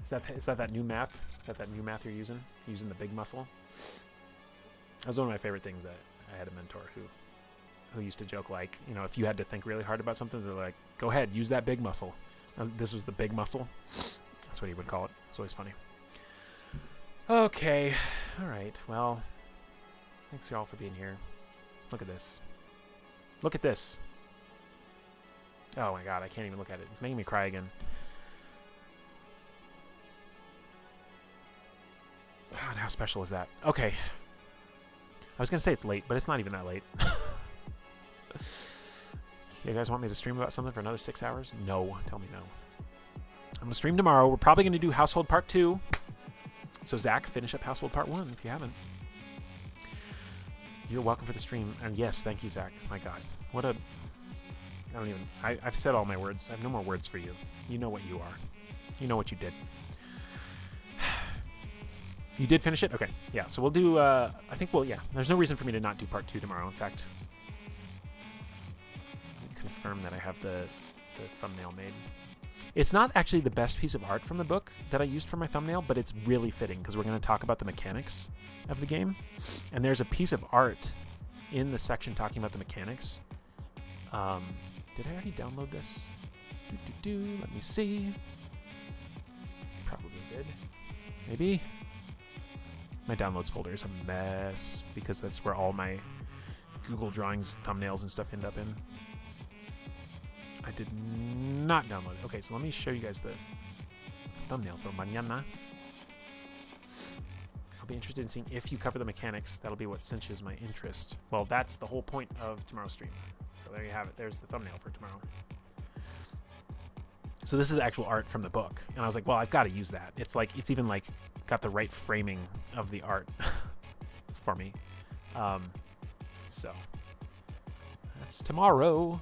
A: Is that new map? Is that new math you're using? Using the big muscle? That was one of my favorite things. That I had a mentor who used to joke, like, you know, if you had to think really hard about something, they're like, go ahead, use that big muscle. This was the big muscle. That's what he would call it. It's always funny. Okay. All right. Well, thanks y'all for being here. Look at this. Look at this. Oh my God, I can't even look at it. It's making me cry again. God, how special is that? Okay. I was going to say it's late, but it's not even that late. You guys want me to stream about something for another 6 hours? No. Tell me no. I'm going to stream tomorrow. We're probably going to do Household Part 2. So, Zach, finish up Household Part 1 if you haven't. You're welcome for the stream. And yes, thank you, Zach. My God. What a... I don't even... I've said all my words. I have no more words for you. You know what you are. You know what you did. You did finish it? Okay. Yeah, so we'll do... I think we'll... Yeah. There's no reason for me to not do Part 2 tomorrow. In fact... confirm that I have the thumbnail made. It's not actually the best piece of art from the book that I used for my thumbnail, but it's really fitting because we're going to talk about the mechanics of the game. And there's a piece of art in the section talking about the mechanics. Did I already download this? Let me see. Probably did. Maybe. My downloads folder is a mess because that's where all my Google Drawings thumbnails and stuff end up in. I did not download it. Okay, so let me show you guys the thumbnail for mañana. I'll be interested in seeing if you cover the mechanics. That'll be what cinches my interest. Well, that's the whole point of tomorrow's stream. So there you have it. There's the thumbnail for tomorrow. So this is actual art from the book. And I was like, well, I've got to use that. It's like, it's even like got the right framing of the art for me. So that's tomorrow.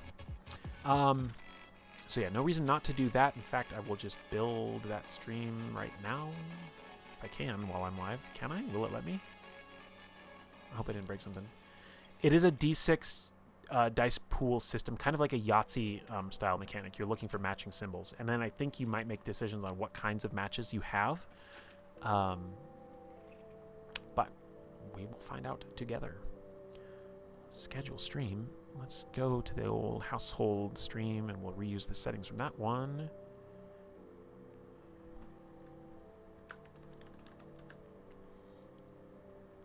A: So yeah, no reason not to do that. In fact, I will just build that stream right now. If I can, while I'm live. Can I? Will it let me? I hope I didn't break something. It is a D6 dice pool system, kind of like a Yahtzee style mechanic. You're looking for matching symbols. And then I think you might make decisions on what kinds of matches you have. But we will find out together. Schedule stream. Let's go to the old household stream and we'll reuse the settings from that one.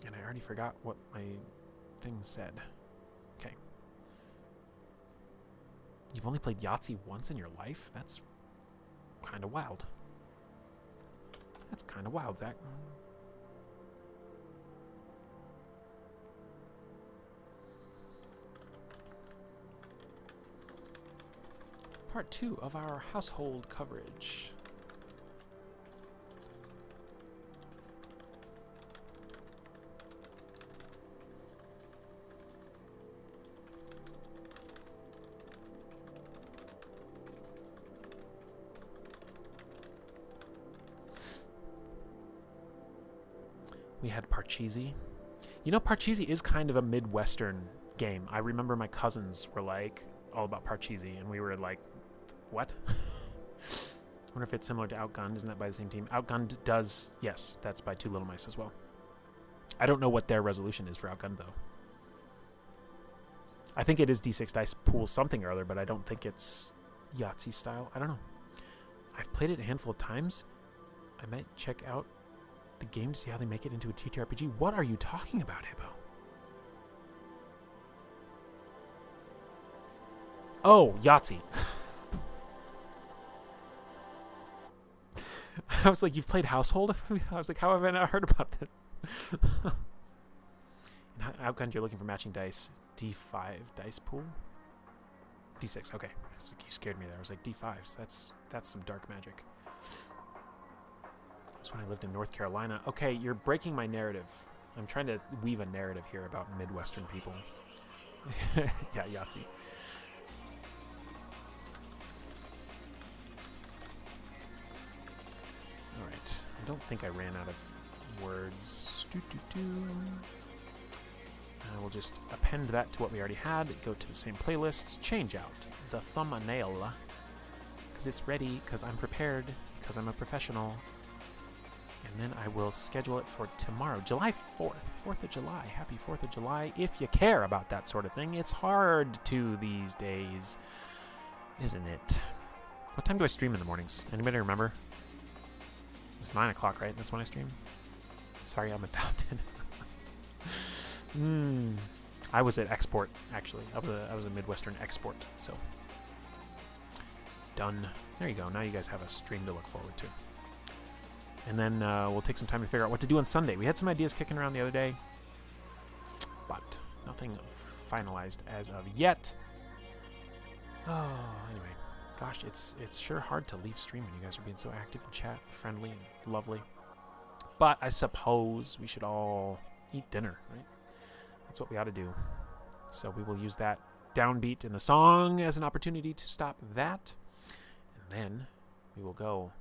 A: And I already forgot what my thing said. Okay. You've only played Yahtzee once in your life? That's kind of wild. That's kind of wild, Zach. part 2 of our household coverage. We had Parcheesi. You know, Parcheesi is kind of a Midwestern game. I remember my cousins were like all about Parcheesi, and we were like, what? I wonder if it's similar to Outgunned. Isn't that by the same team? Outgunned does, yes, that's by Two Little Mice as well. I don't know what their resolution is for Outgunned, though. I think it is D6 dice pool something or other, but I don't think it's Yahtzee style. I don't know. I've played it a handful of times. I might check out the game to see how they make it into a TTRPG. What are you talking about, Hippo? Oh, Yahtzee. I was like, you've played Household? I was like, how have I not heard about that? In Outgunned, you're looking for matching dice. D5 dice pool? D6, okay. It's like you scared me there. I was like, D5s. That's some dark magic. That's when I lived in North Carolina. Okay, you're breaking my narrative. I'm trying to weave a narrative here about Midwestern people. Yeah, Yahtzee. Alright. I don't think I ran out of words. We'll just append that to what we already had. Go to the same playlists. Change out the thumbnail. Because it's ready. Because I'm prepared. Because I'm a professional. And then I will schedule it for tomorrow, July 4th. 4th of July. Happy 4th of July. If you care about that sort of thing. It's hard to these days. Isn't it? What time do I stream in the mornings? Anybody remember? It's 9 o'clock, right? That's when I stream? Sorry, I'm adopted. I was at Export, actually. I was a Midwestern Export, so. Done. There you go. Now you guys have a stream to look forward to. And then we'll take some time to figure out what to do on Sunday. We had some ideas kicking around the other day, but nothing finalized as of yet. Oh, anyway. Gosh, it's sure hard to leave streaming. You guys are being so active in chat, friendly, and lovely. But I suppose we should all eat dinner, right? That's what we ought to do. So we will use that downbeat in the song as an opportunity to stop that. And then we will go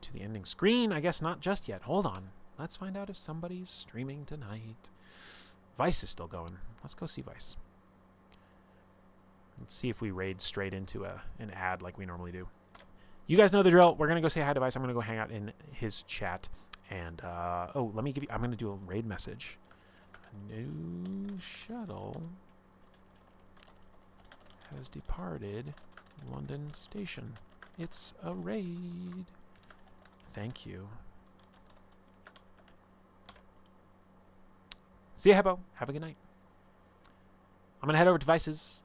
A: to the ending screen. I guess not just yet. Hold on. Let's find out if somebody's streaming tonight. Vice is still going. Let's go see Vice. Let's see if we raid straight into an ad like we normally do. You guys know the drill. We're going to go say hi to Vice. I'm going to go hang out in his chat. And, oh, let me give you, I'm going to do a raid message. A new shuttle has departed London Station. It's a raid. Thank you. See ya, Heppo. Have a good night. I'm going to head over to Vices.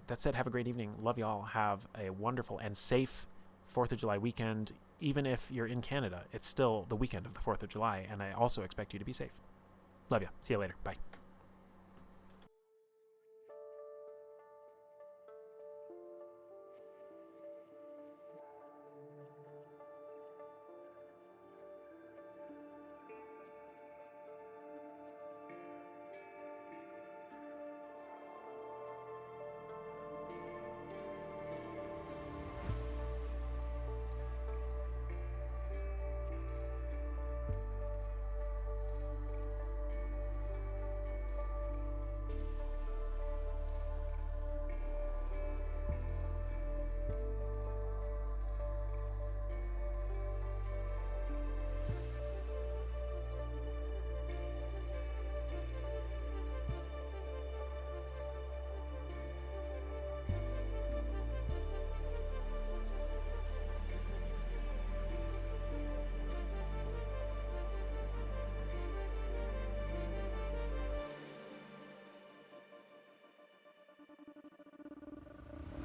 A: That said, have a great evening. Love y'all. Have a wonderful and safe 4th of July weekend. Even if you're in Canada, it's still the weekend of the 4th of July, and I also expect you to be safe. Love ya. See you later. Bye.